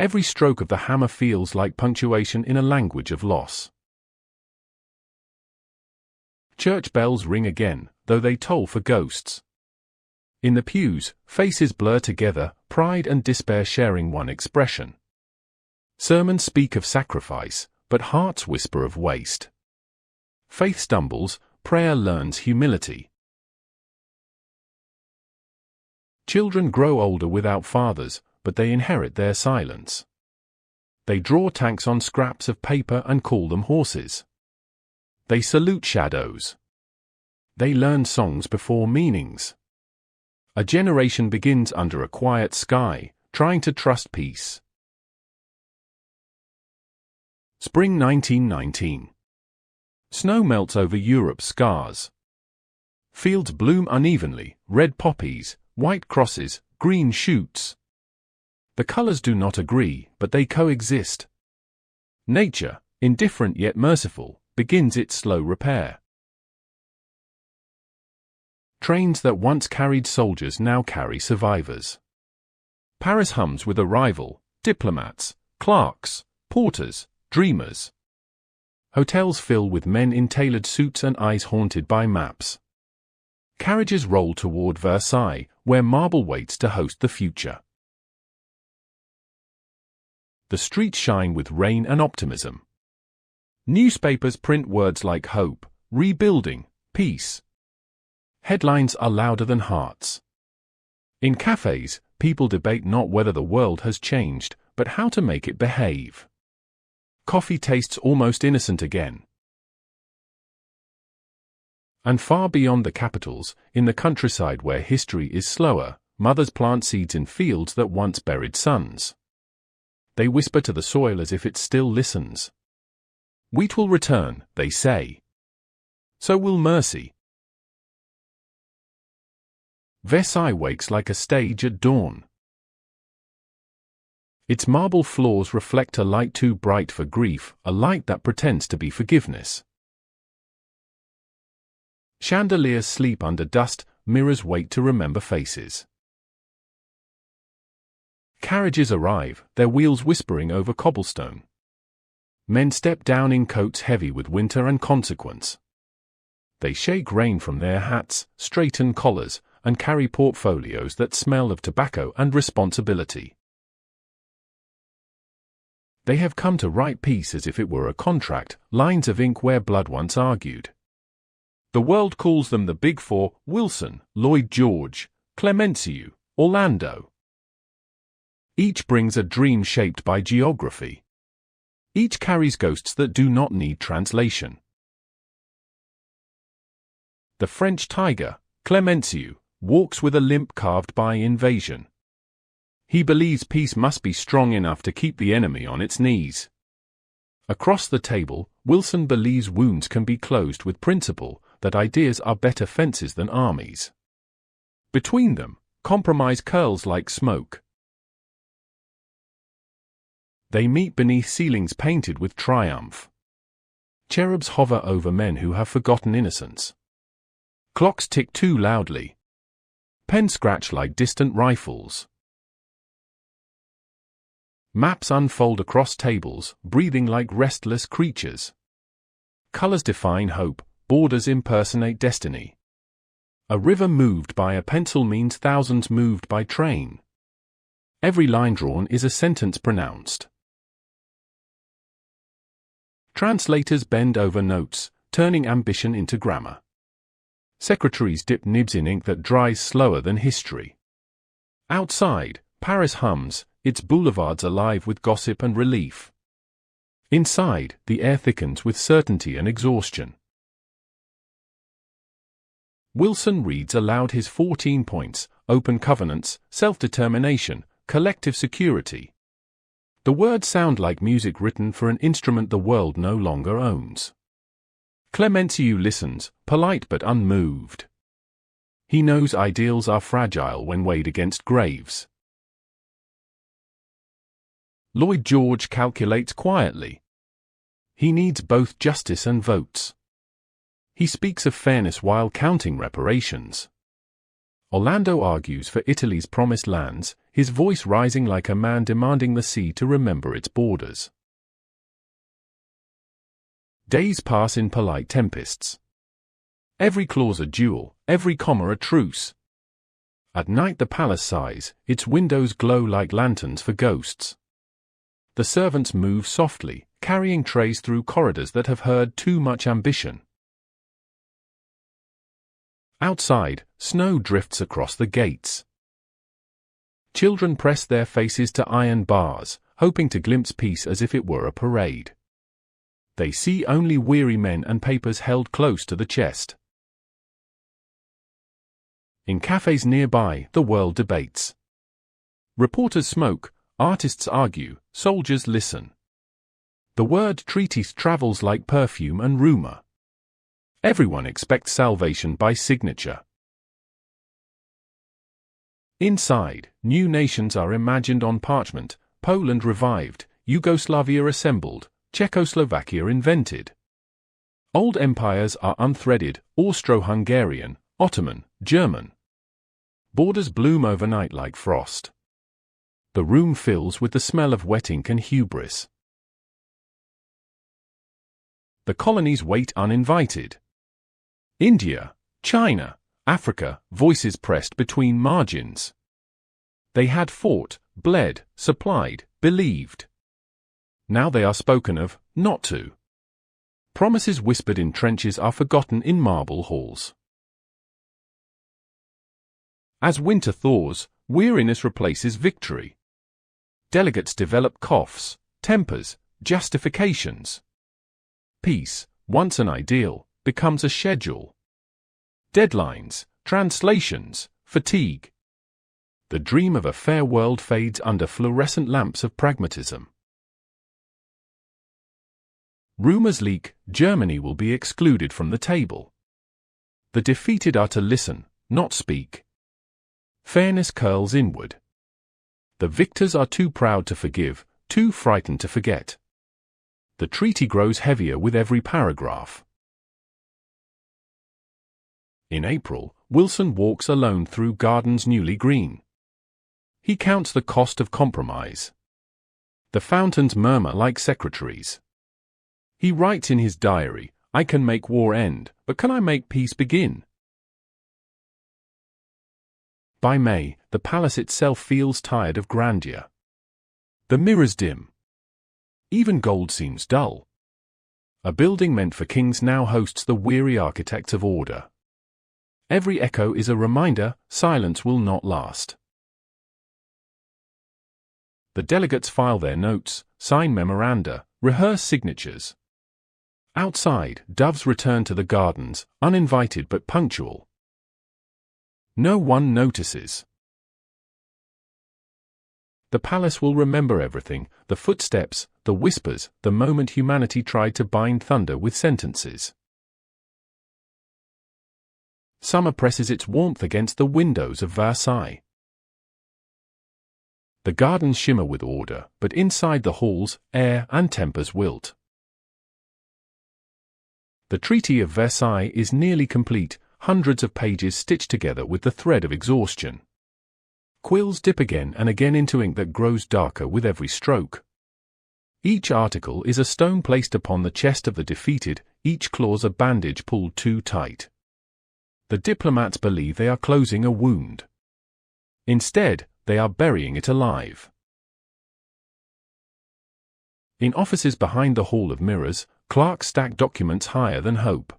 Every stroke of the hammer feels like punctuation in a language of loss. Church bells ring again, though they toll for ghosts. In the pews, faces blur together, pride and despair sharing one expression. Sermons speak of sacrifice, but hearts whisper of waste. Faith stumbles, prayer learns humility. Children grow older without fathers, but they inherit their silence. They draw tanks on scraps of paper and call them horses. They salute shadows. They learn songs before meanings. A generation begins under a quiet sky, trying to trust peace. Spring 1919. Snow melts over Europe's scars. Fields bloom unevenly, red poppies, white crosses, green shoots. The colors do not agree, but they coexist. Nature, indifferent yet merciful, begins its slow repair. Trains that once carried soldiers now carry survivors. Paris hums with arrival, diplomats, clerks, porters, dreamers. Hotels fill with men in tailored suits and eyes haunted by maps. Carriages roll toward Versailles, where marble waits to host the future. The streets shine with rain and optimism. Newspapers print words like hope, rebuilding, peace. Headlines are louder than hearts. In cafes, people debate not whether the world has changed, but how to make it behave. Coffee tastes almost innocent again. And far beyond the capitals, in the countryside where history is slower, mothers plant seeds in fields that once buried sons. They whisper to the soil as if it still listens. Wheat will return, they say. So will mercy. Versailles wakes like a stage at dawn. Its marble floors reflect a light too bright for grief, a light that pretends to be forgiveness. Chandeliers sleep under dust, mirrors wait to remember faces. Carriages arrive, their wheels whispering over cobblestone. Men step down in coats heavy with winter and consequence. They shake rain from their hats, straighten collars, and carry portfolios that smell of tobacco and responsibility. They have come to write peace as if it were a contract, lines of ink where blood once argued. The world calls them the Big Four: Wilson, Lloyd George, Clemenceau, Orlando. Each brings a dream shaped by geography. Each carries ghosts that do not need translation. The French tiger, Clemenceau, walks with a limp carved by invasion. He believes peace must be strong enough to keep the enemy on its knees. Across the table, Wilson believes wounds can be closed with principle, that ideas are better fences than armies. Between them, compromise curls like smoke. They meet beneath ceilings painted with triumph. Cherubs hover over men who have forgotten innocence. Clocks tick too loudly. Pens scratch like distant rifles. Maps unfold across tables, breathing like restless creatures. Colors define hope, borders impersonate destiny. A river moved by a pencil means thousands moved by train. Every line drawn is a sentence pronounced. Translators bend over notes, turning ambition into grammar. Secretaries dip nibs in ink that dries slower than history. Outside, Paris hums, its boulevards alive with gossip and relief. Inside, the air thickens with certainty and exhaustion. Wilson reads aloud his 14 points: open covenants, self-determination, collective security. The words sound like music written for an instrument the world no longer owns. Clemenceau listens, polite but unmoved. He knows ideals are fragile when weighed against graves. Lloyd George calculates quietly. He needs both justice and votes. He speaks of fairness while counting reparations. Orlando argues for Italy's promised lands, his voice rising like a man demanding the sea to remember its borders. Days pass in polite tempests. Every clause a duel, every comma a truce. At night the palace sighs, its windows glow like lanterns for ghosts. The servants move softly, carrying trays through corridors that have heard too much ambition. Outside, snow drifts across the gates. Children press their faces to iron bars, hoping to glimpse peace as if it were a parade. They see only weary men and papers held close to the chest. In cafes nearby, the world debates. Reporters smoke, artists argue, soldiers listen. The word treaties travels like perfume and rumor. Everyone expects salvation by signature. Inside, new nations are imagined on parchment, Poland revived, Yugoslavia assembled, Czechoslovakia invented. Old empires are unthreaded, Austro-Hungarian, Ottoman, German. Borders bloom overnight like frost. The room fills with the smell of wet ink and hubris. The colonies wait uninvited. India, China, Africa, voices pressed between margins. They had fought, bled, supplied, believed. Now they are spoken of, not to. Promises whispered in trenches are forgotten in marble halls. As winter thaws, weariness replaces victory. Delegates develop coughs, tempers, justifications. Peace, once an ideal, becomes a schedule. Deadlines, translations, fatigue. The dream of a fair world fades under fluorescent lamps of pragmatism. Rumors leak, Germany will be excluded from the table. The defeated are to listen, not speak. Fairness curls inward. The victors are too proud to forgive, too frightened to forget. The treaty grows heavier with every paragraph. In April, Wilson walks alone through gardens newly green. He counts the cost of compromise. The fountains murmur like secretaries. He writes in his diary, "I can make war end, but can I make peace begin?" By May, the palace itself feels tired of grandeur. The mirrors dim. Even gold seems dull. A building meant for kings now hosts the weary architects of order. Every echo is a reminder, silence will not last. The delegates file their notes, sign memoranda, rehearse signatures. Outside, doves return to the gardens, uninvited but punctual. No one notices. The palace will remember everything, the footsteps, the whispers, the moment humanity tried to bind thunder with sentences. Summer presses its warmth against the windows of Versailles. The gardens shimmer with order, but inside the halls, air and tempers wilt. The Treaty of Versailles is nearly complete, hundreds of pages stitched together with the thread of exhaustion. Quills dip again and again into ink that grows darker with every stroke. Each article is a stone placed upon the chest of the defeated, each clause a bandage pulled too tight. The diplomats believe they are closing a wound. Instead, they are burying it alive. In offices behind the Hall of Mirrors, clerks stack documents higher than hope.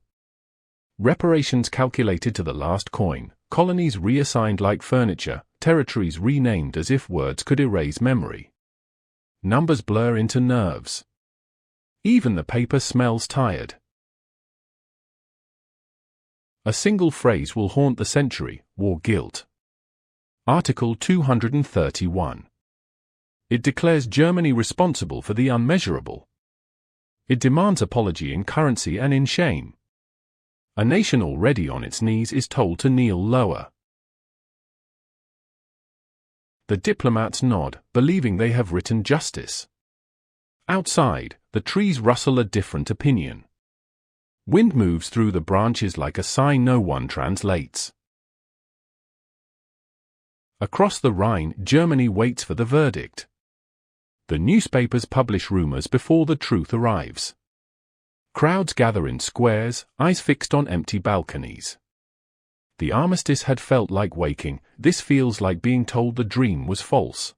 Reparations calculated to the last coin, colonies reassigned like furniture, territories renamed as if words could erase memory. Numbers blur into nerves. Even the paper smells tired. A single phrase will haunt the century: war guilt. Article 231. It declares Germany responsible for the unmeasurable. It demands apology in currency and in shame. A nation already on its knees is told to kneel lower. The diplomats nod, believing they have written justice. Outside, the trees rustle a different opinion. Wind moves through the branches like a sign no one translates. Across the Rhine, Germany waits for the verdict. The newspapers publish rumors before the truth arrives. Crowds gather in squares, eyes fixed on empty balconies. The armistice had felt like waking. This feels like being told the dream was false.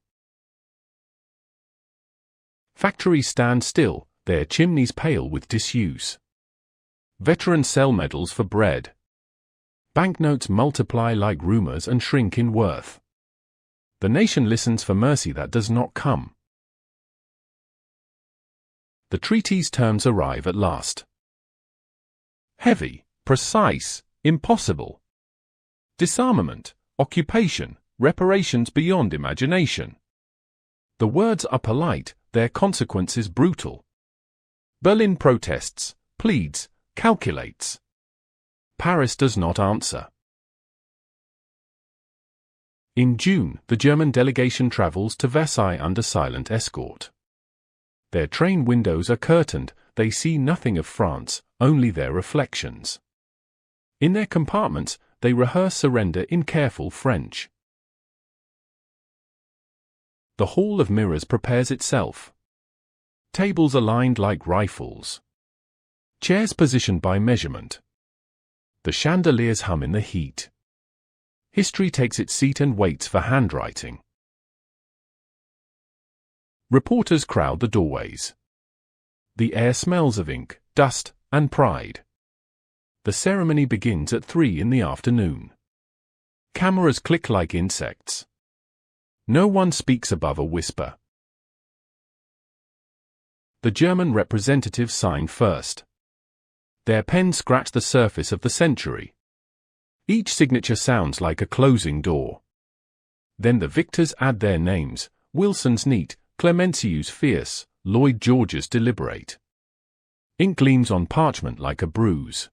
Factories stand still, their chimneys pale with disuse. Veterans sell medals for bread. Banknotes multiply like rumors and shrink in worth. The nation listens for mercy that does not come. The treaty's terms arrive at last. Heavy, precise, impossible. Disarmament, occupation, reparations beyond imagination. The words are polite, their consequences brutal. Berlin protests, pleads, calculates. Paris does not answer. In June, the German delegation travels to Versailles under silent escort. Their train windows are curtained, they see nothing of France, only their reflections. In their compartments, they rehearse surrender in careful French. The Hall of Mirrors prepares itself. Tables aligned like rifles. Chairs positioned by measurement. The chandeliers hum in the heat. History takes its seat and waits for handwriting. Reporters crowd the doorways. The air smells of ink, dust, and pride. The ceremony begins at 3 in the afternoon. Cameras click like insects. No one speaks above a whisper. The German representatives sign first. Their pens scratch the surface of the century. Each signature sounds like a closing door. Then the victors add their names, Wilson's neat, Clemenceau's fierce, Lloyd George's deliberate. Ink gleams on parchment like a bruise.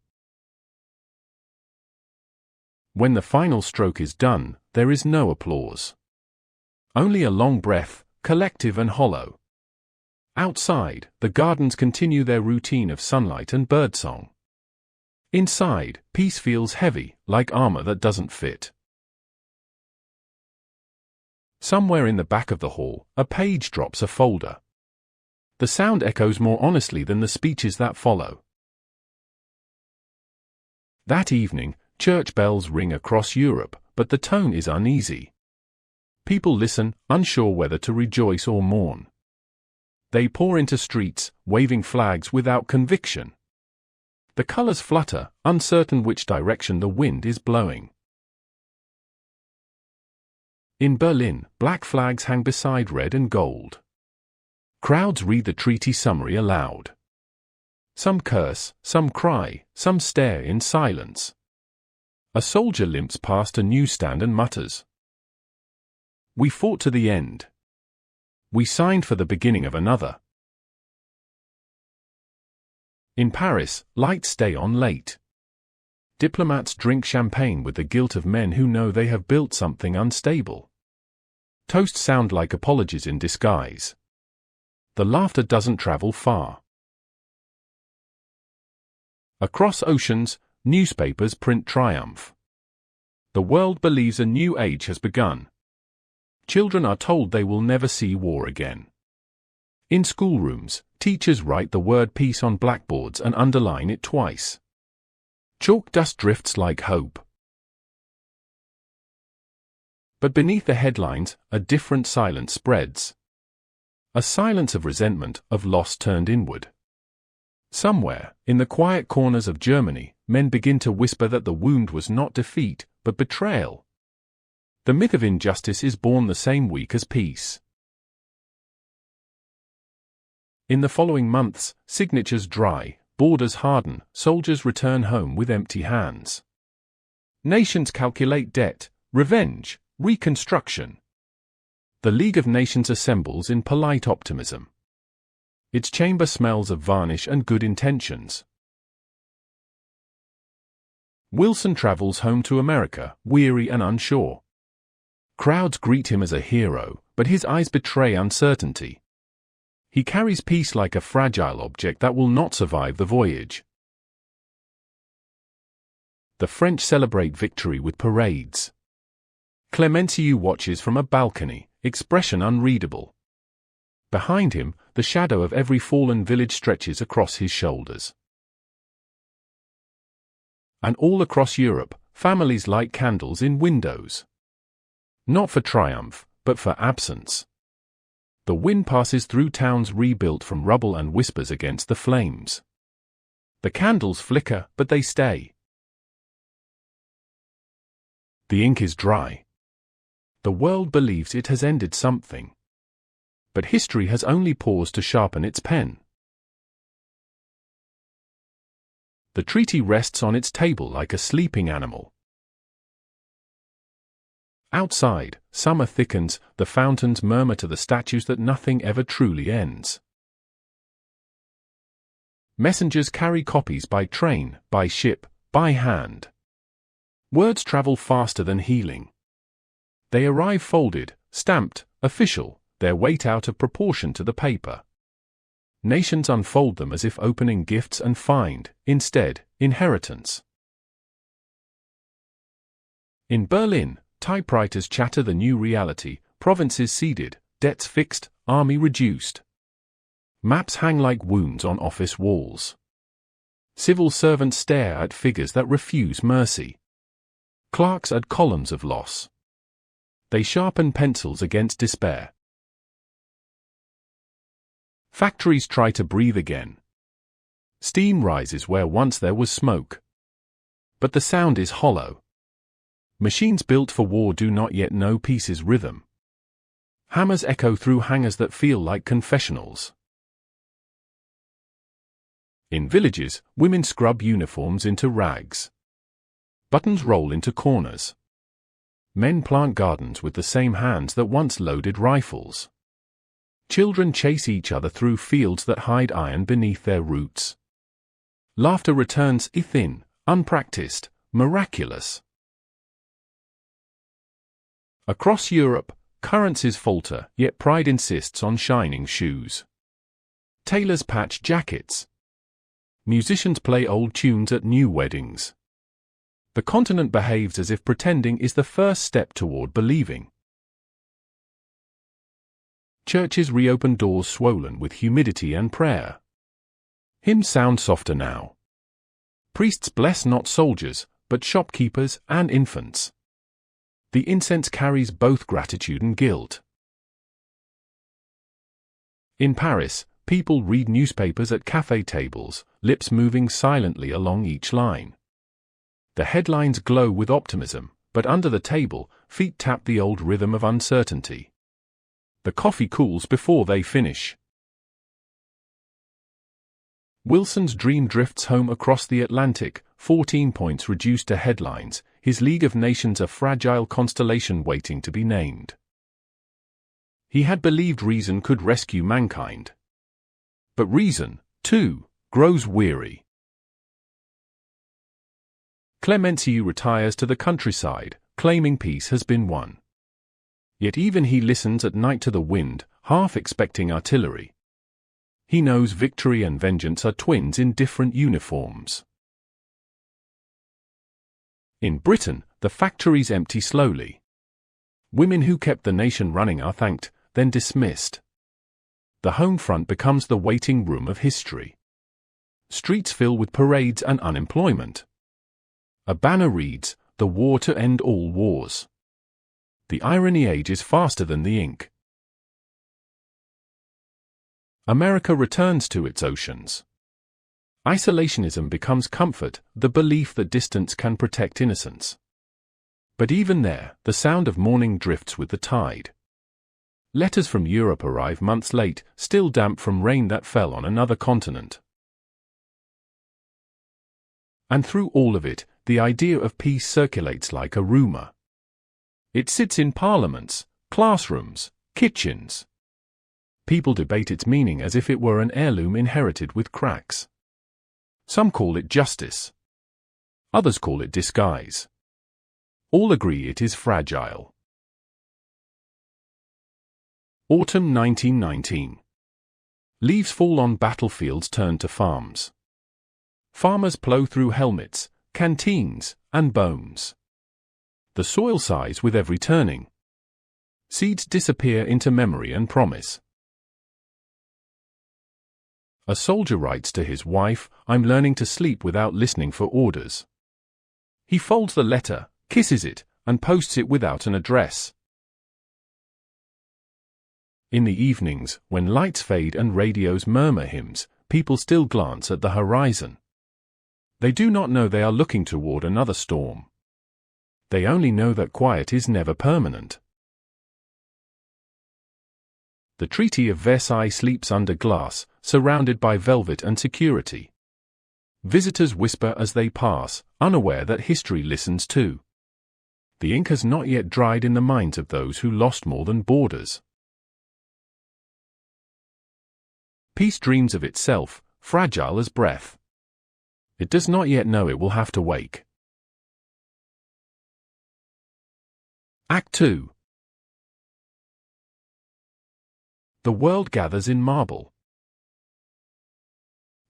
When the final stroke is done, there is no applause. Only a long breath, collective and hollow. Outside, the gardens continue their routine of sunlight and birdsong. Inside, peace feels heavy, like armor that doesn't fit. Somewhere in the back of the hall, a page drops a folder. The sound echoes more honestly than the speeches that follow. That evening, church bells ring across Europe, but the tone is uneasy. People listen, unsure whether to rejoice or mourn. They pour into streets, waving flags without conviction. The colors flutter, uncertain which direction the wind is blowing. In Berlin, black flags hang beside red and gold. Crowds read the treaty summary aloud. Some curse, some cry, some stare in silence. A soldier limps past a newsstand and mutters, "We fought to the end. We signed for the beginning of another." In Paris, lights stay on late. Diplomats drink champagne with the guilt of men who know they have built something unstable. Toasts sound like apologies in disguise. The laughter doesn't travel far. Across oceans, newspapers print triumph. The world believes a new age has begun. Children are told they will never see war again. In schoolrooms, teachers write the word peace on blackboards and underline it twice. Chalk dust drifts like hope. But beneath the headlines, a different silence spreads. A silence of resentment, of loss turned inward. Somewhere, in the quiet corners of Germany, men begin to whisper that the wound was not defeat, but betrayal. The myth of injustice is born the same week as peace. In the following months, signatures dry, borders harden, soldiers return home with empty hands. Nations calculate debt, revenge, reconstruction. The League of Nations assembles in polite optimism. Its chamber smells of varnish and good intentions. Wilson travels home to America, weary and unsure. Crowds greet him as a hero, but his eyes betray uncertainty. He carries peace like a fragile object that will not survive the voyage. The French celebrate victory with parades. Clementiu watches from a balcony, expression unreadable. Behind him, the shadow of every fallen village stretches across his shoulders. And all across Europe, families light candles in windows. Not for triumph, but for absence. The wind passes through towns rebuilt from rubble and whispers against the flames. The candles flicker, but they stay. The ink is dry. The world believes it has ended something. But history has only paused to sharpen its pen. The treaty rests on its table like a sleeping animal. Outside, summer thickens, the fountains murmur to the statues that nothing ever truly ends. Messengers carry copies by train, by ship, by hand. Words travel faster than healing. They arrive folded, stamped, official, their weight out of proportion to the paper. Nations unfold them as if opening gifts and find, instead, inheritance. In Berlin, typewriters chatter the new reality, provinces ceded, debts fixed, army reduced. Maps hang like wounds on office walls. Civil servants stare at figures that refuse mercy. Clerks add columns of loss. They sharpen pencils against despair. Factories try to breathe again. Steam rises where once there was smoke. But the sound is hollow. Machines built for war do not yet know peace's rhythm. Hammers echo through hangars that feel like confessionals. In villages, women scrub uniforms into rags. Buttons roll into corners. Men plant gardens with the same hands that once loaded rifles. Children chase each other through fields that hide iron beneath their roots. Laughter returns thin, unpracticed, miraculous. Across Europe, currencies falter, yet pride insists on shining shoes. Tailors patch jackets. Musicians play old tunes at new weddings. The continent behaves as if pretending is the first step toward believing. Churches reopen doors swollen with humidity and prayer. Hymns sound softer now. Priests bless not soldiers, but shopkeepers and infants. The incense carries both gratitude and guilt. In Paris, people read newspapers at cafe tables, lips moving silently along each line. The headlines glow with optimism, but under the table, feet tap the old rhythm of uncertainty. The coffee cools before they finish. Wilson's dream drifts home across the Atlantic, 14 points reduced to headlines, his League of Nations a fragile constellation waiting to be named. He had believed reason could rescue mankind. But reason, too, grows weary. Clementiu retires to the countryside, claiming peace has been won. Yet even he listens at night to the wind, half expecting artillery. He knows victory and vengeance are twins in different uniforms. In Britain, the factories empty slowly. Women who kept the nation running are thanked, then dismissed. The home front becomes the waiting room of history. Streets fill with parades and unemployment. A banner reads, "The war to end all wars." The irony ages faster than the ink. America returns to its oceans. Isolationism becomes comfort, the belief that distance can protect innocence. But even there, the sound of mourning drifts with the tide. Letters from Europe arrive months late, still damp from rain that fell on another continent. And through all of it, the idea of peace circulates like a rumor. It sits in parliaments, classrooms, kitchens. People debate its meaning as if it were an heirloom inherited with cracks. Some call it justice. Others call it disguise. All agree it is fragile. Autumn 1919. Leaves fall on battlefields turned to farms. Farmers plow through helmets, canteens, and bones. The soil sighs with every turning. Seeds disappear into memory and promise. A soldier writes to his wife, "I'm learning to sleep without listening for orders." He folds the letter, kisses it, and posts it without an address. In the evenings, when lights fade and radios murmur hymns, people still glance at the horizon. They do not know they are looking toward another storm. They only know that quiet is never permanent. The Treaty of Versailles sleeps under glass, surrounded by velvet and security. Visitors whisper as they pass, unaware that history listens too. The ink has not yet dried in the minds of those who lost more than borders. Peace dreams of itself, fragile as breath. It does not yet know it will have to wake. Act 2. The world gathers in marble.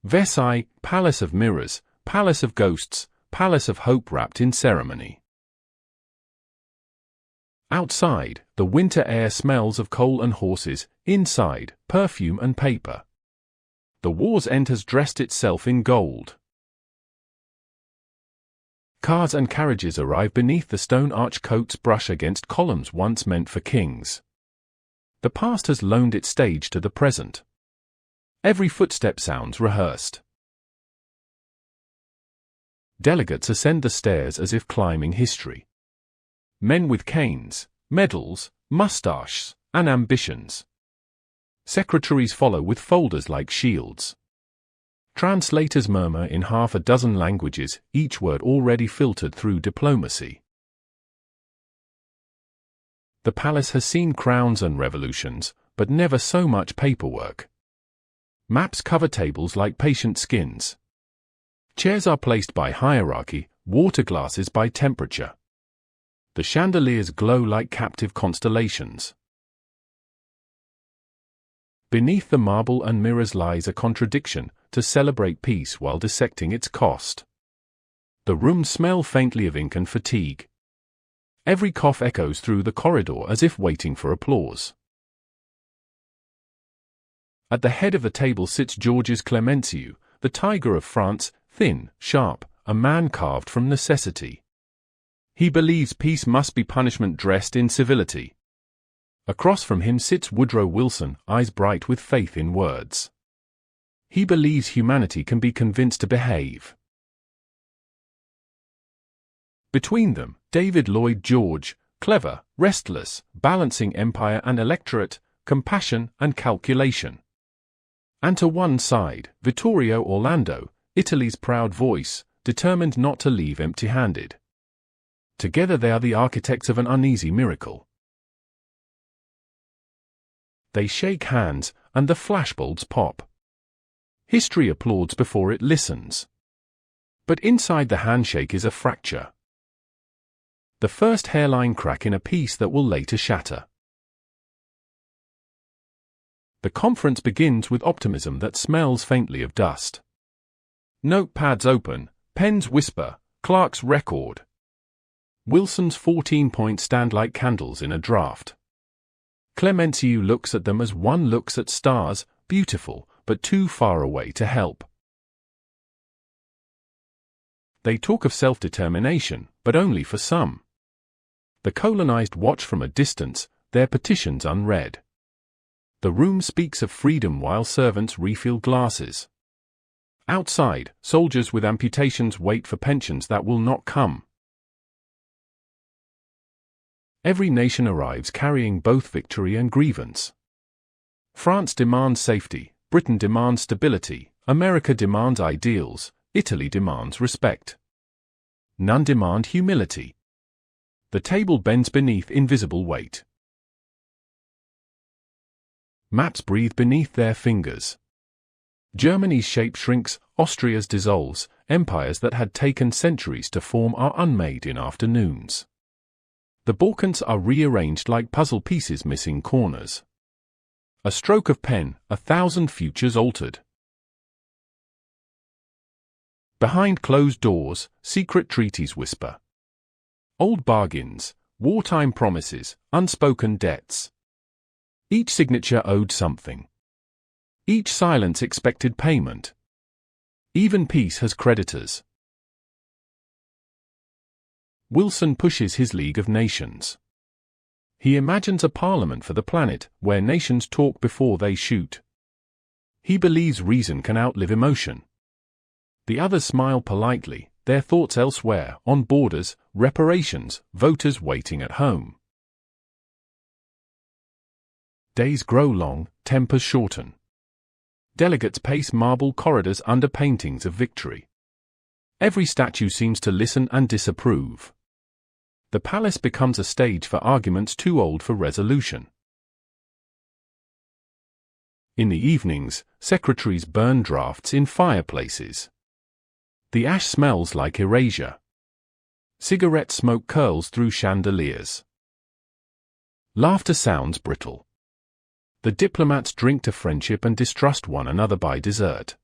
Versailles, palace of mirrors, palace of ghosts, palace of hope wrapped in ceremony. Outside, the winter air smells of coal and horses, inside, perfume and paper. The war's end has dressed itself in gold. Cars and carriages arrive beneath the stone arch, coats brush against columns once meant for kings. The past has loaned its stage to the present. Every footstep sounds rehearsed. Delegates ascend the stairs as if climbing history. Men with canes, medals, mustaches, and ambitions. Secretaries follow with folders like shields. Translators murmur in half a dozen languages, each word already filtered through diplomacy. The palace has seen crowns and revolutions, but never so much paperwork. Maps cover tables like patient skins. Chairs are placed by hierarchy, water glasses by temperature. The chandeliers glow like captive constellations. Beneath the marble and mirrors lies a contradiction, to celebrate peace while dissecting its cost. The rooms smell faintly of ink and fatigue. Every cough echoes through the corridor as if waiting for applause. At the head of the table sits Georges Clemenceau, the tiger of France, thin, sharp, a man carved from necessity. He believes peace must be punishment dressed in civility. Across from him sits Woodrow Wilson, eyes bright with faith in words. He believes humanity can be convinced to behave. Between them, David Lloyd George, clever, restless, balancing empire and electorate, compassion and calculation. And to one side, Vittorio Orlando, Italy's proud voice, determined not to leave empty-handed. Together they are the architects of an uneasy miracle. They shake hands, and the flashbulbs pop. History applauds before it listens. But inside the handshake is a fracture. The first hairline crack in a piece that will later shatter. The conference begins with optimism that smells faintly of dust. Notepads open, pens whisper, clerks record. Wilson's 14-points stand like candles in a draft. Clemenceau looks at them as one looks at stars, beautiful, but too far away to help. They talk of self-determination, but only for some. The colonized watch from a distance, their petitions unread. The room speaks of freedom while servants refill glasses. Outside, soldiers with amputations wait for pensions that will not come. Every nation arrives carrying both victory and grievance. France demands safety, Britain demands stability, America demands ideals, Italy demands respect. None demand humility. The table bends beneath invisible weight. Maps breathe beneath their fingers. Germany's shape shrinks, Austria's dissolves, empires that had taken centuries to form are unmade in afternoons. The Balkans are rearranged like puzzle pieces missing corners. A stroke of pen, 1,000 futures altered. Behind closed doors, secret treaties whisper. Old bargains, wartime promises, unspoken debts. Each signature owed something. Each silence expected payment. Even peace has creditors. Wilson pushes his League of Nations. He imagines a parliament for the planet, where nations talk before they shoot. He believes reason can outlive emotion. The others smile politely, their thoughts elsewhere, on borders, reparations, voters waiting at home. Days grow long, tempers shorten. Delegates pace marble corridors under paintings of victory. Every statue seems to listen and disapprove. The palace becomes a stage for arguments too old for resolution. In the evenings, secretaries burn drafts in fireplaces. The ash smells like erasure. Cigarette smoke curls through chandeliers. Laughter sounds brittle. The diplomats drink to friendship and distrust one another by dessert.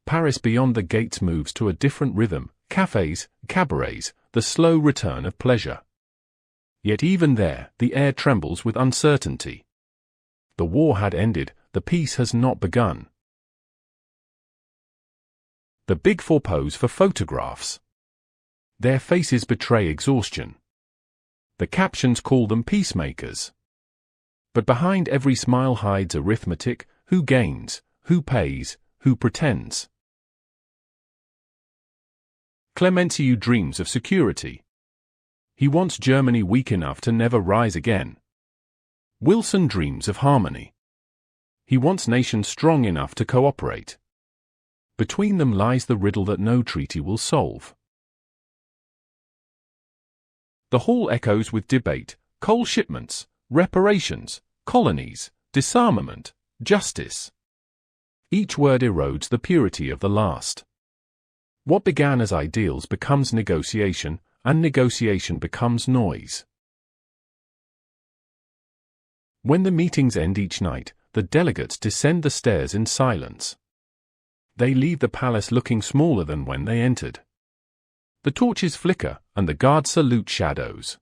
Paris beyond the gates moves to a different rhythm, cafes, cabarets, the slow return of pleasure. Yet even there, the air trembles with uncertainty. The war had ended, the peace has not begun. The Big Four pose for photographs. Their faces betray exhaustion. The captions call them peacemakers. But behind every smile hides arithmetic: who gains, who pays, who pretends. Clemenceau dreams of security. He wants Germany weak enough to never rise again. Wilson dreams of harmony. He wants nations strong enough to cooperate. Between them lies the riddle that no treaty will solve. The hall echoes with debate: coal shipments, reparations, colonies, disarmament, justice. Each word erodes the purity of the last. What began as ideals becomes negotiation, and negotiation becomes noise. When the meetings end each night, the delegates descend the stairs in silence. They leave the palace looking smaller than when they entered. The torches flicker, and the guards salute shadows.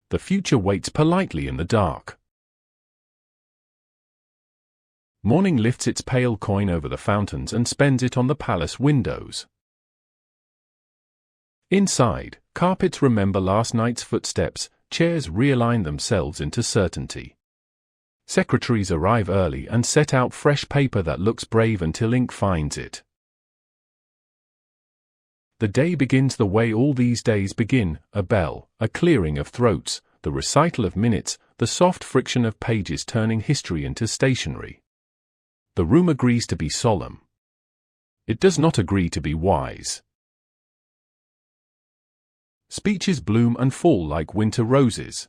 The future waits politely in the dark. Morning lifts its pale coin over the fountains and spends it on the palace windows. Inside, carpets remember last night's footsteps, chairs realign themselves into certainty. Secretaries arrive early and set out fresh paper that looks brave until ink finds it. The day begins the way all these days begin: a bell, a clearing of throats, the recital of minutes, the soft friction of pages turning history into stationery. The room agrees to be solemn. It does not agree to be wise. Speeches bloom and fall like winter roses.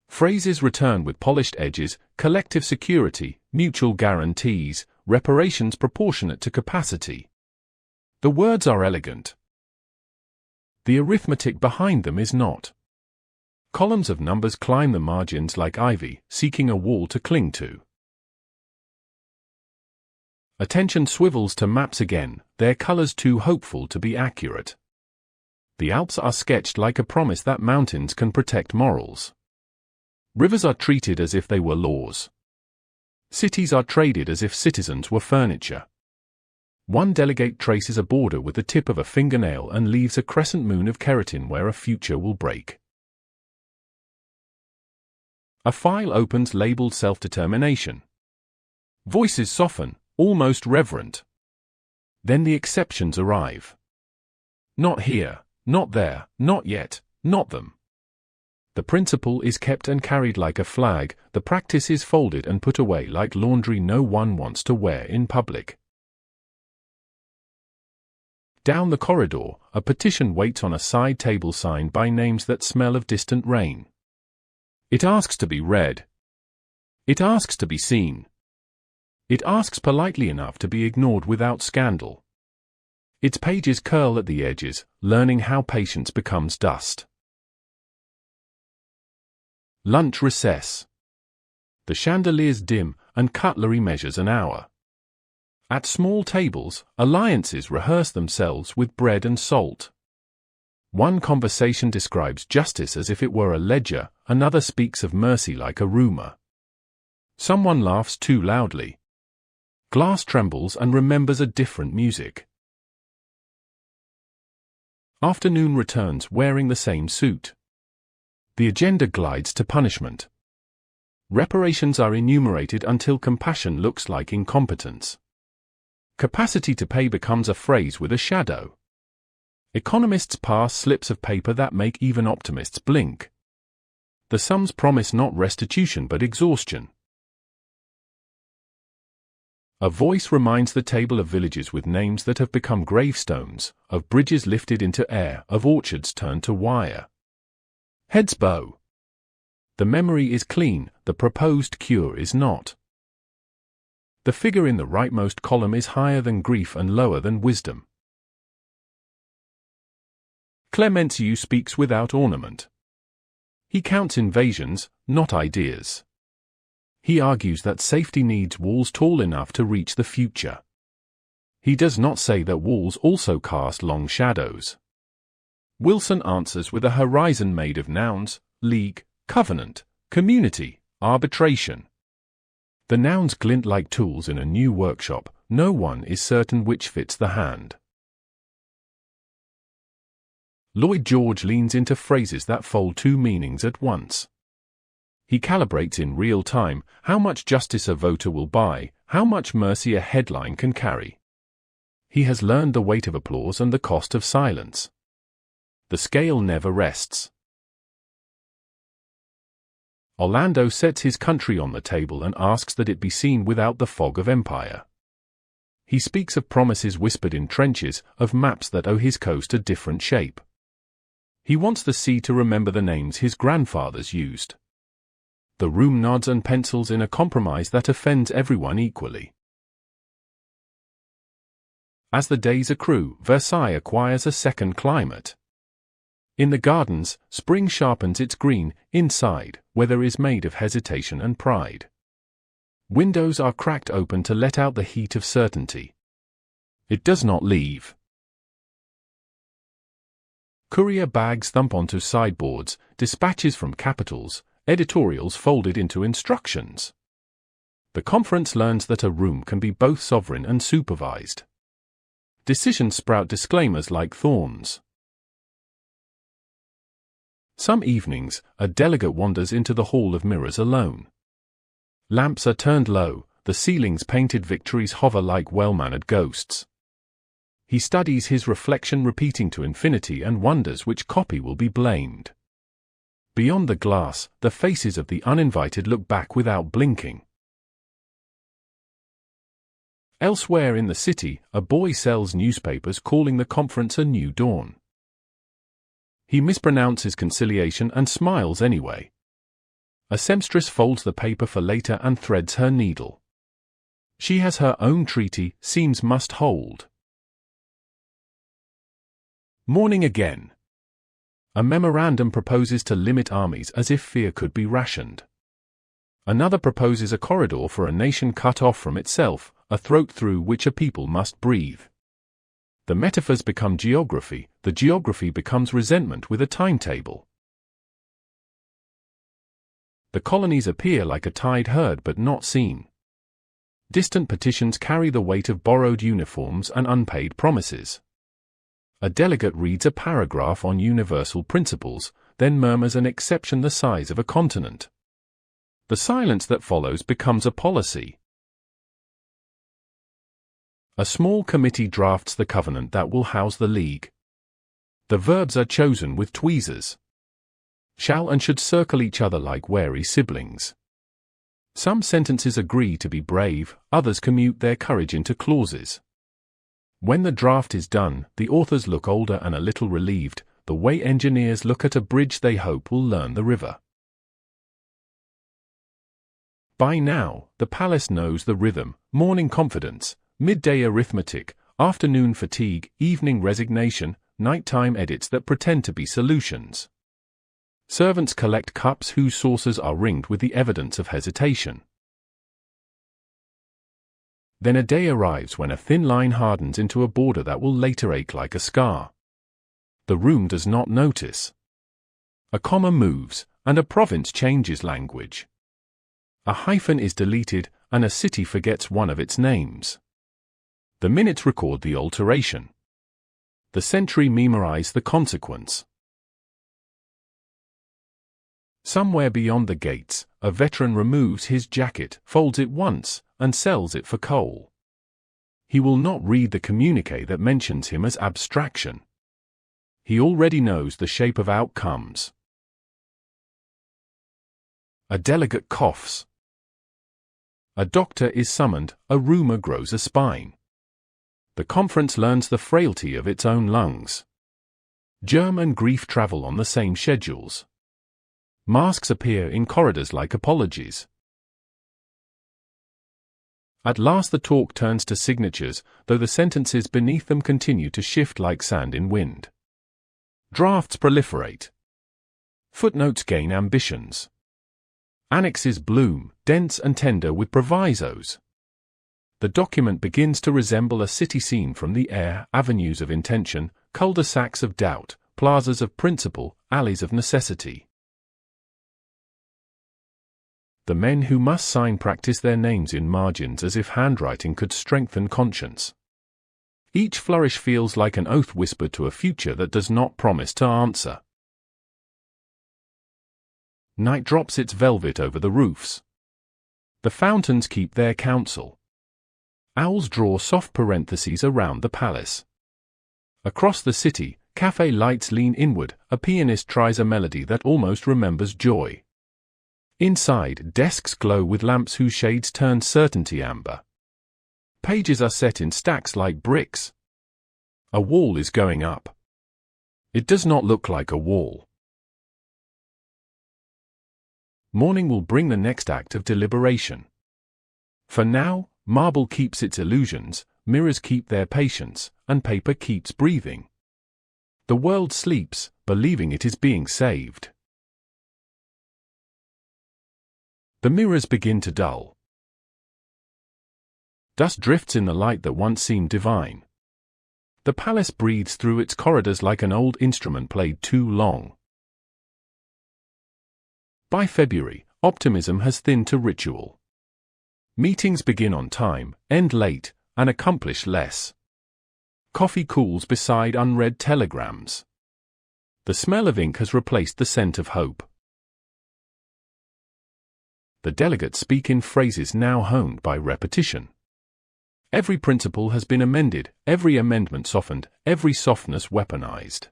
Phrases return with polished edges: collective security, mutual guarantees, reparations proportionate to capacity. The words are elegant. The arithmetic behind them is not. Columns of numbers climb the margins like ivy, seeking a wall to cling to. Attention swivels to maps again, their colors too hopeful to be accurate. The Alps are sketched like a promise that mountains can protect morals. Rivers are treated as if they were laws. Cities are traded as if citizens were furniture. One delegate traces a border with the tip of a fingernail and leaves a crescent moon of keratin where a future will break. A file opens labeled self-determination. Voices soften, almost reverent. Then the exceptions arrive. Not here, not there, not yet, not them. The principle is kept and carried like a flag, the practice is folded and put away like laundry no one wants to wear in public. Down the corridor, a petition waits on a side table signed by names that smell of distant rain. It asks to be read. It asks to be seen. It asks politely enough to be ignored without scandal. Its pages curl at the edges, learning how patience becomes dust. Lunch recess. The chandeliers dim, and cutlery measures an hour. At small tables, alliances rehearse themselves with bread and salt. One conversation describes justice as if it were a ledger, another speaks of mercy like a rumor. Someone laughs too loudly. Glass trembles and remembers a different music. Afternoon returns wearing the same suit. The agenda glides to punishment. Reparations are enumerated until compassion looks like incompetence. Capacity to pay becomes a phrase with a shadow. Economists pass slips of paper that make even optimists blink. The sums promise not restitution but exhaustion. A voice reminds the table of villages with names that have become gravestones, of bridges lifted into air, of orchards turned to wire. Heads bow. The memory is clean, the proposed cure is not. The figure in the rightmost column is higher than grief and lower than wisdom. Clemenceau speaks without ornament. He counts invasions, not ideas. He argues that safety needs walls tall enough to reach the future. He does not say that walls also cast long shadows. Wilson answers with a horizon made of nouns, league, covenant, community, arbitration. The nouns glint like tools in a new workshop, no one is certain which fits the hand. Lloyd George leans into phrases that fold two meanings at once. He calibrates in real time how much justice a voter will buy, how much mercy a headline can carry. He has learned the weight of applause and the cost of silence. The scale never rests. Orlando sets his country on the table and asks that it be seen without the fog of empire. He speaks of promises whispered in trenches, of maps that owe his coast a different shape. He wants the sea to remember the names his grandfathers used. The room nods and pencils in a compromise that offends everyone equally. As the days accrue, Versailles acquires a second climate. In the gardens, spring sharpens its green, inside, weather is made of hesitation and pride. Windows are cracked open to let out the heat of certainty. It does not leave. Courier bags thump onto sideboards, dispatches from capitals, editorials folded into instructions. The conference learns that a room can be both sovereign and supervised. Decisions sprout disclaimers like thorns. Some evenings, a delegate wanders into the Hall of Mirrors alone. Lamps are turned low, the ceiling's painted victories hover like well-mannered ghosts. He studies his reflection repeating to infinity and wonders which copy will be blamed. Beyond the glass, the faces of the uninvited look back without blinking. Elsewhere in the city, a boy sells newspapers calling the conference a new dawn. He mispronounces conciliation and smiles anyway. A seamstress folds the paper for later and threads her needle. She has her own treaty, seams must hold. Morning again. A memorandum proposes to limit armies as if fear could be rationed. Another proposes a corridor for a nation cut off from itself, a throat through which a people must breathe. The metaphors become geography, the geography becomes resentment with a timetable. The colonies appear like a tied herd but not seen. Distant petitions carry the weight of borrowed uniforms and unpaid promises. A delegate reads a paragraph on universal principles, then murmurs an exception the size of a continent. The silence that follows becomes a policy. A small committee drafts the covenant that will house the League. The verbs are chosen with tweezers. Shall and should circle each other like wary siblings. Some sentences agree to be brave, others commute their courage into clauses. When the draft is done, the authors look older and a little relieved, the way engineers look at a bridge they hope will learn the river. By now, the palace knows the rhythm: morning confidence, midday arithmetic, afternoon fatigue, evening resignation, nighttime edits that pretend to be solutions. Servants collect cups whose saucers are ringed with the evidence of hesitation. Then a day arrives when a thin line hardens into a border that will later ache like a scar. The room does not notice. A comma moves, and a province changes language. A hyphen is deleted, and a city forgets one of its names. The minutes record the alteration. The century memorize the consequence. Somewhere beyond the gates, a veteran removes his jacket, folds it once, and sells it for coal. He will not read the communiqué that mentions him as abstraction. He already knows the shape of outcomes. A delegate coughs. A doctor is summoned, a rumor grows a spine. The conference learns the frailty of its own lungs. Germ and grief travel on the same schedules. Masks appear in corridors like apologies. At last the talk turns to signatures, though the sentences beneath them continue to shift like sand in wind. Drafts proliferate. Footnotes gain ambitions. Annexes bloom, dense and tender with provisos. The document begins to resemble a city scene from the air, avenues of intention, cul-de-sacs of doubt, plazas of principle, alleys of necessity. The men who must sign practice their names in margins as if handwriting could strengthen conscience. Each flourish feels like an oath whispered to a future that does not promise to answer. Night drops its velvet over the roofs. The fountains keep their counsel. Owls draw soft parentheses around the palace. Across the city, cafe lights lean inward, a pianist tries a melody that almost remembers joy. Inside, desks glow with lamps whose shades turn certainty amber. Pages are set in stacks like bricks. A wall is going up. It does not look like a wall. Morning will bring the next act of deliberation. For now, marble keeps its illusions, mirrors keep their patience, and paper keeps breathing. The world sleeps, believing it is being saved. The mirrors begin to dull. Dust drifts in the light that once seemed divine. The palace breathes through its corridors like an old instrument played too long. By February, optimism has thinned to ritual. Meetings begin on time, end late, and accomplish less. Coffee cools beside unread telegrams. The smell of ink has replaced the scent of hope. The delegates speak in phrases now honed by repetition. Every principle has been amended, every amendment softened, every softness weaponized.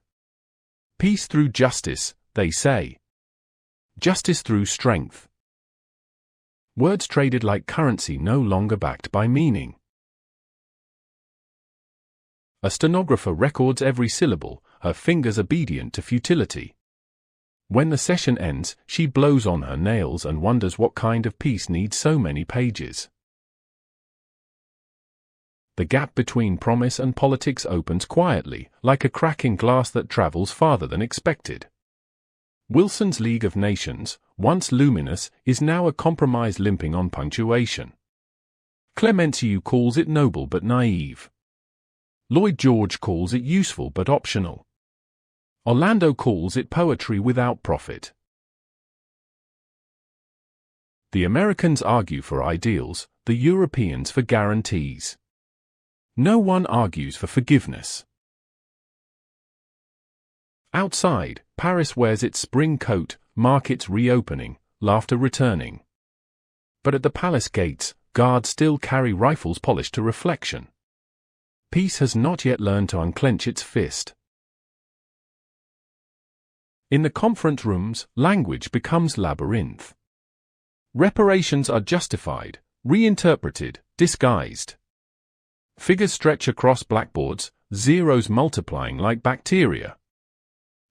Peace through justice, they say. Justice through strength. Words traded like currency no longer backed by meaning. A stenographer records every syllable, her fingers obedient to futility. When the session ends, she blows on her nails and wonders what kind of piece needs so many pages. The gap between promise and politics opens quietly, like a crack in glass that travels farther than expected. Wilson's League of Nations, once luminous, is now a compromise limping on punctuation. Clemenceau calls it noble but naive. Lloyd George calls it useful but optional. Orlando calls it poetry without profit. The Americans argue for ideals, the Europeans for guarantees. No one argues for forgiveness. Outside, Paris wears its spring coat, markets reopening, laughter returning. But at the palace gates, guards still carry rifles polished to reflection. Peace has not yet learned to unclench its fist. In the conference rooms, language becomes labyrinth. Reparations are justified, reinterpreted, disguised. Figures stretch across blackboards, zeros multiplying like bacteria.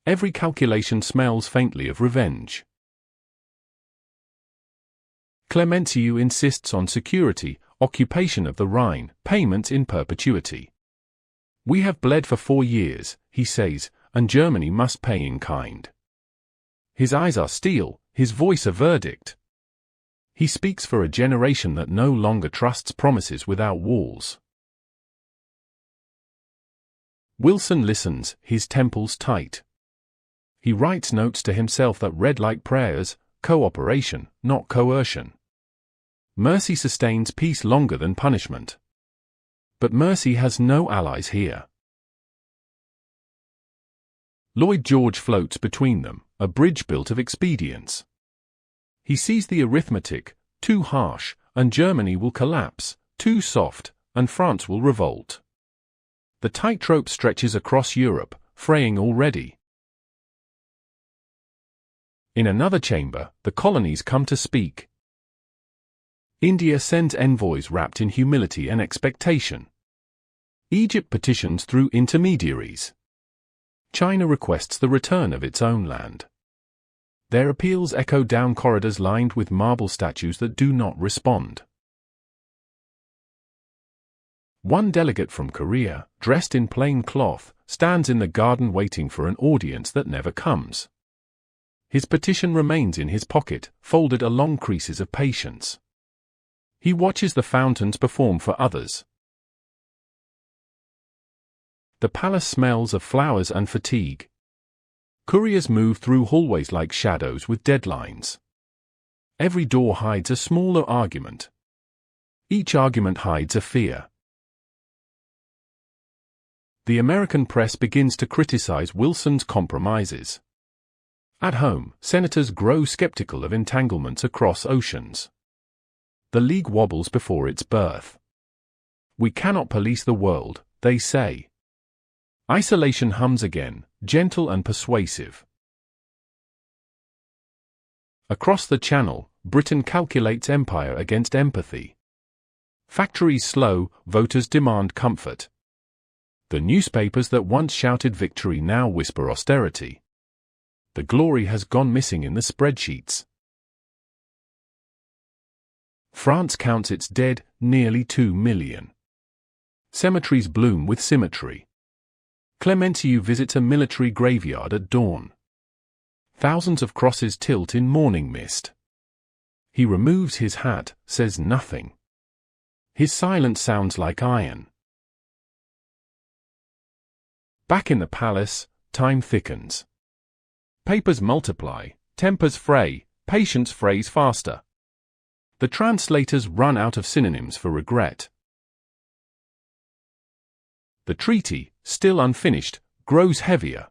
Every calculation smells faintly of revenge. Clemenceau insists on security, occupation of the Rhine, payments in perpetuity. We have bled for 4 years, he says, and Germany must pay in kind. His eyes are steel, his voice a verdict. He speaks for a generation that no longer trusts promises without walls. Wilson listens, his temples tight. He writes notes to himself that read like prayers, cooperation, not coercion. Mercy sustains peace longer than punishment. But mercy has no allies here. Lloyd George floats between them, a bridge built of expedients. He sees the arithmetic, too harsh, and Germany will collapse, too soft, and France will revolt. The tightrope stretches across Europe, fraying already. In another chamber, the colonies come to speak. India sends envoys wrapped in humility and expectation. Egypt petitions through intermediaries. China requests the return of its own land. Their appeals echo down corridors lined with marble statues that do not respond. One delegate from Korea, dressed in plain cloth, stands in the garden waiting for an audience that never comes. His petition remains in his pocket, folded along creases of patience. He watches the fountains perform for others. The palace smells of flowers and fatigue. Couriers move through hallways like shadows with deadlines. Every door hides a smaller argument. Each argument hides a fear. The American press begins to criticize Wilson's compromises. At home, senators grow skeptical of entanglements across oceans. The League wobbles before its birth. We cannot police the world, they say. Isolation hums again, gentle and persuasive. Across the Channel, Britain calculates empire against empathy. Factories slow, voters demand comfort. The newspapers that once shouted victory now whisper austerity. The glory has gone missing in the spreadsheets. France counts its dead, nearly 2 million. Cemeteries bloom with symmetry. Clemenceau visits a military graveyard at dawn. Thousands of crosses tilt in morning mist. He removes his hat, says nothing. His silence sounds like iron. Back in the palace, time thickens. Papers multiply, tempers fray, patience frays faster. The translators run out of synonyms for regret. The treaty, still unfinished, grows heavier.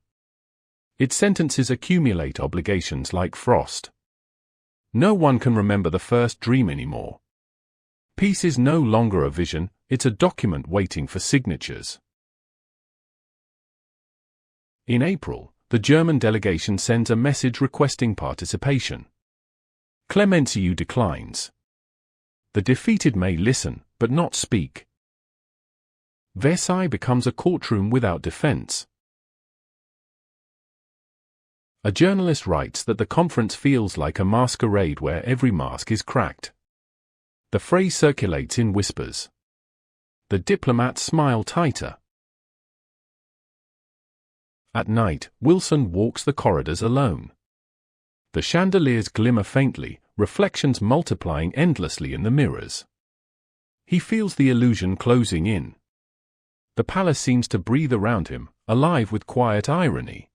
Its sentences accumulate obligations like frost. No one can remember the first dream anymore. Peace is no longer a vision, it's a document waiting for signatures. In April, the German delegation sends a message requesting participation. Clemenceau declines. The defeated may listen, but not speak. Versailles becomes a courtroom without defense. A journalist writes that the conference feels like a masquerade where every mask is cracked. The phrase circulates in whispers. The diplomats smile tighter. At night, Wilson walks the corridors alone. The chandeliers glimmer faintly, reflections multiplying endlessly in the mirrors. He feels the illusion closing in. The palace seems to breathe around him, alive with quiet irony.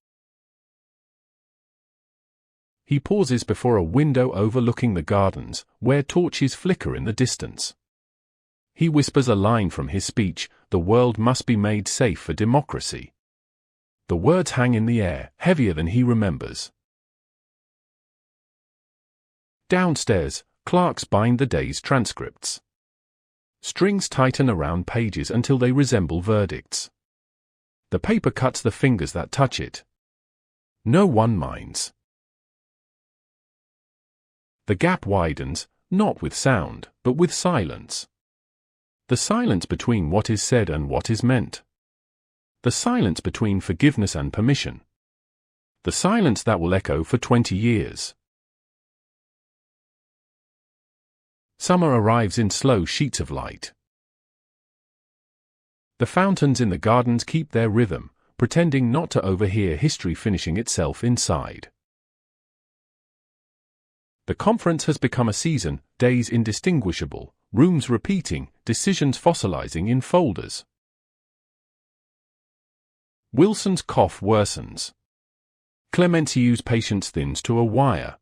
He pauses before a window overlooking the gardens, where torches flicker in the distance. He whispers a line from his speech, "The world must be made safe for democracy." The words hang in the air, heavier than he remembers. Downstairs, clerks bind the day's transcripts. Strings tighten around pages until they resemble verdicts. The paper cuts the fingers that touch it. No one minds. The gap widens, not with sound, but with silence. The silence between what is said and what is meant. The silence between forgiveness and permission. The silence that will echo for 20 years. Summer arrives in slow sheets of light. The fountains in the gardens keep their rhythm, pretending not to overhear history finishing itself inside. The conference has become a season, days indistinguishable, rooms repeating, decisions fossilizing in folders. Wilson's cough worsens. Clemenceau's patience thins to a wire.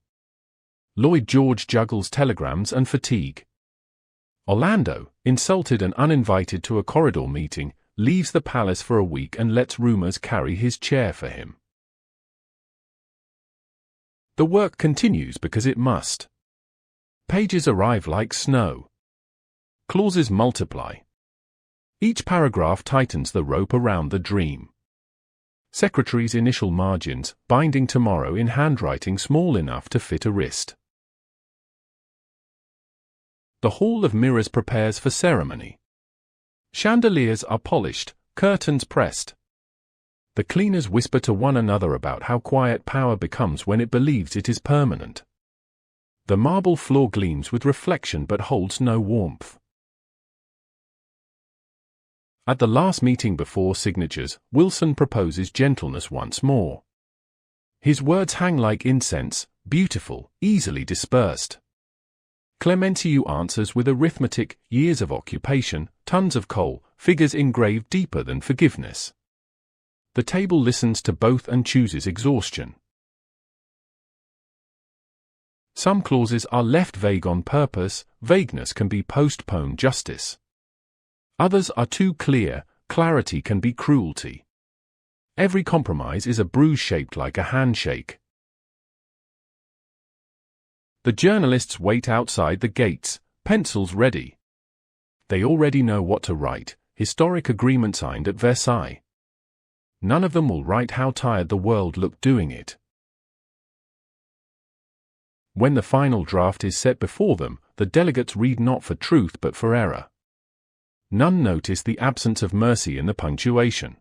Lloyd George juggles telegrams and fatigue. Orlando, insulted and uninvited to a corridor meeting, leaves the palace for a week and lets rumors carry his chair for him. The work continues because it must. Pages arrive like snow. Clauses multiply. Each paragraph tightens the rope around the dream. Secretary's initial margins, binding tomorrow in handwriting small enough to fit a wrist. The Hall of Mirrors prepares for ceremony. Chandeliers are polished, curtains pressed. The cleaners whisper to one another about how quiet power becomes when it believes it is permanent. The marble floor gleams with reflection but holds no warmth. At the last meeting before signatures, Wilson proposes gentleness once more. His words hang like incense, beautiful, easily dispersed. Clemenceau answers with arithmetic, years of occupation, tons of coal, figures engraved deeper than forgiveness. The table listens to both and chooses exhaustion. Some clauses are left vague on purpose, vagueness can be postponed justice. Others are too clear, clarity can be cruelty. Every compromise is a bruise shaped like a handshake. The journalists wait outside the gates, pencils ready. They already know what to write, historic agreement signed at Versailles. None of them will write how tired the world looked doing it. When the final draft is set before them, the delegates read not for truth but for error. None notice the absence of mercy in the punctuation.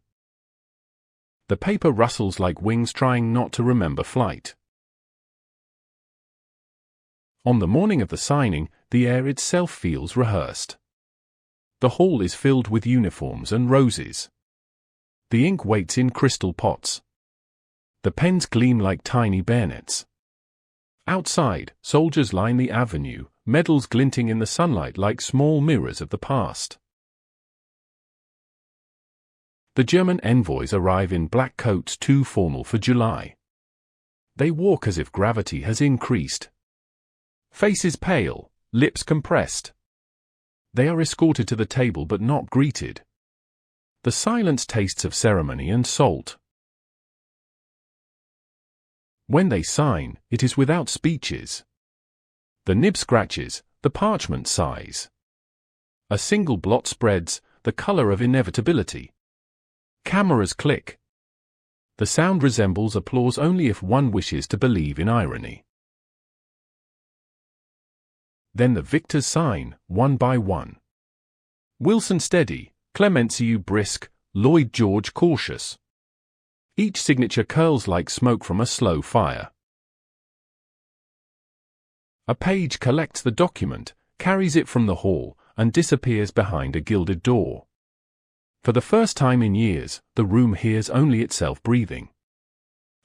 The paper rustles like wings trying not to remember flight. On the morning of the signing, the air itself feels rehearsed. The hall is filled with uniforms and roses. The ink waits in crystal pots. The pens gleam like tiny bayonets. Outside, soldiers line the avenue, medals glinting in the sunlight like small mirrors of the past. The German envoys arrive in black coats too formal for July. They walk as if gravity has increased. Faces pale, lips compressed. They are escorted to the table but not greeted. The silence tastes of ceremony and salt. When they sign, it is without speeches. The nib scratches, the parchment sighs. A single blot spreads, the color of inevitability. Cameras click. The sound resembles applause only if one wishes to believe in irony. Then the victors sign, one by one. Wilson steady, Clemenceau brisk, Lloyd George cautious. Each signature curls like smoke from a slow fire. A page collects the document, carries it from the hall, and disappears behind a gilded door. For the first time in years, the room hears only itself breathing.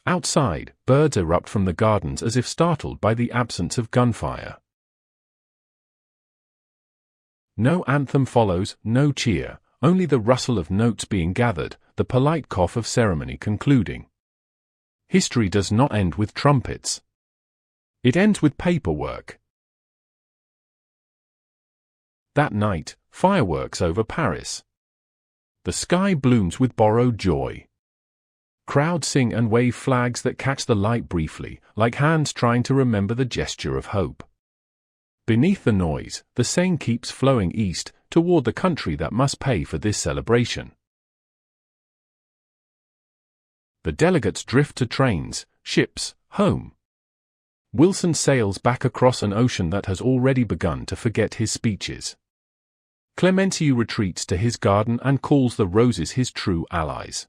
Outside, birds erupt from the gardens as if startled by the absence of gunfire. No anthem follows, no cheer, only the rustle of notes being gathered, the polite cough of ceremony concluding. History does not end with trumpets. It ends with paperwork. That night, fireworks over Paris. The sky blooms with borrowed joy. Crowds sing and wave flags that catch the light briefly, like hands trying to remember the gesture of hope. Beneath the noise, the Seine keeps flowing east, toward the country that must pay for this celebration. The delegates drift to trains, ships, home. Wilson sails back across an ocean that has already begun to forget his speeches. Clemenceau retreats to his garden and calls the roses his true allies.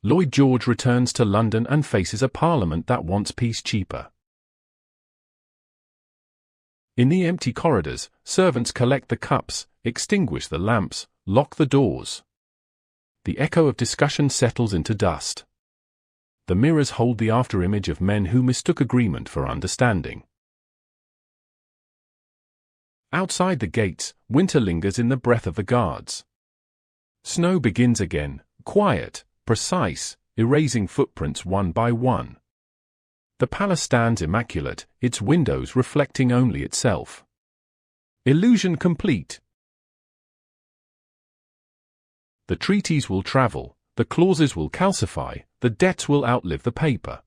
Lloyd George returns to London and faces a parliament that wants peace cheaper. In the empty corridors, servants collect the cups, extinguish the lamps, lock the doors. The echo of discussion settles into dust. The mirrors hold the afterimage of men who mistook agreement for understanding. Outside the gates, winter lingers in the breath of the guards. Snow begins again, quiet, precise, erasing footprints one by one. The palace stands immaculate, its windows reflecting only itself. Illusion complete. The treaties will travel, the clauses will calcify, the debts will outlive the paper.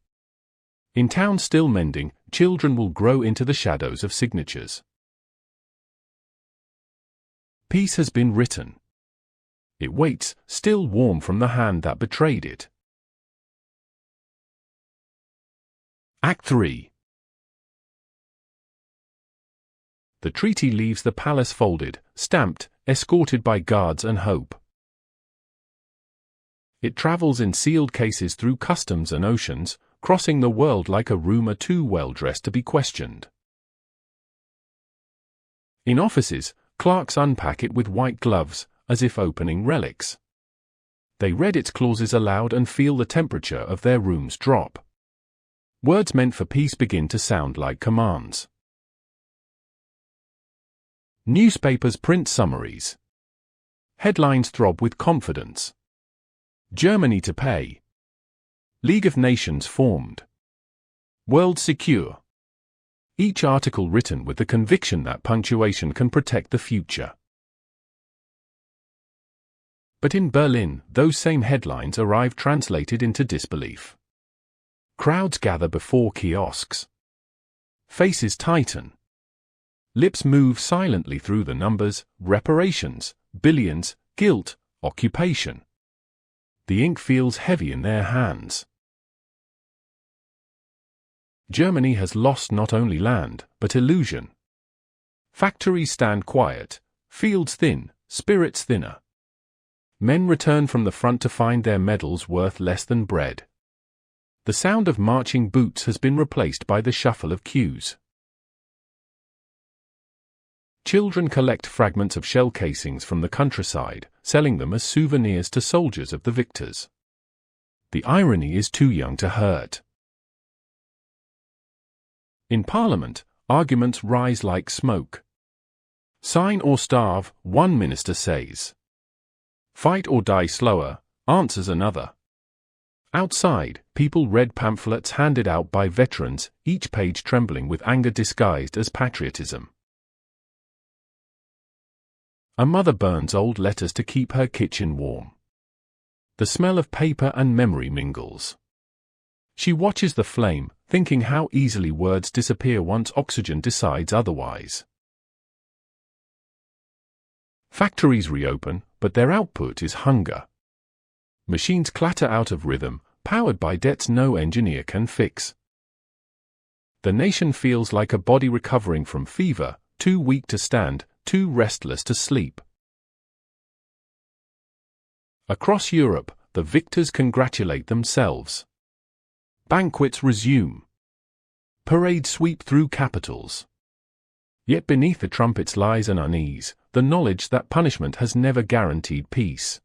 In towns still mending, children will grow into the shadows of signatures. Peace has been written. It waits, still warm from the hand that betrayed it. Act 3. The treaty leaves the palace folded, stamped, escorted by guards and hope. It travels in sealed cases through customs and oceans, crossing the world like a rumor too well dressed to be questioned. In offices, clerks unpack it with white gloves, as if opening relics. They read its clauses aloud and feel the temperature of their rooms drop. Words meant for peace begin to sound like commands. Newspapers print summaries. Headlines throb with confidence. Germany to pay. League of Nations formed. World secure. Each article written with the conviction that punctuation can protect the future. But in Berlin, those same headlines arrive translated into disbelief. Crowds gather before kiosks. Faces tighten. Lips move silently through the numbers: reparations, billions, guilt, occupation. The ink feels heavy in their hands. Germany has lost not only land, but illusion. Factories stand quiet, fields thin, spirits thinner. Men return from the front to find their medals worth less than bread. The sound of marching boots has been replaced by the shuffle of queues. Children collect fragments of shell casings from the countryside, selling them as souvenirs to soldiers of the victors. The irony is too young to hurt. In Parliament, arguments rise like smoke. Sign or starve, one minister says. Fight or die slower, answers another. Outside, people read pamphlets handed out by veterans, each page trembling with anger disguised as patriotism. A mother burns old letters to keep her kitchen warm. The smell of paper and memory mingles. She watches the flame, thinking how easily words disappear once oxygen decides otherwise. Factories reopen, but their output is hunger. Machines clatter out of rhythm, powered by debts no engineer can fix. The nation feels like a body recovering from fever, too weak to stand, too restless to sleep. Across Europe, the victors congratulate themselves. Banquets resume. Parades sweep through capitals. Yet beneath the trumpets lies an unease, the knowledge that punishment has never guaranteed peace.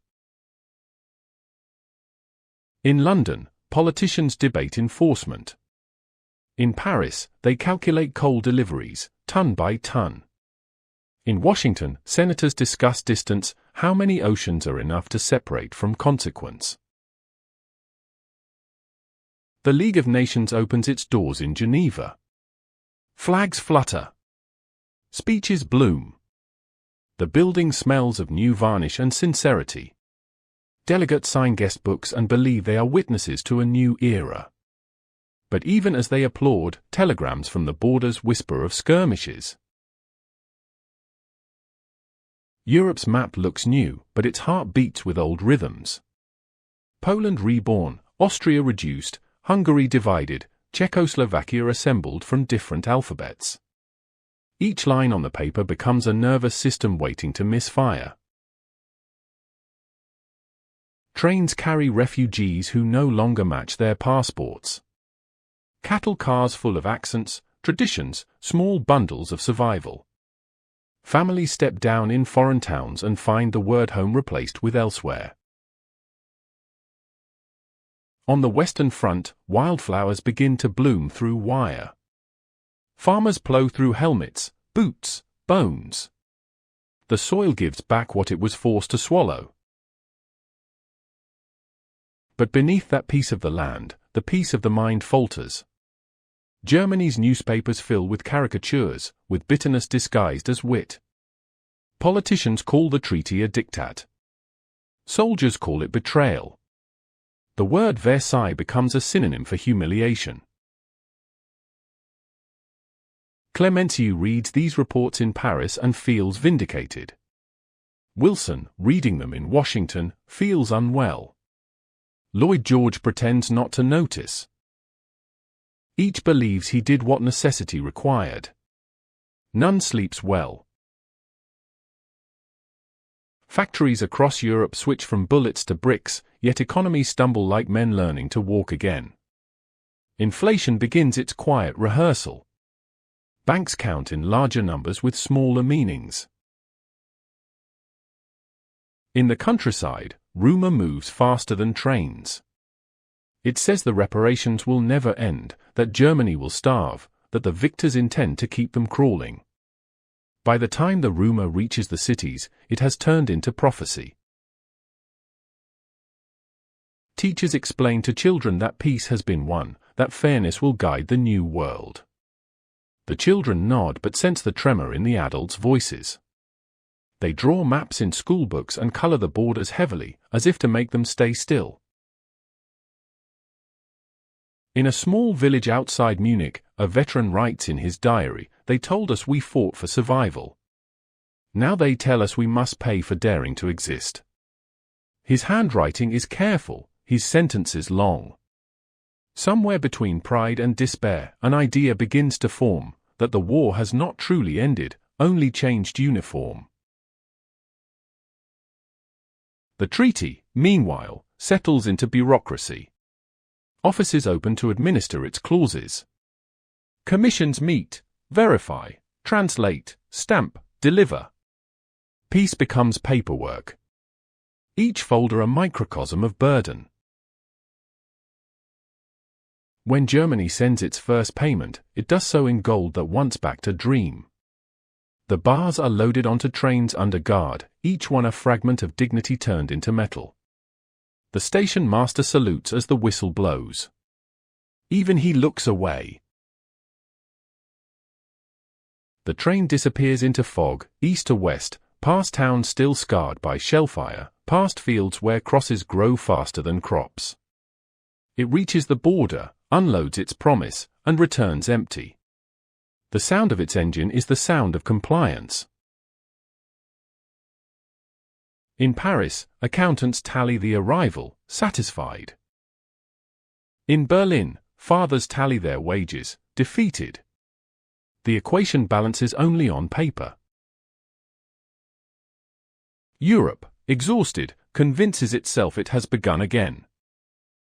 In London, politicians debate enforcement. In Paris, they calculate coal deliveries, ton by ton. In Washington, senators discuss distance, how many oceans are enough to separate from consequence. The League of Nations opens its doors in Geneva. Flags flutter. Speeches bloom. The building smells of new varnish and sincerity. Delegates sign guest books and believe they are witnesses to a new era. But even as they applaud, telegrams from the borders whisper of skirmishes. Europe's map looks new, but its heart beats with old rhythms. Poland reborn, Austria reduced, Hungary divided, Czechoslovakia assembled from different alphabets. Each line on the paper becomes a nervous system waiting to misfire. Trains carry refugees who no longer match their passports. Cattle cars full of accents, traditions, small bundles of survival. Families step down in foreign towns and find the word home replaced with elsewhere. On the Western Front, wildflowers begin to bloom through wire. Farmers plow through helmets, boots, bones. The soil gives back what it was forced to swallow. But beneath that peace of the land, the peace of the mind falters. Germany's newspapers fill with caricatures, with bitterness disguised as wit. Politicians call the treaty a diktat. Soldiers call it betrayal. The word Versailles becomes a synonym for humiliation. Clemenceau reads these reports in Paris and feels vindicated. Wilson, reading them in Washington, feels unwell. Lloyd George pretends not to notice. Each believes he did what necessity required. None sleeps well. Factories across Europe switch from bullets to bricks, yet economies stumble like men learning to walk again. Inflation begins its quiet rehearsal. Banks count in larger numbers with smaller meanings. In the countryside, rumor moves faster than trains. It says the reparations will never end, that Germany will starve, that the victors intend to keep them crawling. By the time the rumor reaches the cities, it has turned into prophecy. Teachers explain to children that peace has been won, that fairness will guide the new world. The children nod but sense the tremor in the adults' voices. They draw maps in schoolbooks and color the borders heavily, as if to make them stay still. In a small village outside Munich, a veteran writes in his diary, "They told us we fought for survival. Now they tell us we must pay for daring to exist." His handwriting is careful, his sentences long. Somewhere between pride and despair, an idea begins to form, that the war has not truly ended, only changed uniform. The treaty, meanwhile, settles into bureaucracy. Offices open to administer its clauses. Commissions meet, verify, translate, stamp, deliver. Peace becomes paperwork. Each folder a microcosm of burden. When Germany sends its first payment, it does so in gold that once backed a dream. The bars are loaded onto trains under guard, each one a fragment of dignity turned into metal. The station master salutes as the whistle blows. Even he looks away. The train disappears into fog, east to west, past towns still scarred by shellfire, past fields where crosses grow faster than crops. It reaches the border, unloads its promise, and returns empty. The sound of its engine is the sound of compliance. In Paris, accountants tally the arrival, satisfied. In Berlin, fathers tally their wages, defeated. The equation balances only on paper. Europe, exhausted, convinces itself it has begun again.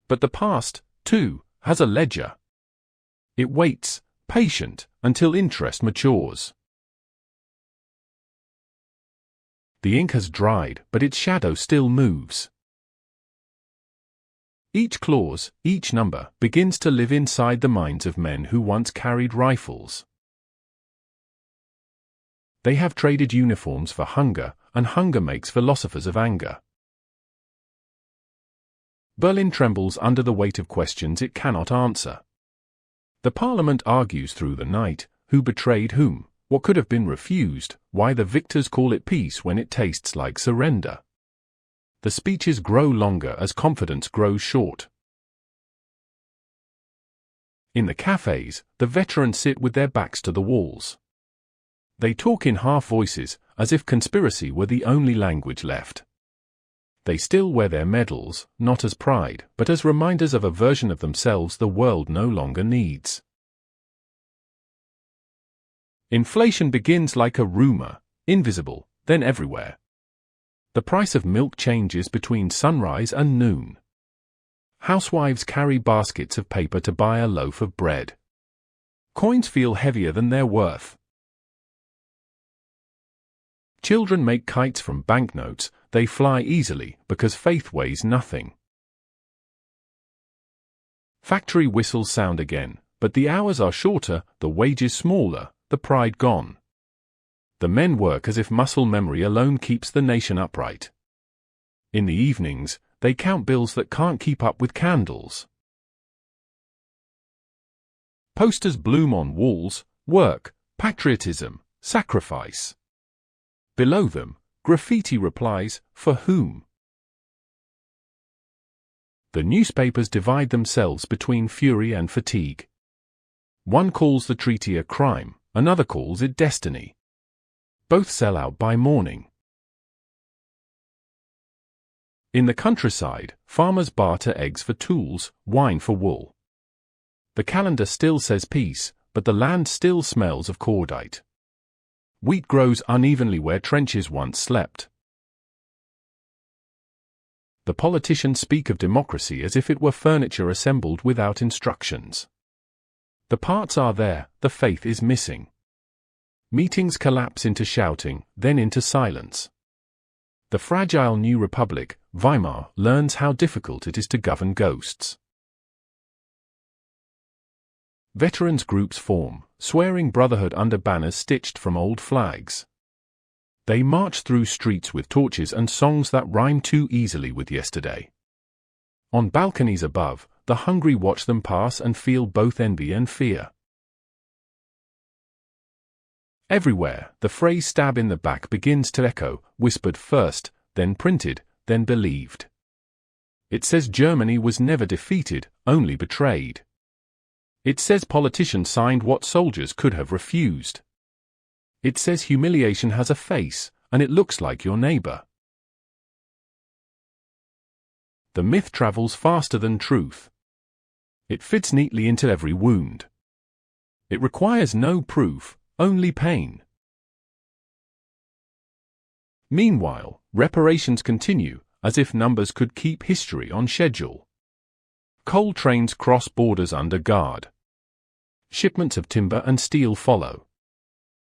But the past, too, has a ledger. It waits, patient, until interest matures. The ink has dried, but its shadow still moves. Each clause, each number, begins to live inside the minds of men who once carried rifles. They have traded uniforms for hunger, and hunger makes philosophers of anger. Berlin trembles under the weight of questions it cannot answer. The parliament argues through the night, who betrayed whom, what could have been refused, why the victors call it peace when it tastes like surrender. The speeches grow longer as confidence grows short. In the cafes, the veterans sit with their backs to the walls. They talk in half voices, as if conspiracy were the only language left. They still wear their medals, not as pride, but as reminders of a version of themselves the world no longer needs. Inflation begins like a rumor, invisible, then everywhere. The price of milk changes between sunrise and noon. Housewives carry baskets of paper to buy a loaf of bread. Coins feel heavier than their worth. Children make kites from banknotes, they fly easily because faith weighs nothing. Factory whistles sound again, but the hours are shorter, the wages smaller, the pride gone. The men work as if muscle memory alone keeps the nation upright. In the evenings, They count bills that can't keep up with candles. Posters bloom on walls: work, patriotism, sacrifice. Below them, graffiti replies, for whom? The newspapers divide themselves between fury and fatigue. One calls the treaty a crime, another calls it destiny. Both sell out by morning. In the countryside, farmers barter eggs for tools, wine for wool. The calendar still says peace, but the land still smells of cordite. Wheat grows unevenly where trenches once slept. The politicians speak of democracy as if it were furniture assembled without instructions. The parts are there, the faith is missing. Meetings collapse into shouting, then into silence. The fragile new republic, Weimar, learns how difficult it is to govern ghosts. Veterans groups form, swearing brotherhood under banners stitched from old flags. They march through streets with torches and songs that rhyme too easily with yesterday. On balconies above, the hungry watch them pass and feel both envy and fear. Everywhere, the phrase "stab in the back" begins to echo, whispered first, then printed, then believed. It says Germany was never defeated, only betrayed. It says politicians signed what soldiers could have refused. It says humiliation has a face, and it looks like your neighbor. The myth travels faster than truth. It fits neatly into every wound. It requires no proof, only pain. Meanwhile, reparations continue, as if numbers could keep history on schedule. Coal trains cross borders under guard. Shipments of timber and steel follow.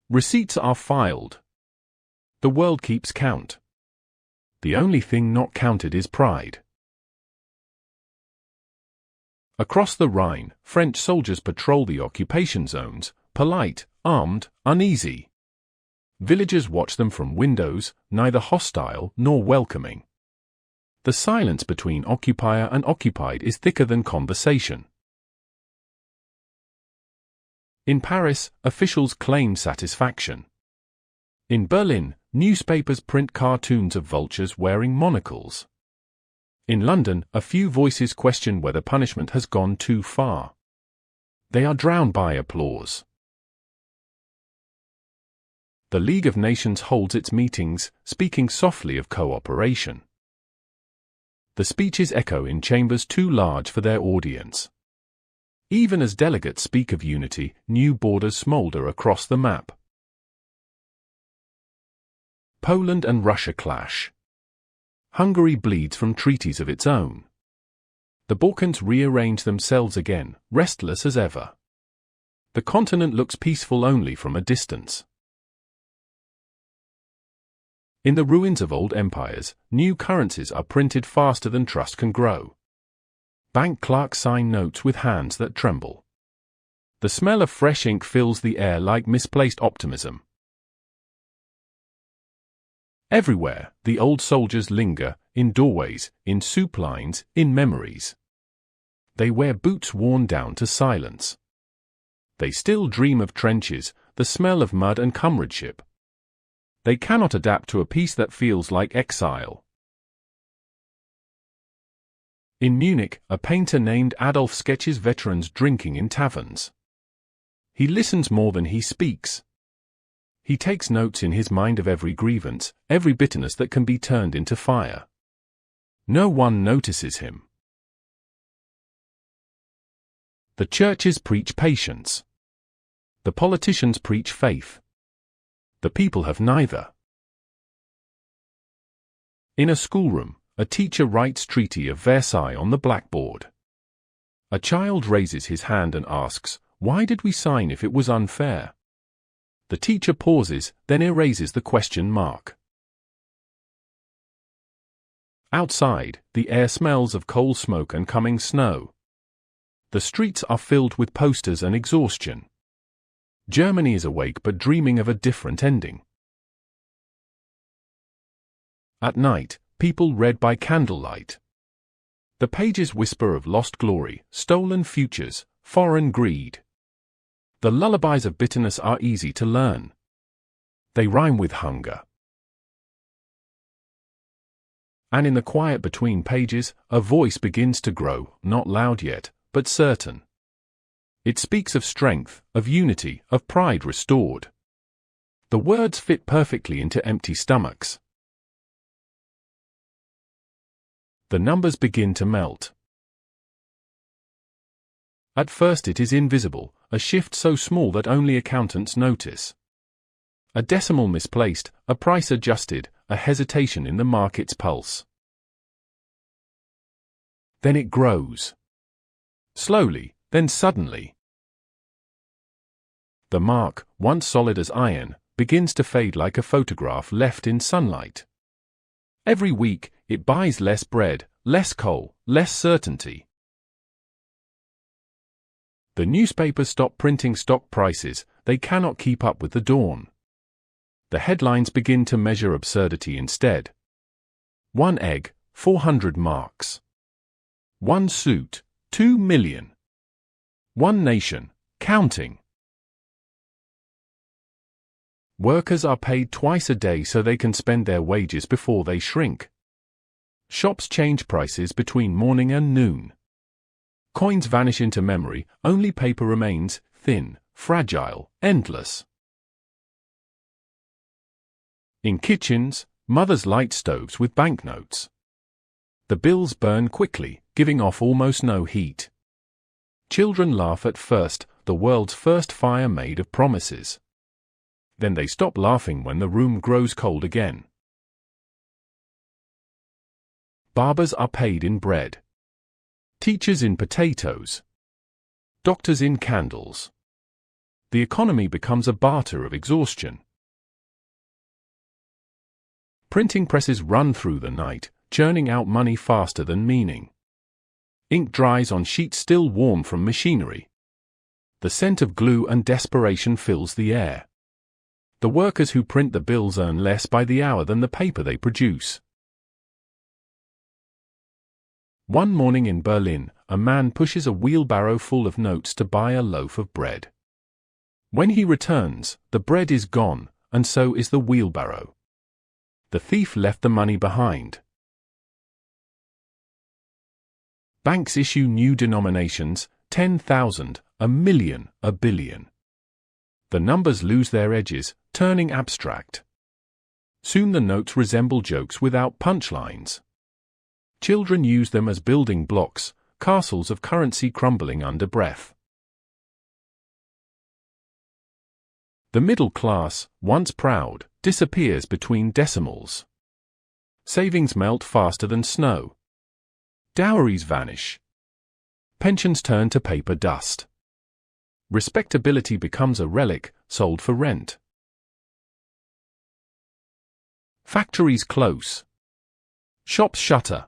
Receipts are filed. The world keeps count. The only thing not counted is pride. Across the Rhine, French soldiers patrol the occupation zones, polite, armed, uneasy. Villagers watch them from windows, neither hostile nor welcoming. The silence between occupier and occupied is thicker than conversation. In Paris, officials claim satisfaction. In Berlin, newspapers print cartoons of vultures wearing monocles. In London, a few voices question whether punishment has gone too far. They are drowned by applause. The League of Nations holds its meetings, speaking softly of cooperation. The speeches echo in chambers too large for their audience. Even as delegates speak of unity, new borders smolder across the map. Poland and Russia clash. Hungary bleeds from treaties of its own. The Balkans rearrange themselves again, restless as ever. The continent looks peaceful only from a distance. In the ruins of old empires, new currencies are printed faster than trust can grow. Bank clerks sign notes with hands that tremble. The smell of fresh ink fills the air like misplaced optimism. Everywhere, the old soldiers linger, in doorways, in soup lines, in memories. They wear boots worn down to silence. They still dream of trenches, the smell of mud and comradeship. They cannot adapt to a peace that feels like exile. In Munich, a painter named Adolf sketches veterans drinking in taverns. He listens more than he speaks. He takes notes in his mind of every grievance, every bitterness that can be turned into fire. No one notices him. The churches preach patience. The politicians preach faith. The people have neither. In a schoolroom, a teacher writes Treaty of Versailles on the blackboard. A child raises his hand and asks, "Why did we sign if it was unfair?" The teacher pauses, then erases the question mark. Outside, the air smells of coal smoke and coming snow. The streets are filled with posters and exhaustion. Germany is awake but dreaming of a different ending. At night, people read by candlelight. The pages whisper of lost glory, stolen futures, foreign greed. The lullabies of bitterness are easy to learn. They rhyme with hunger. And in the quiet between pages, a voice begins to grow, not loud yet, but certain. It speaks of strength, of unity, of pride restored. The words fit perfectly into empty stomachs. The numbers begin to melt. At first it is invisible, a shift so small that only accountants notice. A decimal misplaced, a price adjusted, a hesitation in the market's pulse. Then it grows. Slowly, then suddenly. The mark, once solid as iron, begins to fade like a photograph left in sunlight. Every week, it buys less bread, less coal, less certainty. The newspapers stop printing stock prices, they cannot keep up with the dawn. The headlines begin to measure absurdity instead. 1 egg, 400 marks. 1 suit, 2 million. 1 nation, counting. Workers are paid twice a day so they can spend their wages before they shrink. Shops change prices between morning and noon. Coins vanish into memory, only paper remains, thin, fragile, endless. In kitchens, mothers light stoves with banknotes. The bills burn quickly, giving off almost no heat. Children laugh at first, the world's first fire made of promises. Then they stop laughing when the room grows cold again. Barbers are paid in bread. Teachers in potatoes. Doctors in candles. The economy becomes a barter of exhaustion. Printing presses run through the night, churning out money faster than meaning. Ink dries on sheets still warm from machinery. The scent of glue and desperation fills the air. The workers who print the bills earn less by the hour than the paper they produce. One morning in Berlin, a man pushes a wheelbarrow full of notes to buy a loaf of bread. When he returns, the bread is gone, and so is the wheelbarrow. The thief left the money behind. Banks issue new denominations, 10,000, a million, a billion. The numbers lose their edges, turning abstract. Soon the notes resemble jokes without punchlines. Children use them as building blocks, castles of currency crumbling under breath. The middle class, once proud, disappears between decimals. Savings melt faster than snow. Dowries vanish. Pensions turn to paper dust. Respectability becomes a relic, sold for rent. Factories close. Shops shutter.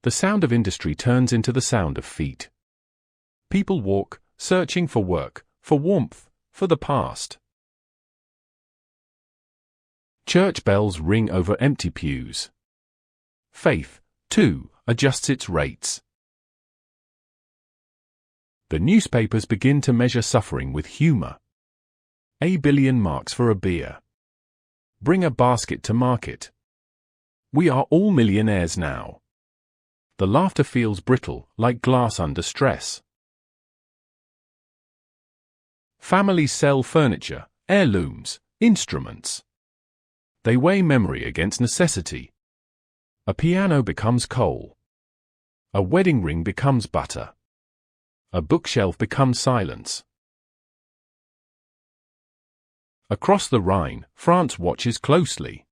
The sound of industry turns into the sound of feet. People walk, searching for work, for warmth, for the past. Church bells ring over empty pews. Faith, too, adjusts its rates. The newspapers begin to measure suffering with humor. A billion marks for a beer. Bring a basket to market. We are all millionaires now. The laughter feels brittle, like glass under stress. Families sell furniture, heirlooms, instruments. They weigh memory against necessity. A piano becomes coal. A wedding ring becomes butter. A bookshelf becomes silence. Across the Rhine, France watches closely.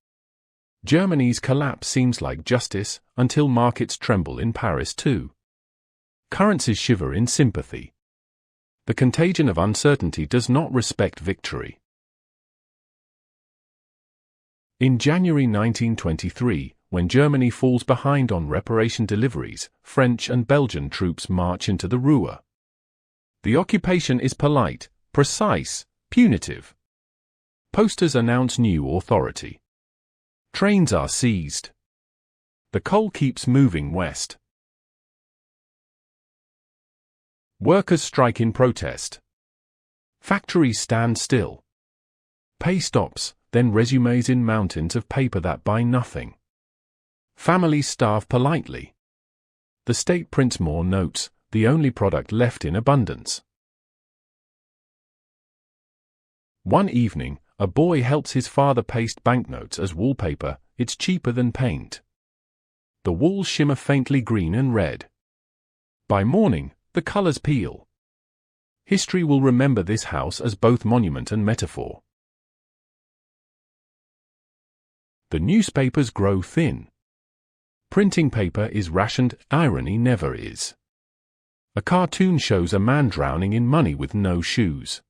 Germany's collapse seems like justice, until markets tremble in Paris too. Currencies shiver in sympathy. The contagion of uncertainty does not respect victory. In January 1923, when Germany falls behind on reparation deliveries, French and Belgian troops march into the Ruhr. The occupation is polite, precise, punitive. Posters announce new authority. Trains are seized. The coal keeps moving west. Workers strike in protest. Factories stand still. Pay stops, then resumes in mountains of paper that buy nothing. Families starve politely. The state prints more notes, the only product left in abundance. One evening, a boy helps his father paste banknotes as wallpaper. It's cheaper than paint. The walls shimmer faintly green and red. By morning, the colors peel. History will remember this house as both monument and metaphor. The newspapers grow thin. Printing paper is rationed, irony never is. A cartoon shows a man drowning in money with no shoes.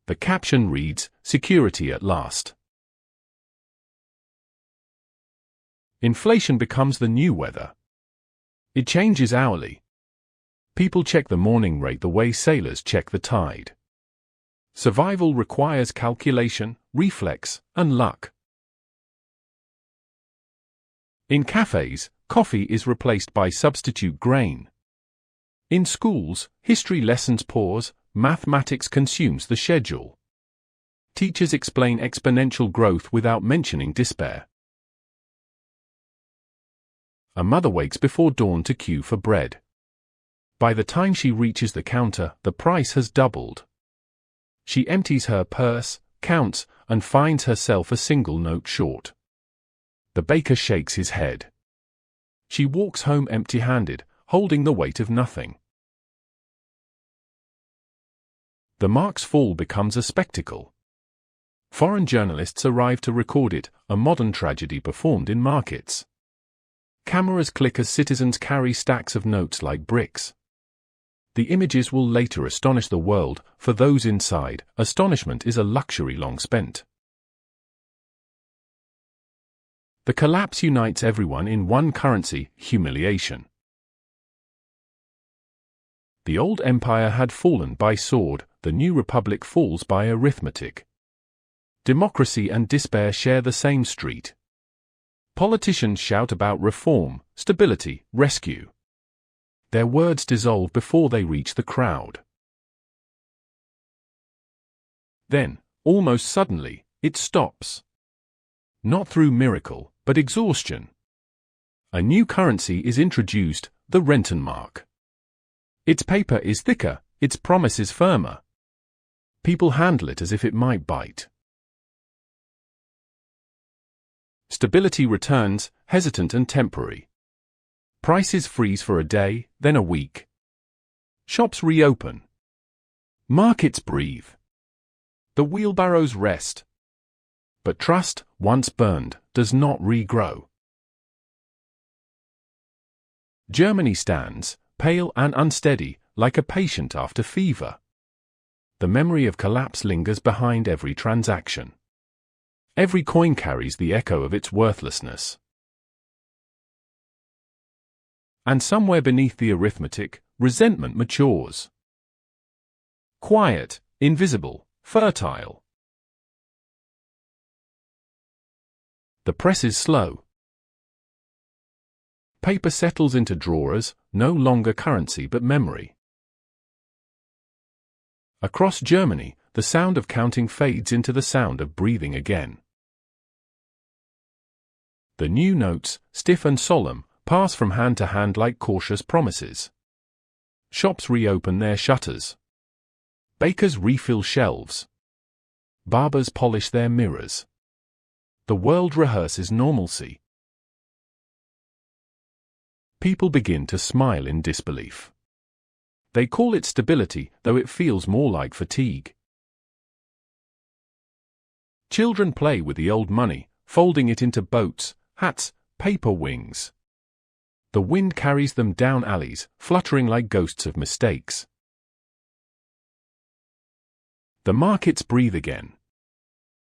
The caption reads, "Security at last." Inflation becomes the new weather. It changes hourly. People check the morning rate the way sailors check the tide. Survival requires calculation, reflex, and luck. In cafes, coffee is replaced by substitute grain. In schools, history lessons pause, mathematics consumes the schedule. Teachers explain exponential growth without mentioning despair. A mother wakes before dawn to queue for bread. By the time she reaches the counter, the price has doubled. She empties her purse, counts, and finds herself a single note short. The baker shakes his head. She walks home empty-handed, holding the weight of nothing. The mark's fall becomes a spectacle. Foreign journalists arrive to record it, a modern tragedy performed in markets. Cameras click as citizens carry stacks of notes like bricks. The images will later astonish the world. For those inside, astonishment is a luxury long spent. The collapse unites everyone in one currency: humiliation. The old empire had fallen by sword, the new republic falls by arithmetic. Democracy and despair share the same street. Politicians shout about reform, stability, rescue. Their words dissolve before they reach the crowd. Then, almost suddenly, it stops. Not through miracle, but exhaustion. A new currency is introduced, the Rentenmark. Its paper is thicker, its promise is firmer. People handle it as if it might bite. Stability returns, hesitant and temporary. Prices freeze for a day, then a week. Shops reopen. Markets breathe. The wheelbarrows rest. But trust, once burned, does not regrow. Germany stands, pale and unsteady, like a patient after fever. The memory of collapse lingers behind every transaction. Every coin carries the echo of its worthlessness. And somewhere beneath the arithmetic, resentment matures. Quiet, invisible, fertile. The press is slow. Paper settles into drawers, no longer currency but memory. Across Germany, the sound of counting fades into the sound of breathing again. The new notes, stiff and solemn, pass from hand to hand like cautious promises. Shops reopen their shutters. Bakers refill shelves. Barbers polish their mirrors. The world rehearses normalcy. People begin to smile in disbelief. They call it stability, though it feels more like fatigue. Children play with the old money, folding it into boats, hats, paper wings. The wind carries them down alleys, fluttering like ghosts of mistakes. The markets breathe again.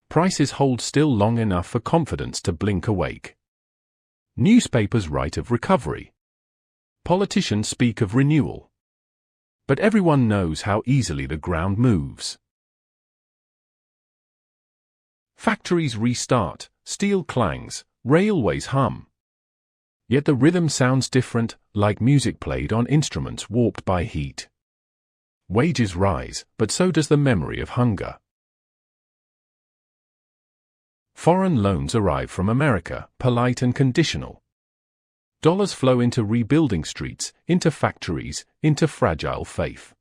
Prices hold still long enough for confidence to blink awake. Newspapers write of recovery. Politicians speak of renewal. But everyone knows how easily the ground moves. Factories restart, steel clangs, railways hum. Yet the rhythm sounds different, like music played on instruments warped by heat. Wages rise, but so does the memory of hunger. Foreign loans arrive from America, polite and conditional. Dollars flow into rebuilding streets, into factories, into fragile faith.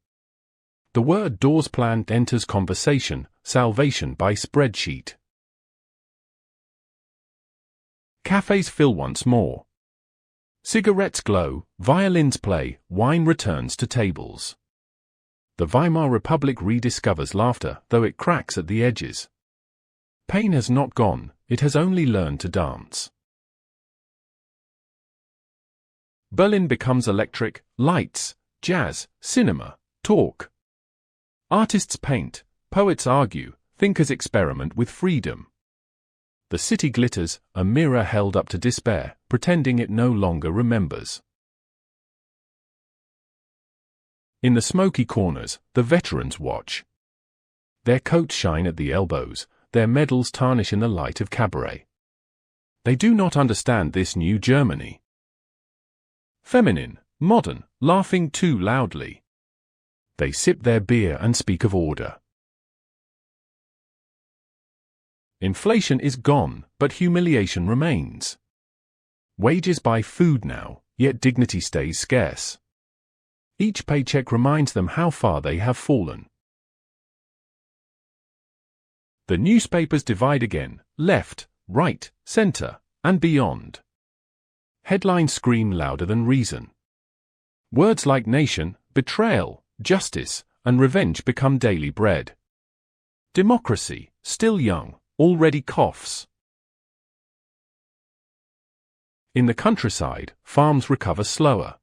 The word doors plan enters conversation, salvation by spreadsheet. Cafes fill once more. Cigarettes glow, violins play, wine returns to tables. The Weimar Republic rediscovers laughter, though it cracks at the edges. Pain has not gone, it has only learned to dance. Berlin becomes electric, lights, jazz, cinema, talk. Artists paint, poets argue, thinkers experiment with freedom. The city glitters, a mirror held up to despair, pretending it no longer remembers. In the smoky corners, the veterans watch. Their coats shine at the elbows, their medals tarnish in the light of cabaret. They do not understand this new Germany. Feminine, modern, laughing too loudly. They sip their beer and speak of order. Inflation is gone, but humiliation remains. Wages buy food now, yet dignity stays scarce. Each paycheck reminds them how far they have fallen. The newspapers divide again, left, right, center, and beyond. Headlines scream louder than reason. Words like nation, betrayal, justice, and revenge become daily bread. Democracy, still young, already coughs. In the countryside, farms recover slower.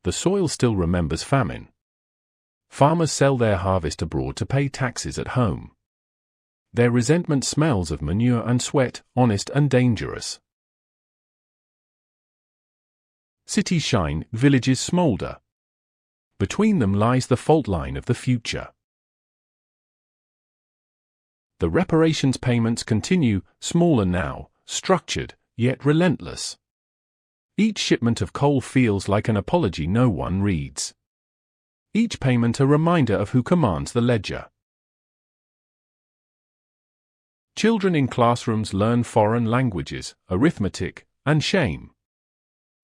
The soil still remembers famine. Farmers sell their harvest abroad to pay taxes at home. Their resentment smells of manure and sweat, honest and dangerous. Cities shine, villages smolder. Between them lies the fault line of the future. The reparations payments continue, smaller now, structured, yet relentless. Each shipment of coal feels like an apology no one reads. Each payment a reminder of who commands the ledger. Children in classrooms learn foreign languages, arithmetic, and shame.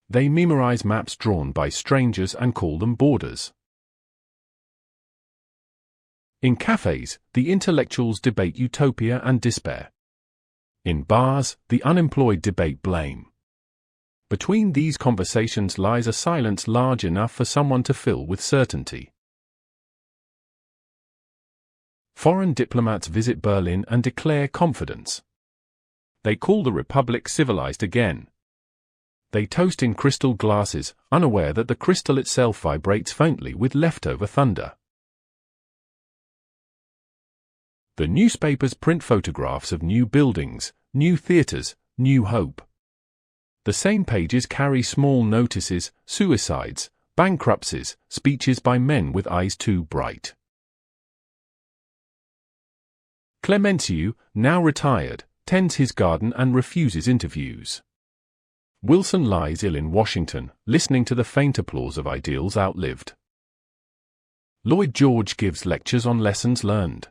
They memorize maps drawn by strangers and call them borders. In cafes, the intellectuals debate utopia and despair. In bars, the unemployed debate blame. Between these conversations lies a silence large enough for someone to fill with certainty. Foreign diplomats visit Berlin and declare confidence. They call the Republic civilized again. They toast in crystal glasses, unaware that the crystal itself vibrates faintly with leftover thunder. The newspapers print photographs of new buildings, new theaters, new hope. The same pages carry small notices, suicides, bankruptcies, speeches by men with eyes too bright. Clemenceau, now retired, tends his garden and refuses interviews. Wilson lies ill in Washington, listening to the faint applause of ideals outlived. Lloyd George gives lectures on lessons learned.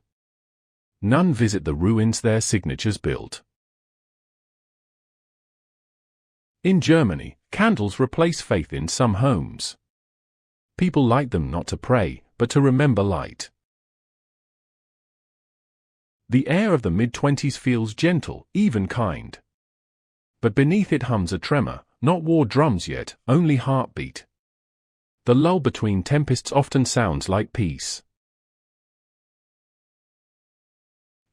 None visit the ruins their signatures built. In Germany, candles replace faith in some homes. People light them not to pray, but to remember light. The air of the mid-20s feels gentle, even kind. But beneath it hums a tremor, not war drums yet, only heartbeat. The lull between tempests often sounds like peace.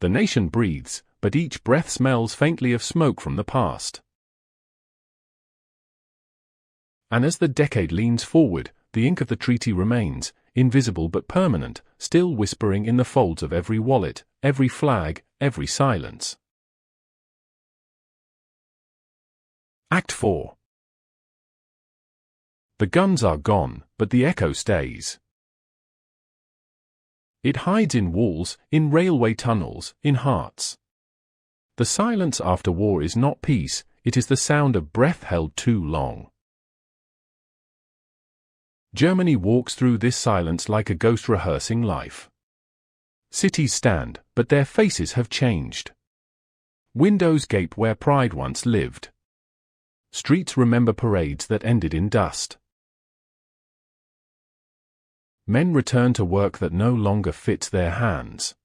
The nation breathes, but each breath smells faintly of smoke from the past. And as the decade leans forward, the ink of the treaty remains, invisible but permanent, still whispering in the folds of every wallet, every flag, every silence. Act 4. The guns are gone, but the echo stays. It hides in walls, in railway tunnels, in hearts. The silence after war is not peace, it is the sound of breath held too long. Germany walks through this silence like a ghost rehearsing life. Cities stand, but their faces have changed. Windows gape where pride once lived. Streets remember parades that ended in dust. Men return to work that no longer fits their hands.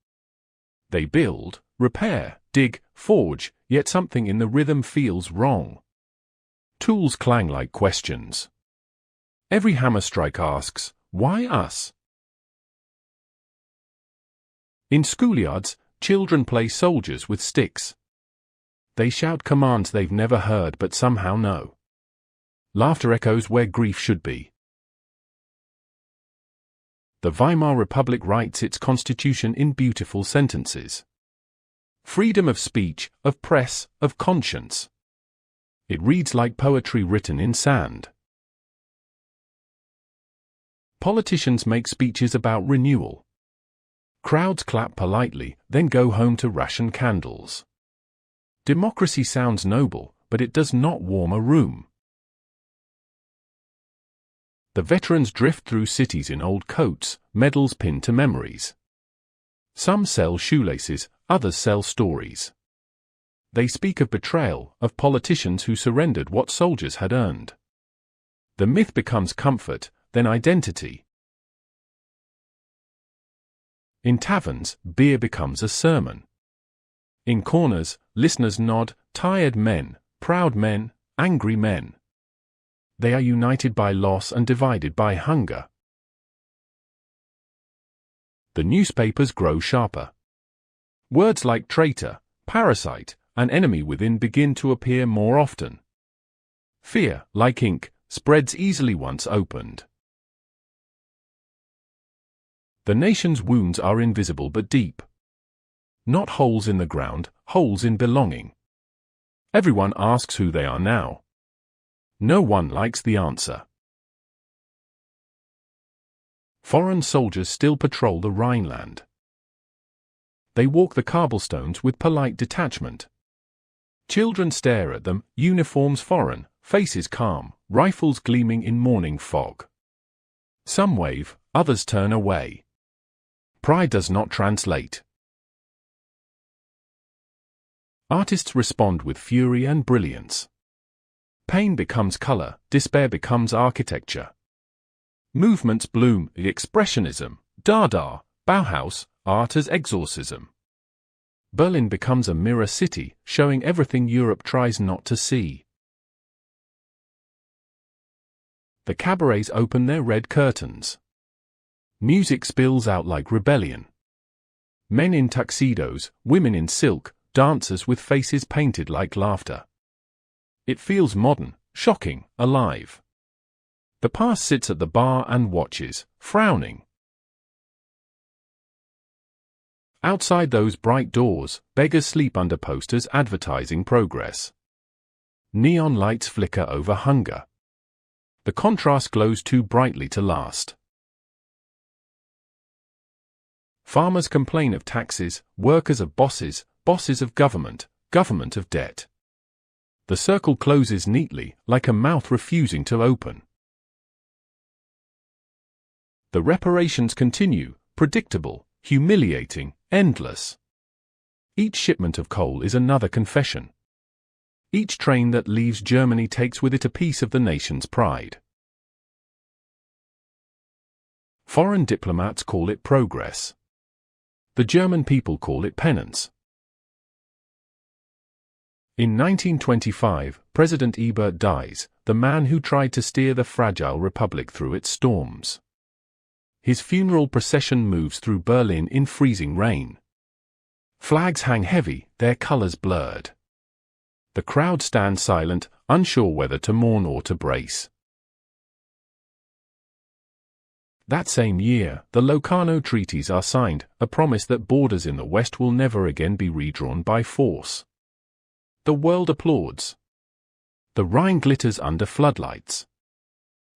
They build, repair, dig, forge, yet something in the rhythm feels wrong. Tools clang like questions. Every hammer strike asks, why us? In schoolyards, children play soldiers with sticks. They shout commands they've never heard but somehow know. Laughter echoes where grief should be. The Weimar Republic writes its constitution in beautiful sentences. Freedom of speech, of press, of conscience. It reads like poetry written in sand. Politicians make speeches about renewal. Crowds clap politely, then go home to ration candles. Democracy sounds noble, but it does not warm a room. The veterans drift through cities in old coats, medals pinned to memories. Some sell shoelaces, others sell stories. They speak of betrayal, of politicians who surrendered what soldiers had earned. The myth becomes comfort, then identity. In taverns, beer becomes a sermon. In corners, listeners nod, tired men, proud men, angry men. They are united by loss and divided by hunger. The newspapers grow sharper. Words like traitor, parasite, and enemy within begin to appear more often. Fear, like ink, spreads easily once opened. The nation's wounds are invisible but deep. Not holes in the ground, holes in belonging. Everyone asks who they are now. No one likes the answer. Foreign soldiers still patrol the Rhineland. They walk the cobblestones with polite detachment. Children stare at them, uniforms foreign, faces calm, rifles gleaming in morning fog. Some wave, others turn away. Pride does not translate. Artists respond with fury and brilliance. Pain becomes color, despair becomes architecture. Movements bloom, expressionism, Dada, Bauhaus, art as exorcism. Berlin becomes a mirror city, showing everything Europe tries not to see. The cabarets open their red curtains. Music spills out like rebellion. Men in tuxedos, women in silk, dancers with faces painted like laughter. It feels modern, shocking, alive. The past sits at the bar and watches, frowning. Outside those bright doors, beggars sleep under posters advertising progress. Neon lights flicker over hunger. The contrast glows too brightly to last. Farmers complain of taxes, workers of bosses, bosses of government, government of debt. The circle closes neatly, like a mouth refusing to open. The reparations continue, predictable, humiliating, endless. Each shipment of coal is another confession. Each train that leaves Germany takes with it a piece of the nation's pride. Foreign diplomats call it progress. The German people call it penance. In 1925, President Ebert dies, the man who tried to steer the fragile republic through its storms. His funeral procession moves through Berlin in freezing rain. Flags hang heavy, their colors blurred. The crowd stands silent, unsure whether to mourn or to brace. That same year, the Locarno Treaties are signed, a promise that borders in the West will never again be redrawn by force. The world applauds. The Rhine glitters under floodlights.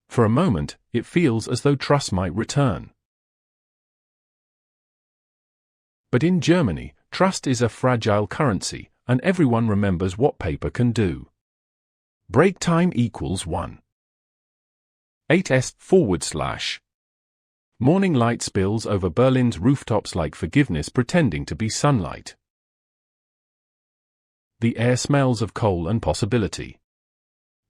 For a moment, it feels as though trust might return. But in Germany, trust is a fragile currency, and everyone remembers what paper can do. Break time equals 1. 8s/. Morning light spills over Berlin's rooftops like forgiveness pretending to be sunlight. The air smells of coal and possibility.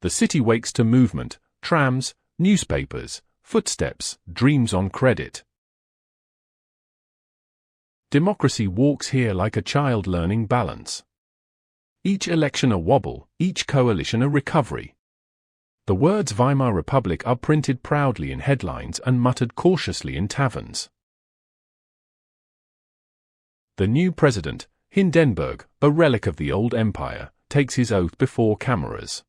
The city wakes to movement, trams, newspapers, footsteps, dreams on credit. Democracy walks here like a child learning balance. Each election a wobble, each coalition a recovery. The words Weimar Republic are printed proudly in headlines and muttered cautiously in taverns. The new president, Hindenburg, a relic of the old empire, takes his oath before cameras.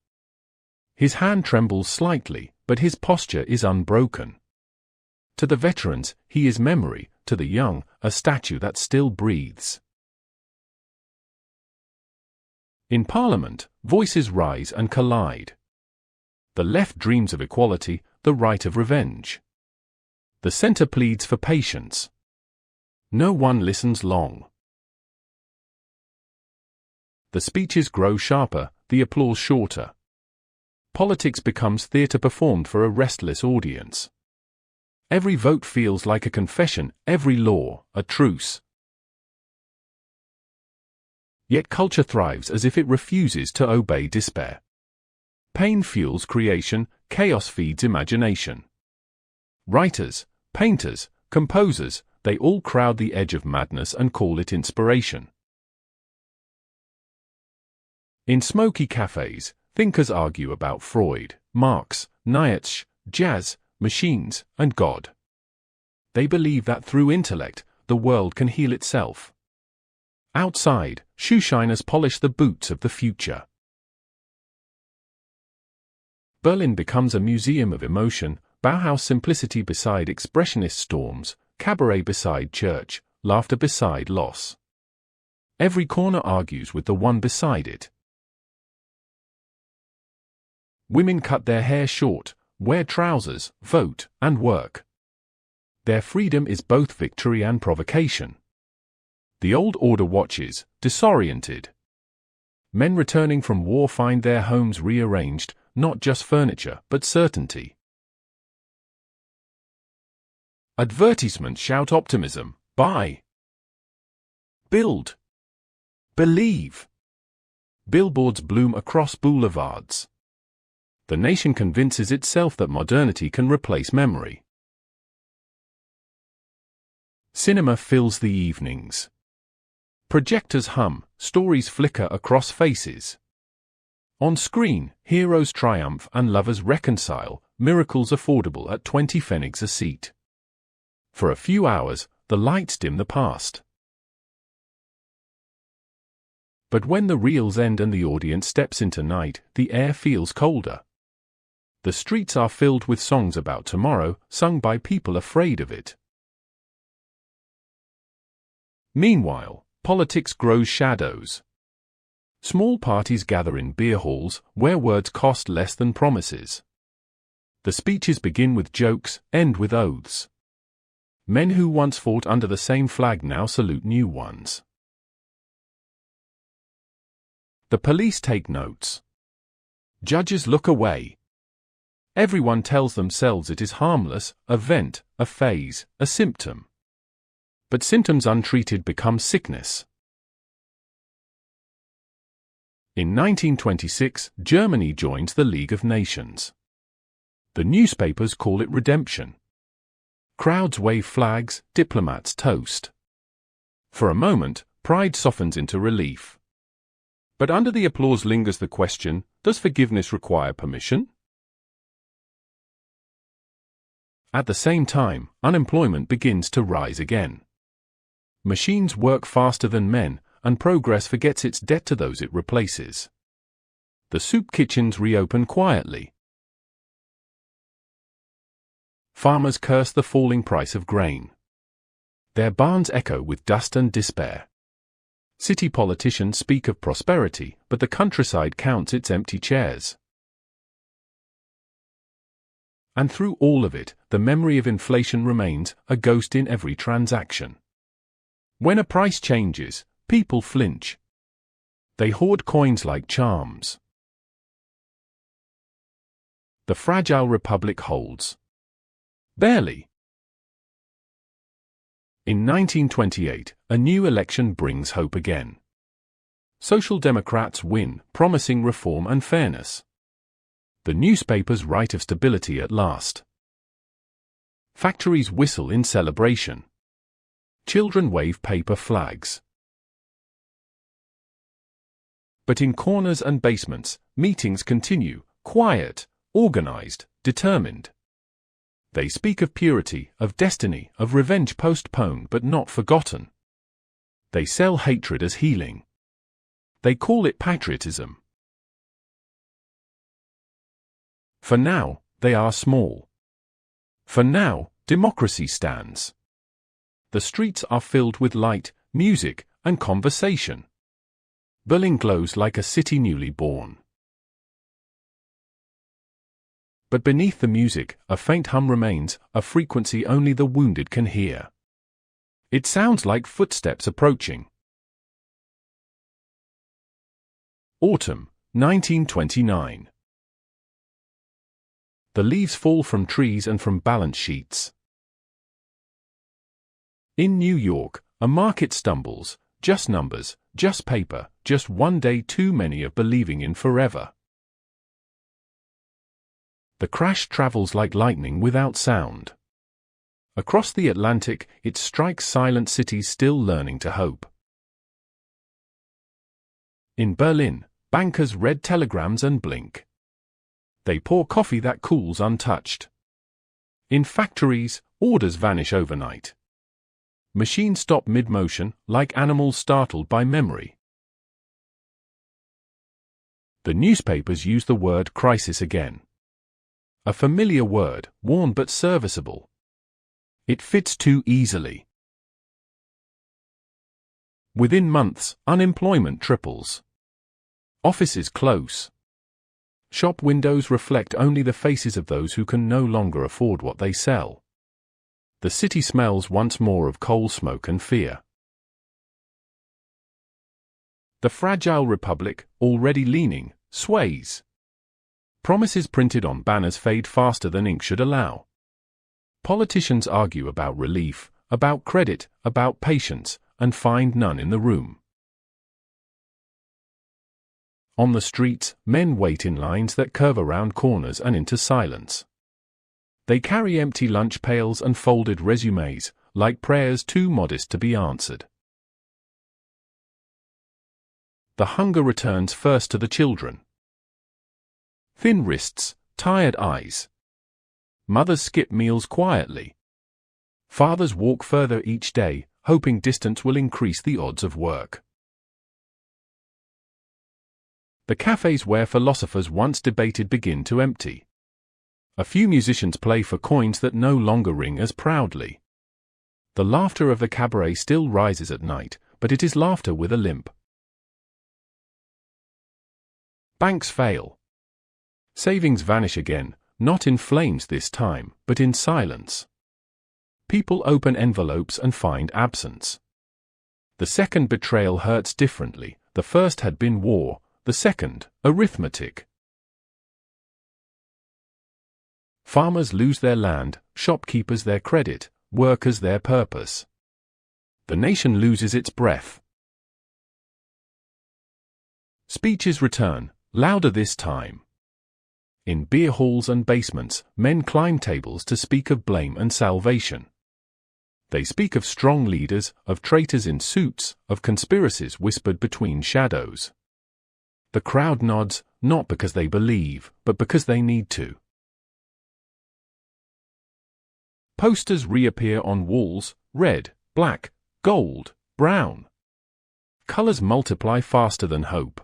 His hand trembles slightly, but his posture is unbroken. To the veterans, he is memory, to the young, a statue that still breathes. In Parliament, voices rise and collide. The left dreams of equality, the right of revenge. The centre pleads for patience. No one listens long. The speeches grow sharper, the applause shorter. Politics becomes theatre performed for a restless audience. Every vote feels like a confession, every law, a truce. Yet culture thrives as if it refuses to obey despair. Pain fuels creation, chaos feeds imagination. Writers, painters, composers, they all crowd the edge of madness and call it inspiration. In smoky cafes, thinkers argue about Freud, Marx, Nietzsche, jazz, machines, and God. They believe that through intellect, the world can heal itself. Outside, shoeshiners polish the boots of the future. Berlin becomes a museum of emotion, Bauhaus simplicity beside expressionist storms, cabaret beside church, laughter beside loss. Every corner argues with the one beside it. Women cut their hair short, wear trousers, vote, and work. Their freedom is both victory and provocation. The old order watches, disoriented. Men returning from war find their homes rearranged, not just furniture, but certainty. Advertisements shout optimism, buy. Build. Believe. Billboards bloom across boulevards. The nation convinces itself that modernity can replace memory. Cinema fills the evenings. Projectors hum, stories flicker across faces. On screen, heroes triumph and lovers reconcile, miracles affordable at 20 pfennigs a seat. For a few hours, the lights dim the past. But when the reels end and the audience steps into night, the air feels colder. The streets are filled with songs about tomorrow, sung by people afraid of it. Meanwhile, politics grows shadows. Small parties gather in beer halls, where words cost less than promises. The speeches begin with jokes, end with oaths. Men who once fought under the same flag now salute new ones. The police take notes. Judges look away. Everyone tells themselves it is harmless, a vent, a phase, a symptom. But symptoms untreated become sickness. In 1926, Germany joins the League of Nations. The newspapers call it redemption. Crowds wave flags, diplomats toast. For a moment, pride softens into relief. But under the applause lingers the question, does forgiveness require permission? At the same time, unemployment begins to rise again. Machines work faster than men, and progress forgets its debt to those it replaces. The soup kitchens reopen quietly. Farmers curse the falling price of grain. Their barns echo with dust and despair. City politicians speak of prosperity, but the countryside counts its empty chairs. And through all of it, the memory of inflation remains, a ghost in every transaction. When a price changes, people flinch. They hoard coins like charms. The fragile republic holds. Barely. In 1928, a new election brings hope again. Social Democrats win, promising reform and fairness. The newspapers write of stability at last. Factories whistle in celebration. Children wave paper flags. But in corners and basements, meetings continue, quiet, organized, determined. They speak of purity, of destiny, of revenge postponed but not forgotten. They sell hatred as healing. They call it patriotism. For now, they are small. For now, democracy stands. The streets are filled with light, music, and conversation. Berlin glows like a city newly born. But beneath the music, a faint hum remains, a frequency only the wounded can hear. It sounds like footsteps approaching. Autumn, 1929. The leaves fall from trees and from balance sheets. In New York, a market stumbles, just numbers, just paper, just one day too many of believing in forever. The crash travels like lightning without sound. Across the Atlantic, it strikes silent cities still learning to hope. In Berlin, bankers read telegrams and blink. They pour coffee that cools untouched. In factories, orders vanish overnight. Machines stop mid-motion, like animals startled by memory. The newspapers use the word crisis again. A familiar word, worn but serviceable. It fits too easily. Within months, unemployment triples. Offices close. Shop windows reflect only the faces of those who can no longer afford what they sell. The city smells once more of coal smoke and fear. The fragile republic, already leaning, sways. Promises printed on banners fade faster than ink should allow. Politicians argue about relief, about credit, about patience, and find none in the room. On the streets, men wait in lines that curve around corners and into silence. They carry empty lunch pails and folded resumes, like prayers too modest to be answered. The hunger returns first to the children. Thin wrists, tired eyes. Mothers skip meals quietly. Fathers walk further each day, hoping distance will increase the odds of work. The cafes where philosophers once debated begin to empty. A few musicians play for coins that no longer ring as proudly. The laughter of the cabaret still rises at night, but it is laughter with a limp. Banks fail. Savings vanish again, not in flames this time, but in silence. People open envelopes and find absence. The second betrayal hurts differently. The first had been war, the second, arithmetic. Farmers lose their land, shopkeepers their credit, workers their purpose. The nation loses its breath. Speeches return, louder this time. In beer halls and basements, men climb tables to speak of blame and salvation. They speak of strong leaders, of traitors in suits, of conspiracies whispered between shadows. The crowd nods, not because they believe, but because they need to. Posters reappear on walls, red, black, gold, brown. Colors multiply faster than hope.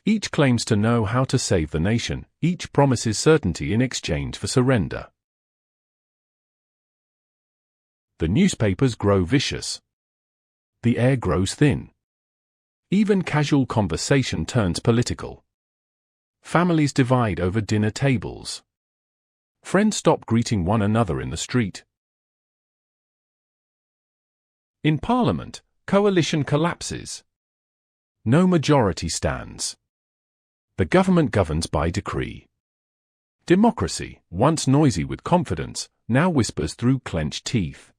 Each claims to know how to save the nation, each promises certainty in exchange for surrender. The newspapers grow vicious. The air grows thin. Even casual conversation turns political. Families divide over dinner tables. Friends stop greeting one another in the street. In Parliament, coalition collapses. No majority stands. The government governs by decree. Democracy, once noisy with confidence, now whispers through clenched teeth.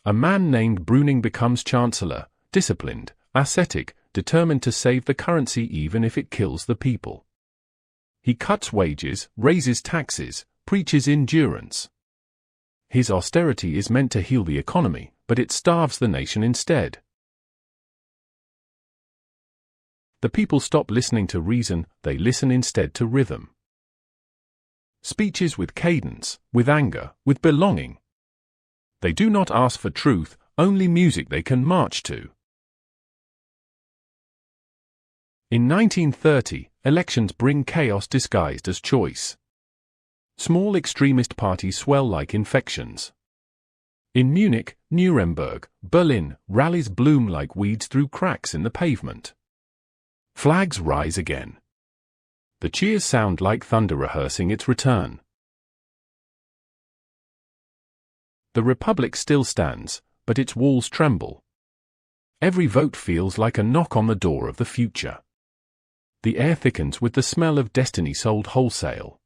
A man named Brüning becomes chancellor, disciplined, ascetic, determined to save the currency even if it kills the people. He cuts wages, raises taxes, preaches endurance. His austerity is meant to heal the economy, but it starves the nation instead. The people stop listening to reason, they listen instead to rhythm. Speeches with cadence, with anger, with belonging. They do not ask for truth, only music they can march to. In 1930, elections bring chaos disguised as choice. Small extremist parties swell like infections. In Munich, Nuremberg, Berlin, rallies bloom like weeds through cracks in the pavement. Flags rise again. The cheers sound like thunder rehearsing its return. The Republic still stands, but its walls tremble. Every vote feels like a knock on the door of the future. The air thickens with the smell of destiny sold wholesale.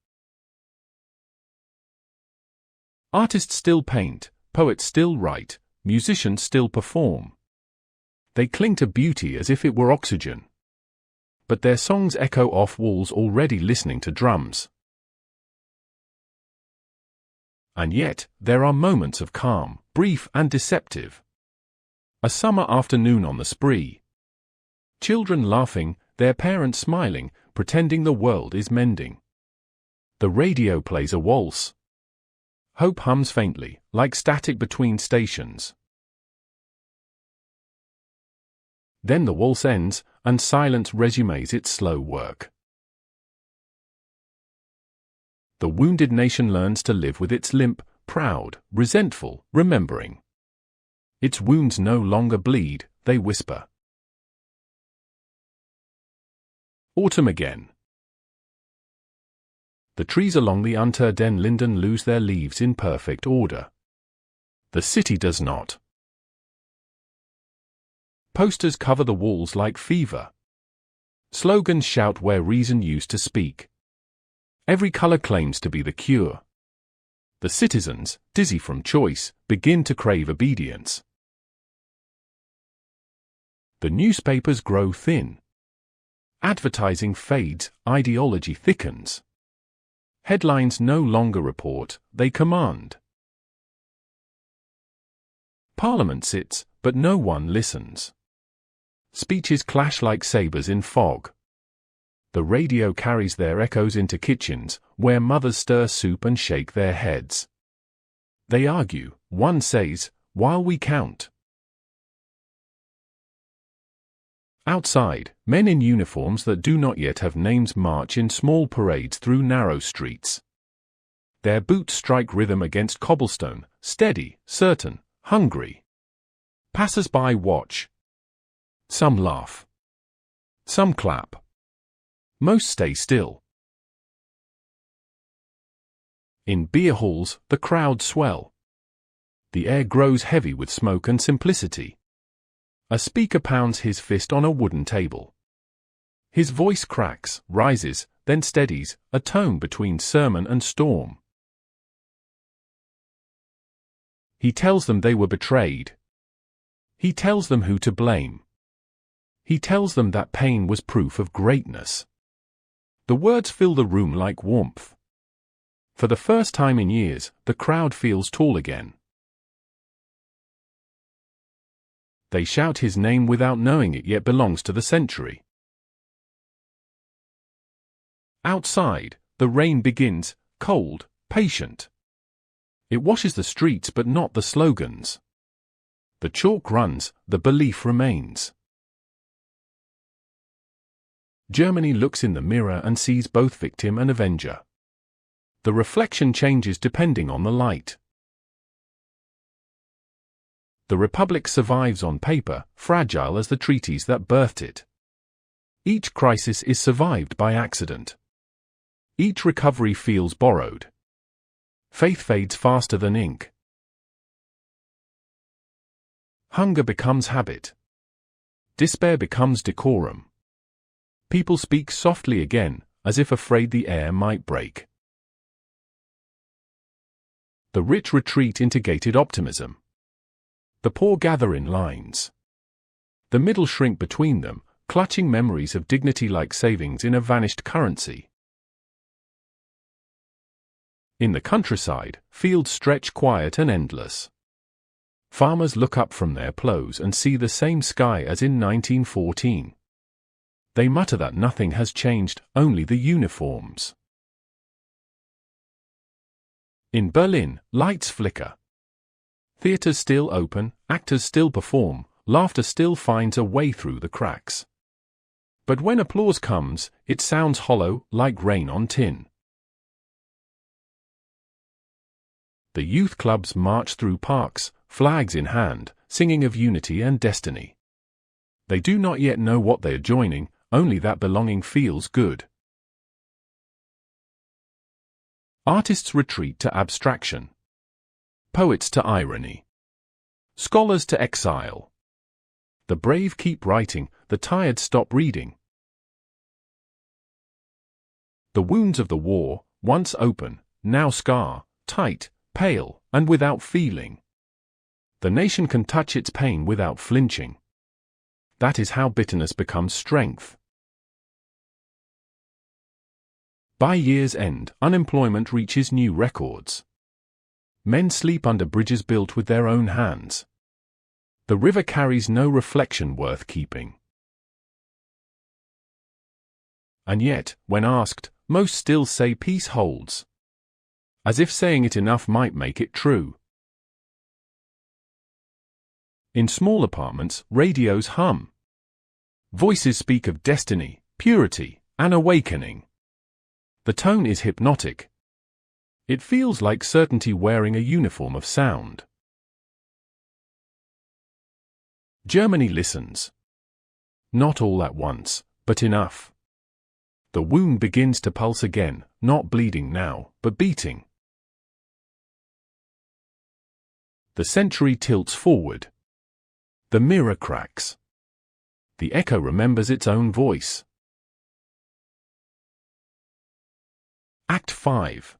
Artists still paint, poets still write, musicians still perform. They cling to beauty as if it were oxygen. But their songs echo off walls already listening to drums. And yet, there are moments of calm, brief and deceptive. A summer afternoon on the spree. Children laughing, their parents smiling, pretending the world is mending. The radio plays a waltz. Hope hums faintly, like static between stations. Then the waltz ends, and silence resumes its slow work. The wounded nation learns to live with its limp, proud, resentful, remembering. Its wounds no longer bleed, they whisper. Autumn again. The trees along the Unter den Linden lose their leaves in perfect order. The city does not. Posters cover the walls like fever. Slogans shout where reason used to speak. Every color claims to be the cure. The citizens, dizzy from choice, begin to crave obedience. The newspapers grow thin. Advertising fades, ideology thickens. Headlines no longer report, they command. Parliament sits, but no one listens. Speeches clash like sabers in fog. The radio carries their echoes into kitchens, where mothers stir soup and shake their heads. They argue, one says, while we count. Outside, men in uniforms that do not yet have names march in small parades through narrow streets. Their boots strike rhythm against cobblestone, steady, certain, hungry. Passers-by watch. Some laugh. Some clap. Most stay still. In beer halls, the crowd swell. The air grows heavy with smoke and simplicity. A speaker pounds his fist on a wooden table. His voice cracks, rises, then steadies, a tone between sermon and storm. He tells them they were betrayed. He tells them who to blame. He tells them that pain was proof of greatness. The words fill the room like warmth. For the first time in years, the crowd feels tall again. They shout his name without knowing it yet belongs to the century. Outside, the rain begins, cold, patient. It washes the streets but not the slogans. The chalk runs, the belief remains. Germany looks in the mirror and sees both victim and avenger. The reflection changes depending on the light. The Republic survives on paper, fragile as the treaties that birthed it. Each crisis is survived by accident. Each recovery feels borrowed. Faith fades faster than ink. Hunger becomes habit. Despair becomes decorum. People speak softly again, as if afraid the air might break. The rich retreat into gated optimism. The poor gather in lines. The middle shrink between them, clutching memories of dignity like savings in a vanished currency. In the countryside, fields stretch quiet and endless. Farmers look up from their plows and see the same sky as in 1914. They mutter that nothing has changed, only the uniforms. In Berlin, lights flicker. Theaters still open, actors still perform, laughter still finds a way through the cracks. But when applause comes, it sounds hollow, like rain on tin. The youth clubs march through parks, flags in hand, singing of unity and destiny. They do not yet know what they are joining, only that belonging feels good. Artists retreat to abstraction. Poets to irony. Scholars to exile. The brave keep writing, the tired stop reading. The wounds of the war, once open, now scar, tight, pale, and without feeling. The nation can touch its pain without flinching. That is how bitterness becomes strength. By year's end, unemployment reaches new records. Men sleep under bridges built with their own hands. The river carries no reflection worth keeping. And yet, when asked, most still say peace holds. As if saying it enough might make it true. In small apartments, radios hum. Voices speak of destiny, purity, an awakening. The tone is hypnotic. It feels like certainty wearing a uniform of sound. Germany listens. Not all at once, but enough. The wound begins to pulse again, not bleeding now, but beating. The century tilts forward. The mirror cracks. The echo remembers its own voice. Act 5.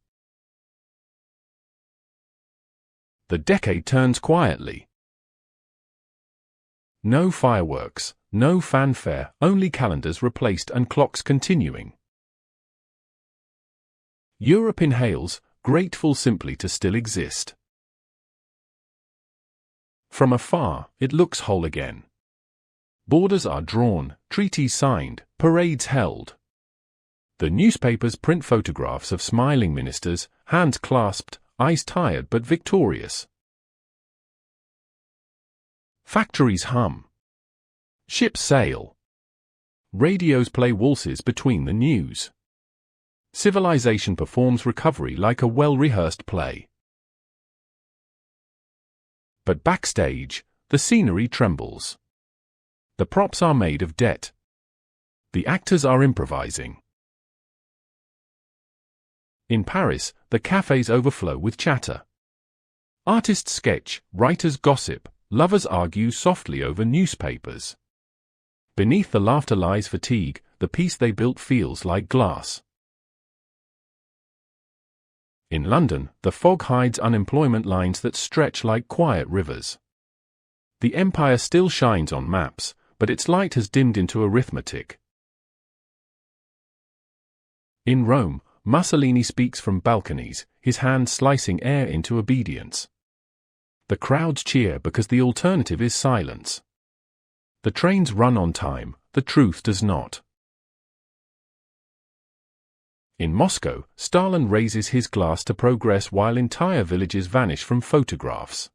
The decade turns quietly. No fireworks, no fanfare, only calendars replaced and clocks continuing. Europe inhales, grateful simply to still exist. From afar, it looks whole again. Borders are drawn, treaties signed, parades held. The newspapers print photographs of smiling ministers, hands clasped, eyes tired but victorious. Factories hum. Ships sail. Radios play waltzes between the news. Civilization performs recovery like a well-rehearsed play. But backstage, the scenery trembles. The props are made of debt. The actors are improvising. In Paris, the cafes overflow with chatter. Artists sketch, writers gossip, lovers argue softly over newspapers. Beneath the laughter lies fatigue, the peace they built feels like glass. In London, the fog hides unemployment lines that stretch like quiet rivers. The empire still shines on maps, but its light has dimmed into arithmetic. In Rome, Mussolini speaks from balconies, his hand slicing air into obedience. The crowds cheer because the alternative is silence. The trains run on time, the truth does not. In Moscow, Stalin raises his glass to progress while entire villages vanish from photographs.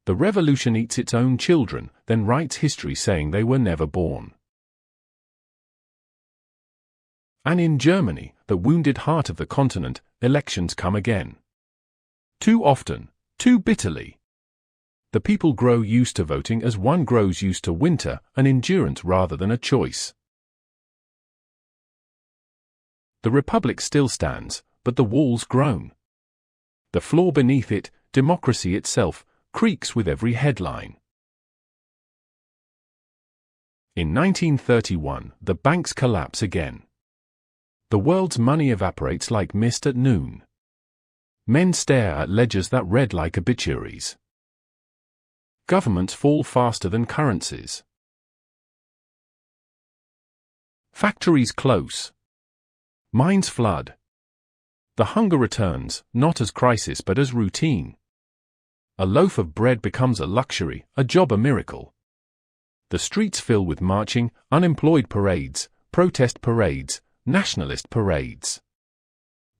The revolution eats its own children, then writes history saying they were never born. And in Germany, the wounded heart of the continent, elections come again. Too often, too bitterly. The people grow used to voting as one grows used to winter, an endurance rather than a choice. The republic still stands, but the walls groan. The floor beneath it, democracy itself, creaks with every headline. In 1931, the banks collapse again. The world's money evaporates like mist at noon. Men stare at ledgers that read like obituaries. Governments fall faster than currencies. Factories close. Mines flood. The hunger returns, not as crisis but as routine. A loaf of bread becomes a luxury, a job a miracle. The streets fill with marching, unemployed parades, protest parades, nationalist parades.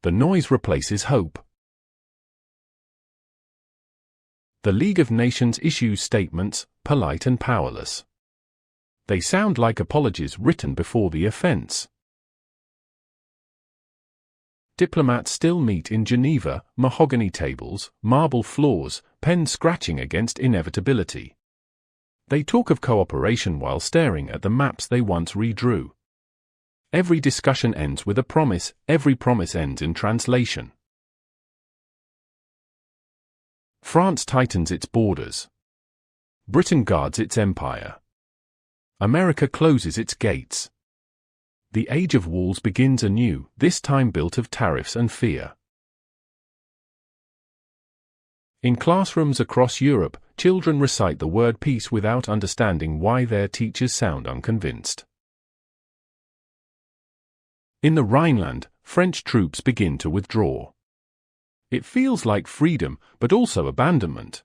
The noise replaces hope. The League of Nations issues statements, polite and powerless. They sound like apologies written before the offense. Diplomats still meet in Geneva, mahogany tables, marble floors, pens scratching against inevitability. They talk of cooperation while staring at the maps they once redrew. Every discussion ends with a promise, every promise ends in translation. France tightens its borders. Britain guards its empire. America closes its gates. The age of walls begins anew, this time built of tariffs and fear. In classrooms across Europe, children recite the word peace without understanding why their teachers sound unconvinced. In the Rhineland, French troops begin to withdraw. It feels like freedom, but also abandonment.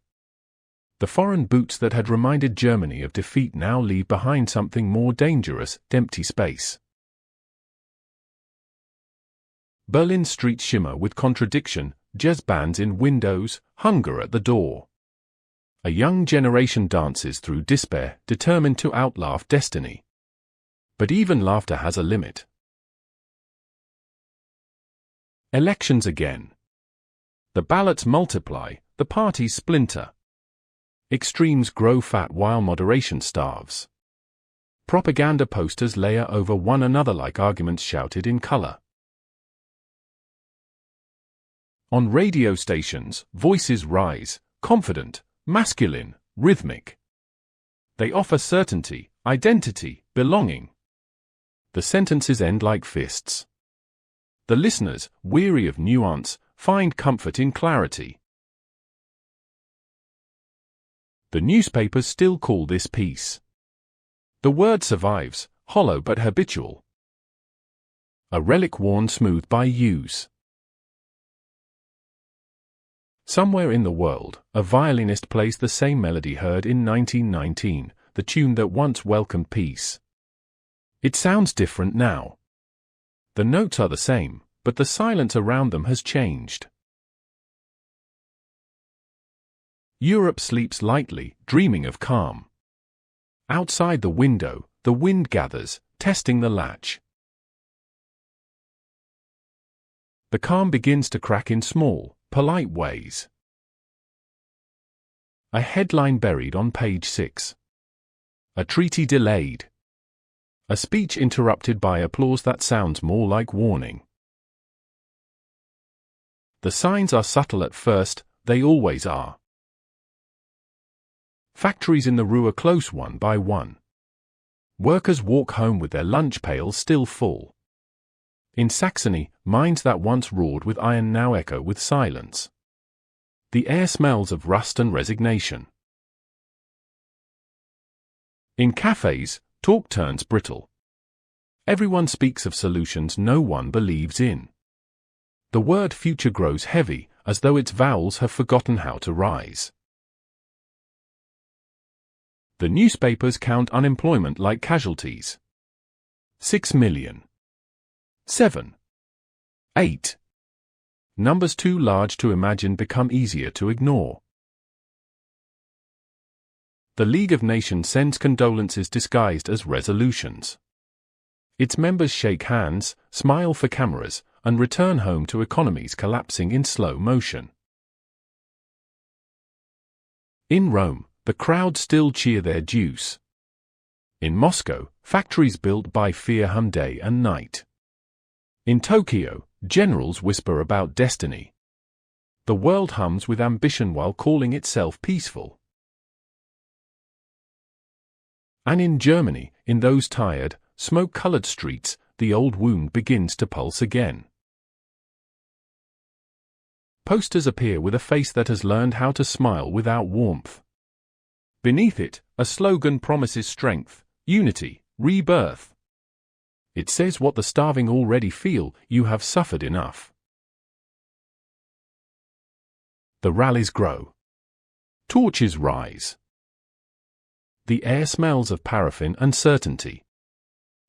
The foreign boots that had reminded Germany of defeat now leave behind something more dangerous, empty space. Berlin streets shimmer with contradiction, jazz bands in windows, hunger at the door. A young generation dances through despair, determined to outlaugh destiny. But even laughter has a limit. Elections again. The ballots multiply, the parties splinter. Extremes grow fat while moderation starves. Propaganda posters layer over one another like arguments shouted in color. On radio stations, voices rise, confident, masculine, rhythmic. They offer certainty, identity, belonging. The sentences end like fists. The listeners, weary of nuance, find comfort in clarity. The newspapers still call this peace. The word survives, hollow but habitual. A relic worn smooth by use. Somewhere in the world, a violinist plays the same melody heard in 1919, the tune that once welcomed peace. It sounds different now. The notes are the same, but the silence around them has changed. Europe sleeps lightly, dreaming of calm. Outside the window, the wind gathers, testing the latch. The calm begins to crack in small, polite ways. A headline buried on page 6. A treaty delayed. A speech interrupted by applause that sounds more like warning. The signs are subtle at first, they always are. Factories in the Ruhr close one by one. Workers walk home with their lunch pails still full. In Saxony, mines that once roared with iron now echo with silence. The air smells of rust and resignation. In cafes, talk turns brittle. Everyone speaks of solutions no one believes in. The word future grows heavy, as though its vowels have forgotten how to rise. The newspapers count unemployment like casualties. 6 million. 7. 8. Numbers too large to imagine become easier to ignore. The League of Nations sends condolences disguised as resolutions. Its members shake hands, smile for cameras, and return home to economies collapsing in slow motion. In Rome, the crowd still cheer their dues. In Moscow, factories built by fear hum day and night. In Tokyo, generals whisper about destiny. The world hums with ambition while calling itself peaceful. And in Germany, in those tired, smoke-colored streets, the old wound begins to pulse again. Posters appear with a face that has learned how to smile without warmth. Beneath it, a slogan promises strength, unity, rebirth. It says what the starving already feel: you have suffered enough. The rallies grow. Torches rise. The air smells of paraffin and certainty.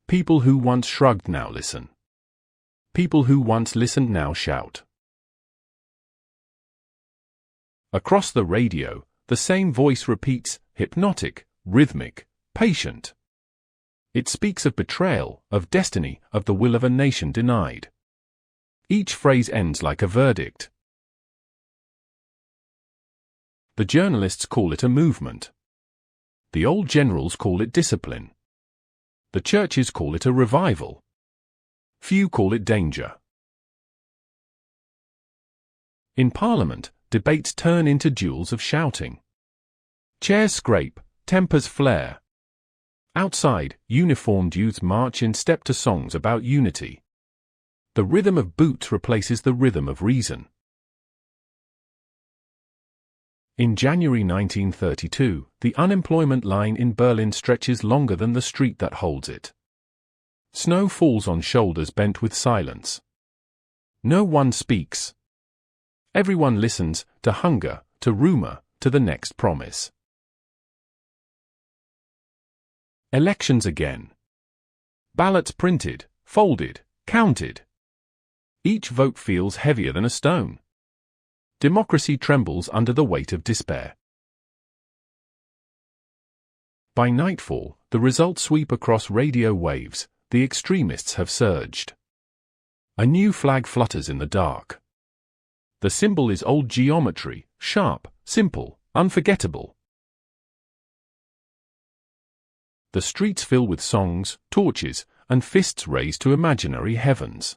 People who once shrugged now listen. People who once listened now shout. Across the radio, the same voice repeats, hypnotic, rhythmic, patient. It speaks of betrayal, of destiny, of the will of a nation denied. Each phrase ends like a verdict. The journalists call it a movement. The old generals call it discipline. The churches call it a revival. Few call it danger. In Parliament, debates turn into duels of shouting. Chairs scrape, tempers flare. Outside, uniformed youths march in step to songs about unity. The rhythm of boots replaces the rhythm of reason. In January 1932, the unemployment line in Berlin stretches longer than the street that holds it. Snow falls on shoulders bent with silence. No one speaks. Everyone listens, to hunger, to rumor, to the next promise. Elections again. Ballots printed, folded, counted. Each vote feels heavier than a stone. Democracy trembles under the weight of despair. By nightfall, the results sweep across radio waves. The extremists have surged. A new flag flutters in the dark. The symbol is old geometry, sharp, simple, unforgettable. The streets fill with songs, torches, and fists raised to imaginary heavens.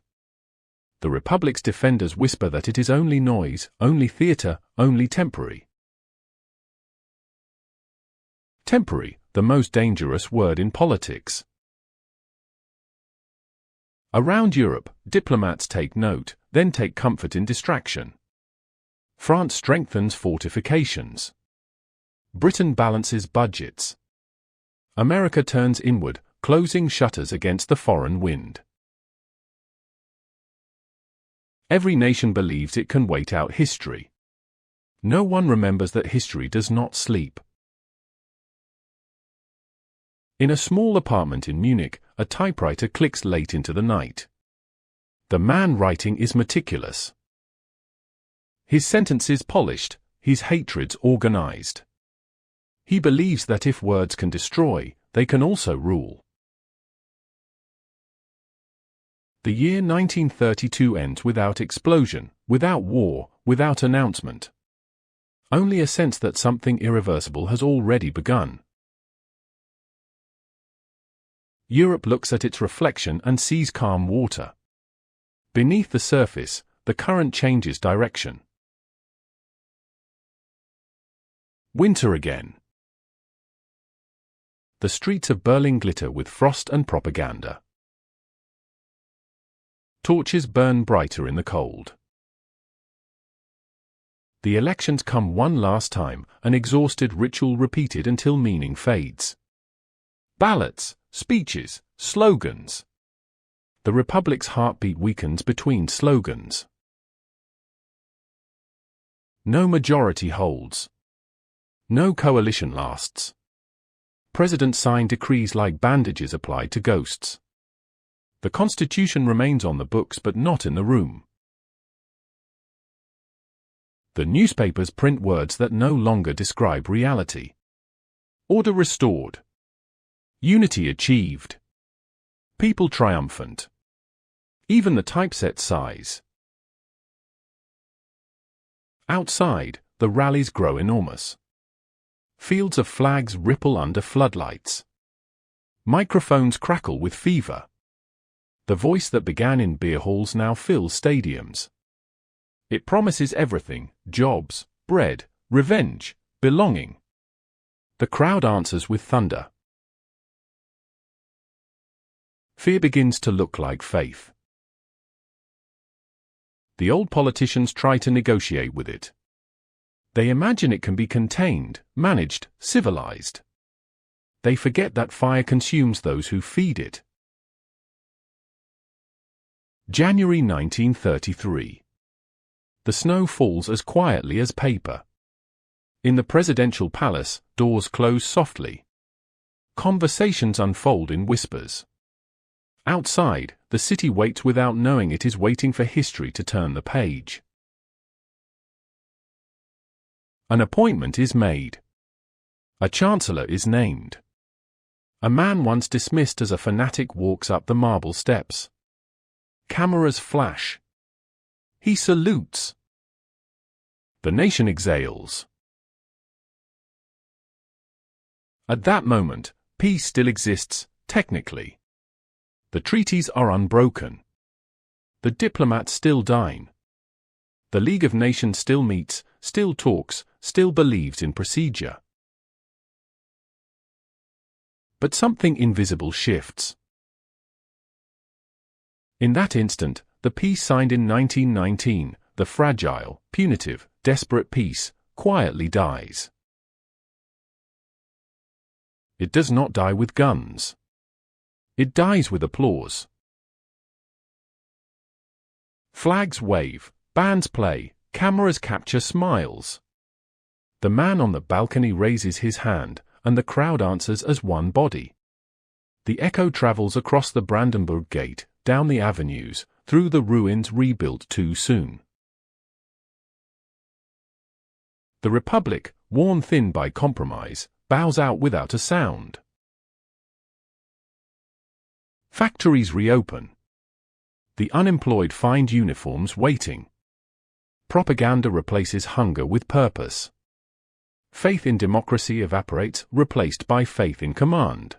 The Republic's defenders whisper that it is only noise, only theater, only temporary. Temporary, the most dangerous word in politics. Around Europe, diplomats take note, then take comfort in distraction. France strengthens fortifications. Britain balances budgets. America turns inward, closing shutters against the foreign wind. Every nation believes it can wait out history. No one remembers that history does not sleep. In a small apartment in Munich, a typewriter clicks late into the night. The man writing is meticulous. His sentences polished, his hatreds organized. He believes that if words can destroy, they can also rule. The year 1932 ends without explosion, without war, without announcement. Only a sense that something irreversible has already begun. Europe looks at its reflection and sees calm water. Beneath the surface, the current changes direction. Winter again. The streets of Berlin glitter with frost and propaganda. Torches burn brighter in the cold. The elections come one last time, an exhausted ritual repeated until meaning fades. Ballots, speeches, slogans. The Republic's heartbeat weakens between slogans. No majority holds. No coalition lasts. Presidents sign decrees like bandages applied to ghosts. The Constitution remains on the books but not in the room. The newspapers print words that no longer describe reality. Order restored. Unity achieved. People triumphant. Even the typeset sighs. Outside, the rallies grow enormous. Fields of flags ripple under floodlights. Microphones crackle with fever. The voice that began in beer halls now fills stadiums. It promises everything: jobs, bread, revenge, belonging. The crowd answers with thunder. Fear begins to look like faith. The old politicians try to negotiate with it. They imagine it can be contained, managed, civilized. They forget that fire consumes those who feed it. January 1933. The snow falls as quietly as paper. In the presidential palace, doors close softly. Conversations unfold in whispers. Outside, the city waits without knowing it is waiting for history to turn the page. An appointment is made. A chancellor is named. A man once dismissed as a fanatic walks up the marble steps. Cameras flash. He salutes. The nation exhales. At that moment, peace still exists, technically. The treaties are unbroken. The diplomats still dine. The League of Nations still meets, still talks, still believes in procedure. But something invisible shifts. In that instant, the peace signed in 1919, the fragile, punitive, desperate peace, quietly dies. It does not die with guns. It dies with applause. Flags wave, bands play, cameras capture smiles. The man on the balcony raises his hand, and the crowd answers as one body. The echo travels across the Brandenburg Gate, down the avenues, through the ruins rebuilt too soon. The Republic, worn thin by compromise, bows out without a sound. Factories reopen. The unemployed find uniforms waiting. Propaganda replaces hunger with purpose. Faith in democracy evaporates, replaced by faith in command.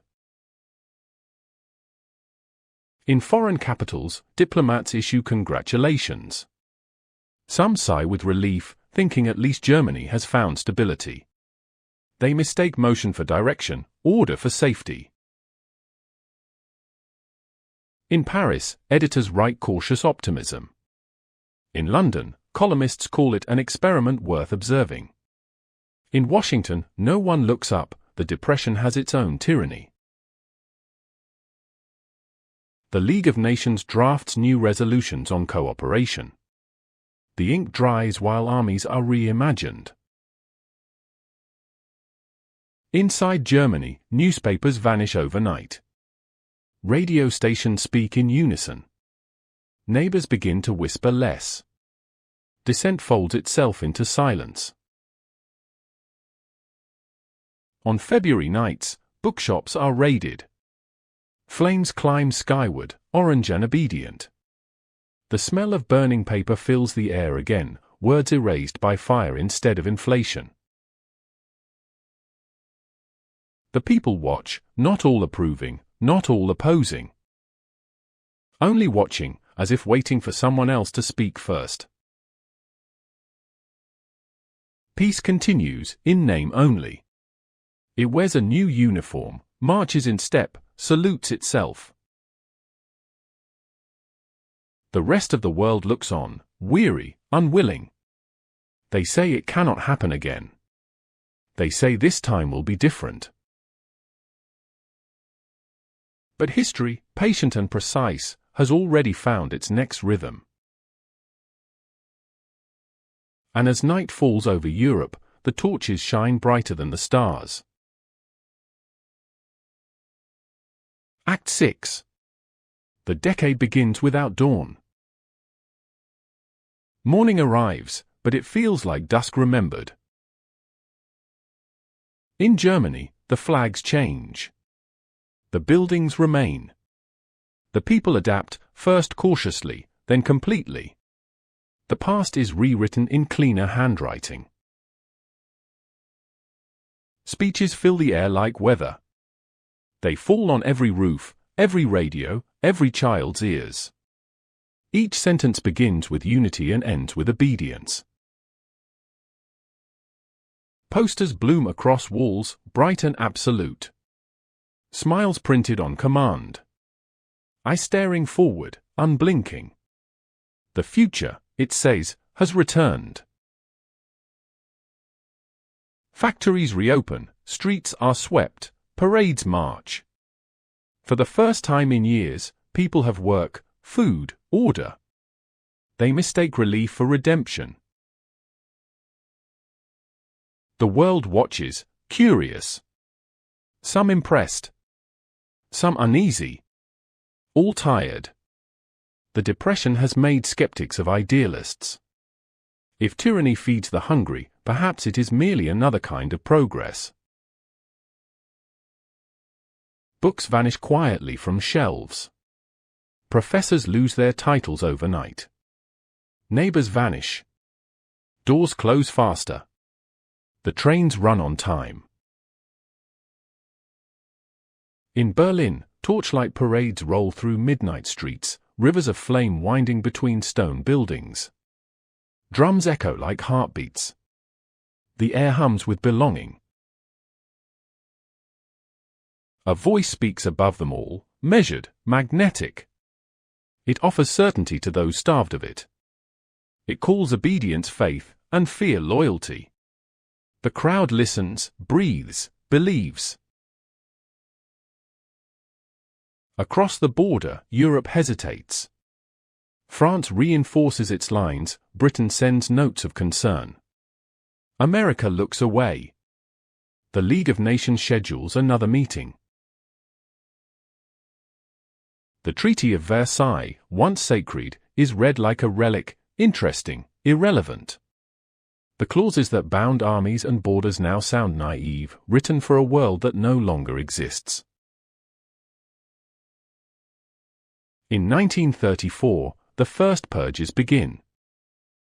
In foreign capitals, diplomats issue congratulations. Some sigh with relief, thinking at least Germany has found stability. They mistake motion for direction, order for safety. In Paris, editors write cautious optimism. In London, columnists call it an experiment worth observing. In Washington, no one looks up, the depression has its own tyranny. The League of Nations drafts new resolutions on cooperation. The ink dries while armies are reimagined. Inside Germany, newspapers vanish overnight. Radio stations speak in unison. Neighbors begin to whisper less. Dissent folds itself into silence. On February nights, bookshops are raided. Flames climb skyward, orange and obedient. The smell of burning paper fills the air again, words erased by fire instead of inflation. The people watch, not all approving, not all opposing. Only watching, as if waiting for someone else to speak first. Peace continues, in name only. It wears a new uniform, marches in step, salutes itself. The rest of the world looks on, weary, unwilling. They say it cannot happen again. They say this time will be different. But history, patient and precise, has already found its next rhythm. And as night falls over Europe, the torches shine brighter than the stars. Act 6. The decade begins without dawn. Morning arrives, but it feels like dusk remembered. In Germany, the flags change. The buildings remain. The people adapt, first cautiously, then completely. The past is rewritten in cleaner handwriting. Speeches fill the air like weather. They fall on every roof, every radio, every child's ears. Each sentence begins with unity and ends with obedience. Posters bloom across walls, bright and absolute. Smiles printed on command. eye staring forward, unblinking. The future, it says, has returned. Factories reopen, streets are swept, parades march. For the first time in years, people have work, food, order. They mistake relief for redemption. The world watches, curious. Some impressed. Some uneasy. All tired. The depression has made skeptics of idealists. If tyranny feeds the hungry, perhaps it is merely another kind of progress. Books vanish quietly from shelves. Professors lose their titles overnight. Neighbors vanish. Doors close faster. The trains run on time. In Berlin, torchlight parades roll through midnight streets, rivers of flame winding between stone buildings. Drums echo like heartbeats. The air hums with belonging. A voice speaks above them all, measured, magnetic. It offers certainty to those starved of it. It calls obedience faith, and fear loyalty. The crowd listens, breathes, believes. Across the border, Europe hesitates. France reinforces its lines, Britain sends notes of concern. America looks away. The League of Nations schedules another meeting. The Treaty of Versailles, once sacred, is read like a relic, interesting, irrelevant. The clauses that bound armies and borders now sound naive, written for a world that no longer exists. In 1934, the first purges begin.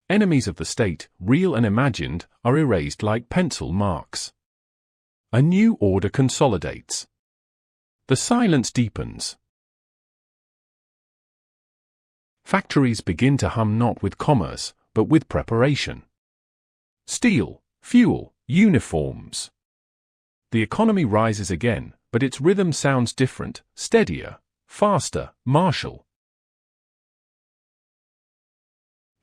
Enemies of the state, real and imagined, are erased like pencil marks. A new order consolidates. The silence deepens. Factories begin to hum not with commerce, but with preparation. Steel, fuel, uniforms. The economy rises again, but its rhythm sounds different, steadier, faster, martial.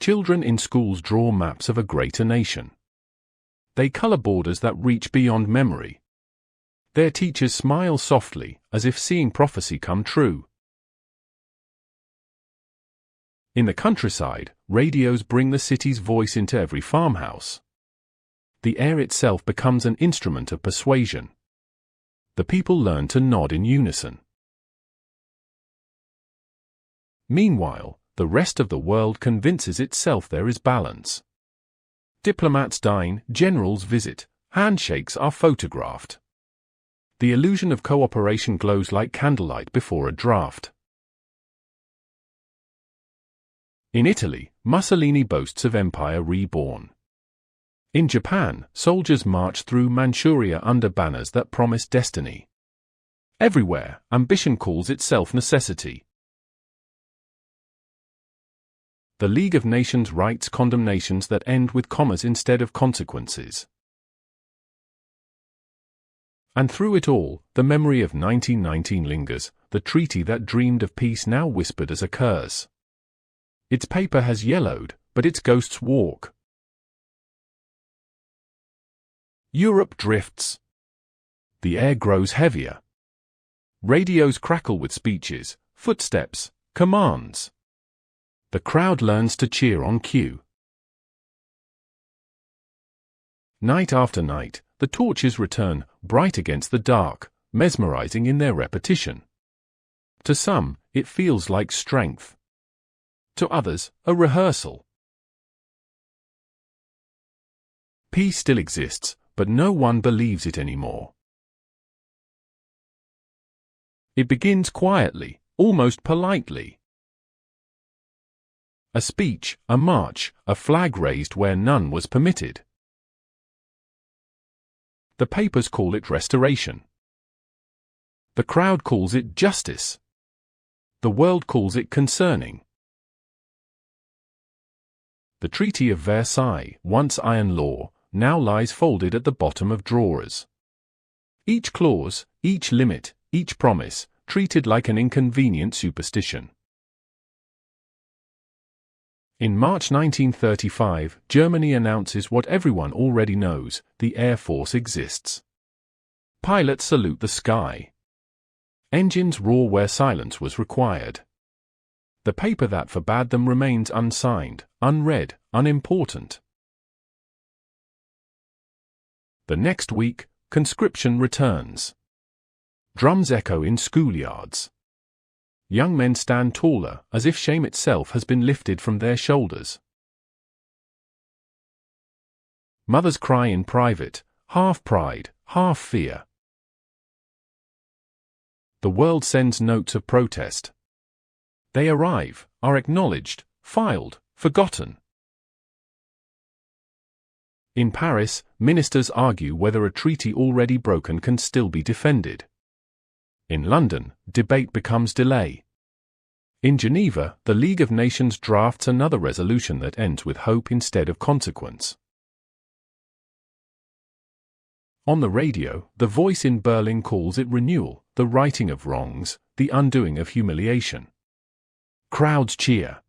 Children in schools draw maps of a greater nation. They color borders that reach beyond memory. Their teachers smile softly, as if seeing prophecy come true. In the countryside, radios bring the city's voice into every farmhouse. The air itself becomes an instrument of persuasion. The people learn to nod in unison. Meanwhile, the rest of the world convinces itself there is balance. Diplomats dine, generals visit, handshakes are photographed. The illusion of cooperation glows like candlelight before a draft. In Italy, Mussolini boasts of empire reborn. In Japan, soldiers march through Manchuria under banners that promise destiny. Everywhere, ambition calls itself necessity. The League of Nations writes condemnations that end with commas instead of consequences. And through it all, the memory of 1919 lingers, the treaty that dreamed of peace now whispered as a curse. Its paper has yellowed, but its ghosts walk. Europe drifts. The air grows heavier. Radios crackle with speeches, footsteps, commands. The crowd learns to cheer on cue. Night after night, the torches return, bright against the dark, mesmerizing in their repetition. To some, it feels like strength. To others, a rehearsal. Peace still exists, but no one believes it anymore. It begins quietly, almost politely. A speech, a march, a flag raised where none was permitted. The papers call it restoration. The crowd calls it justice. The world calls it concerning. The Treaty of Versailles, once iron law, now lies folded at the bottom of drawers. Each clause, each limit, each promise, treated like an inconvenient superstition. In March 1935, Germany announces what everyone already knows: the Air Force exists. Pilots salute the sky. Engines roar where silence was required. The paper that forbade them remains unsigned, unread, unimportant. The next week, conscription returns. Drums echo in schoolyards. Young men stand taller, as if shame itself has been lifted from their shoulders. Mothers cry in private, half pride, half fear. The world sends notes of protest. They arrive, are acknowledged, filed, forgotten. In Paris, ministers argue whether a treaty already broken can still be defended. In London, debate becomes delay. In Geneva, the League of Nations drafts another resolution that ends with hope instead of consequence. On the radio, the voice in Berlin calls it renewal, the righting of wrongs, the undoing of humiliation. Crowds cheer.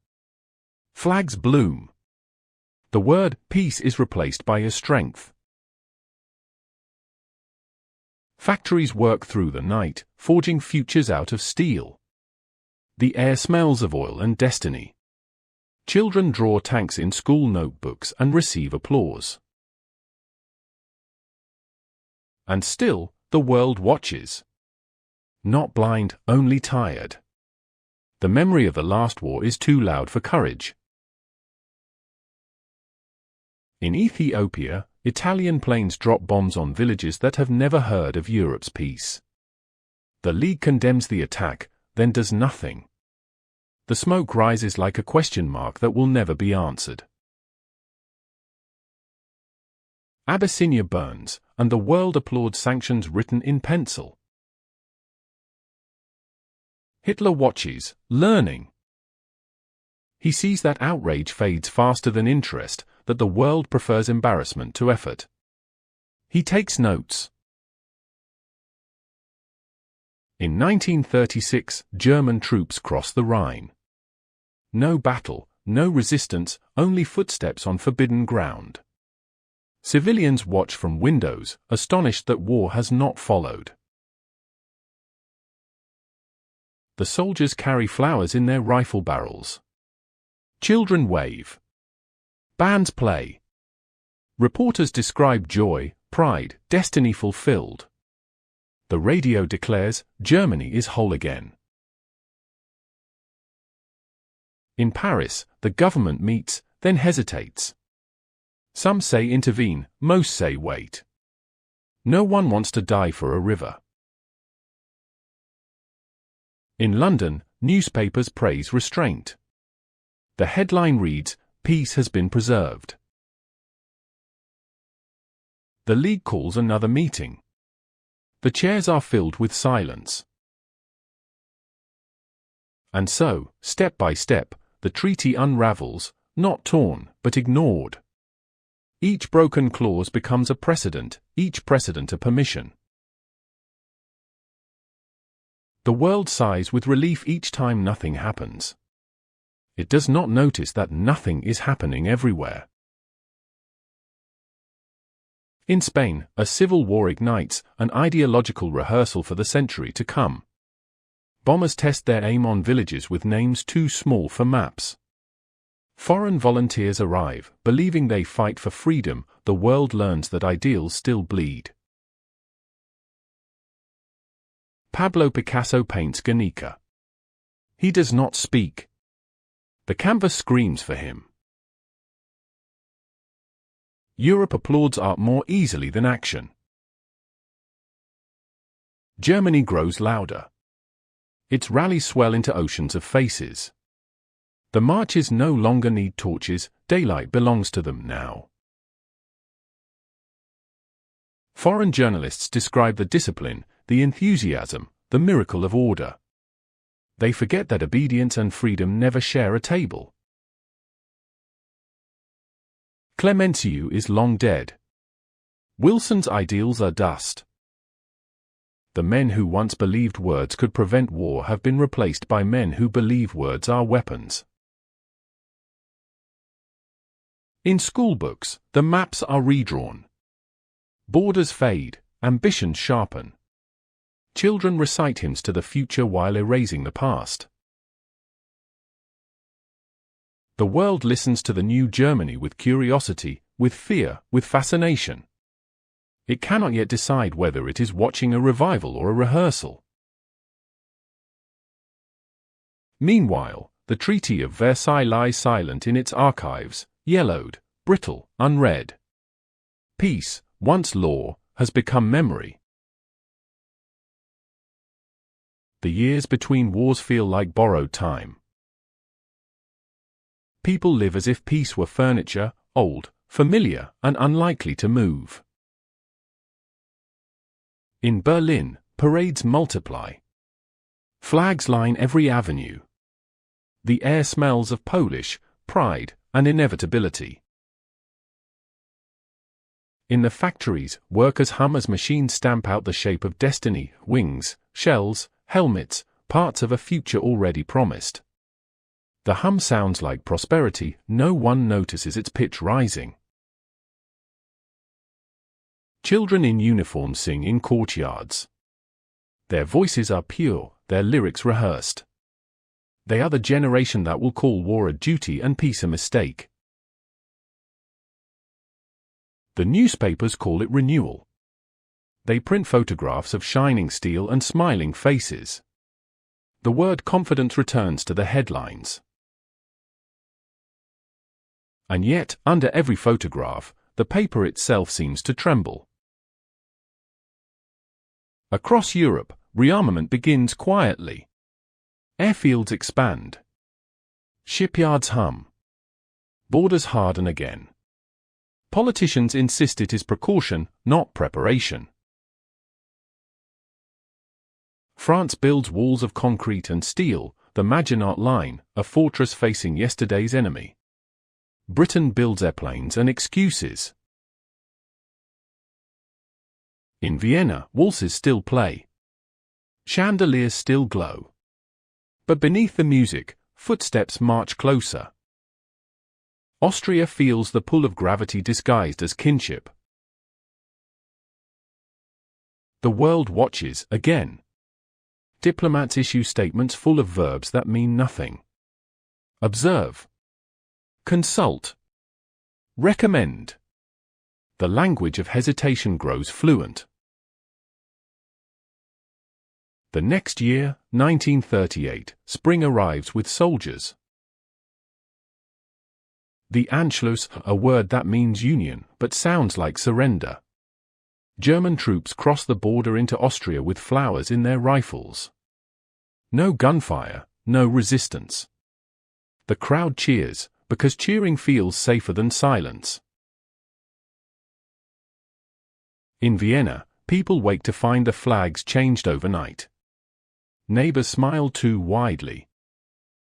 Flags bloom. The word peace is replaced by a strength. Factories work through the night, forging futures out of steel. The air smells of oil and destiny. Children draw tanks in school notebooks and receive applause. And still, the world watches. Not blind, only tired. The memory of the last war is too loud for courage. In Ethiopia, Italian planes drop bombs on villages that have never heard of Europe's peace. The League condemns the attack, then does nothing. The smoke rises like a question mark that will never be answered. Abyssinia burns, and the world applauds sanctions written in pencil. Hitler watches, learning. He sees that outrage fades faster than interest, that the world prefers embarrassment to effort. He takes notes. In 1936, German troops cross the Rhine. No battle, no resistance, only footsteps on forbidden ground. Civilians watch from windows, astonished that war has not followed. The soldiers carry flowers in their rifle barrels. Children wave. Bands play. Reporters describe joy, pride, destiny fulfilled. The radio declares, Germany is whole again. In Paris, the government meets, then hesitates. Some say intervene, most say wait. No one wants to die for a river. In London, newspapers praise restraint. The headline reads, Peace has been preserved. The League calls another meeting. The chairs are filled with silence. And so, step by step, the treaty unravels, not torn, but ignored. Each broken clause becomes a precedent, each precedent a permission. The world sighs with relief each time nothing happens. It does not notice that nothing is happening everywhere. In Spain, a civil war ignites, an ideological rehearsal for the century to come. Bombers test their aim on villages with names too small for maps. Foreign volunteers arrive, believing they fight for freedom. The world learns that ideals still bleed. Pablo Picasso paints Guernica. He does not speak. The canvas screams for him. Europe applauds art more easily than action. Germany grows louder. Its rallies swell into oceans of faces. The marches no longer need torches, daylight belongs to them now. Foreign journalists describe the discipline, the enthusiasm, the miracle of order. They forget that obedience and freedom never share a table. Clemenceau is long dead. Wilson's ideals are dust. The men who once believed words could prevent war have been replaced by men who believe words are weapons. In schoolbooks, the maps are redrawn. Borders fade, ambitions sharpen. Children recite hymns to the future while erasing the past. The world listens to the new Germany with curiosity, with fear, with fascination. It cannot yet decide whether it is watching a revival or a rehearsal. Meanwhile, the Treaty of Versailles lies silent in its archives, yellowed, brittle, unread. Peace, once law, has become memory. The years between wars feel like borrowed time. People live as if peace were furniture, old, familiar, and unlikely to move. In Berlin, parades multiply. Flags line every avenue. The air smells of Polish pride and inevitability. In the factories, workers hum as machines stamp out the shape of destiny, wings, shells, helmets, parts of a future already promised. The hum sounds like prosperity, no one notices its pitch rising. Children in uniform sing in courtyards. Their voices are pure, their lyrics rehearsed. They are the generation that will call war a duty and peace a mistake. The newspapers call it renewal. They print photographs of shining steel and smiling faces. The word confidence returns to the headlines. And yet, under every photograph, the paper itself seems to tremble. Across Europe, rearmament begins quietly. Airfields expand. Shipyards hum. Borders harden again. Politicians insist it is precaution, not preparation. France builds walls of concrete and steel, the Maginot Line, a fortress facing yesterday's enemy. Britain builds airplanes and excuses. In Vienna, waltzes still play. Chandeliers still glow. But beneath the music, footsteps march closer. Austria feels the pull of gravity disguised as kinship. The world watches again. Diplomats issue statements full of verbs that mean nothing. Observe. Consult. Recommend. The language of hesitation grows fluent. The next year, 1938, spring arrives with soldiers. The Anschluss, a word that means union, but sounds like surrender. German troops cross the border into Austria with flowers in their rifles. No gunfire, no resistance. The crowd cheers, because cheering feels safer than silence. In Vienna, people wake to find the flags changed overnight. Neighbors smile too widely.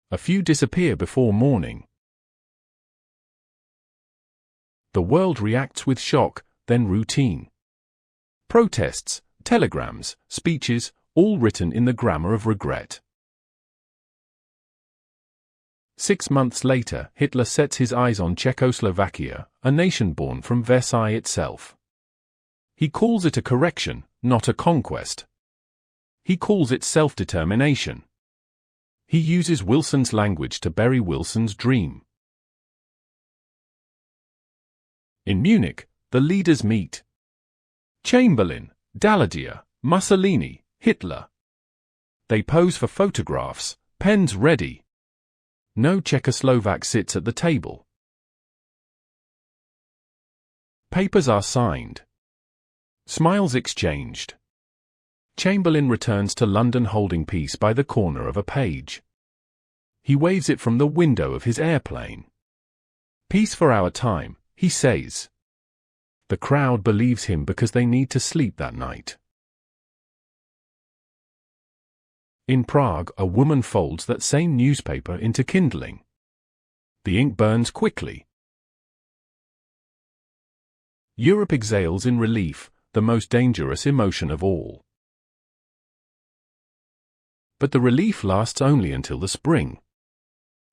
A few disappear before morning. The world reacts with shock, then routine. Protests, telegrams, speeches, all written in the grammar of regret. 6 months later, Hitler sets his eyes on Czechoslovakia, a nation born from Versailles itself. He calls it a correction, not a conquest. He calls it self-determination. He uses Wilson's language to bury Wilson's dream. In Munich, the leaders meet. Chamberlain, Daladier, Mussolini, Hitler. They pose for photographs, pens ready. No Czechoslovak sits at the table. Papers are signed. Smiles exchanged. Chamberlain returns to London holding peace by the corner of a page. He waves it from the window of his airplane. Peace for our time, he says. The crowd believes him because they need to sleep that night. In Prague, a woman folds that same newspaper into kindling. The ink burns quickly. Europe exhales in relief, the most dangerous emotion of all. But the relief lasts only until the spring.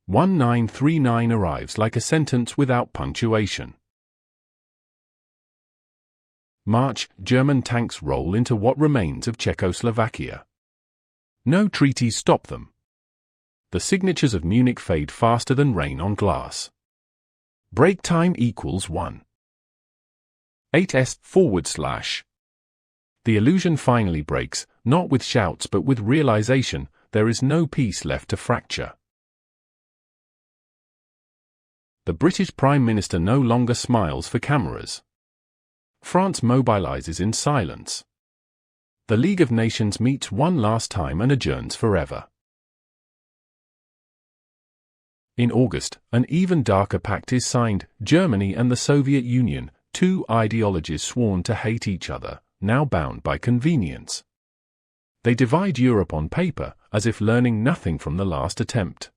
1939 arrives like a sentence without punctuation. March, German tanks roll into what remains of Czechoslovakia. No treaties stop them. The signatures of Munich fade faster than rain on glass. Break time equals 1. 8s/. The illusion finally breaks, not with shouts but with realization, there is no peace left to fracture. The British Prime Minister no longer smiles for cameras. France mobilizes in silence. The League of Nations meets one last time and adjourns forever. In August, an even darker pact is signed, Germany and the Soviet Union, two ideologies sworn to hate each other, now bound by convenience. They divide Europe on paper, as if learning nothing from the last attempt.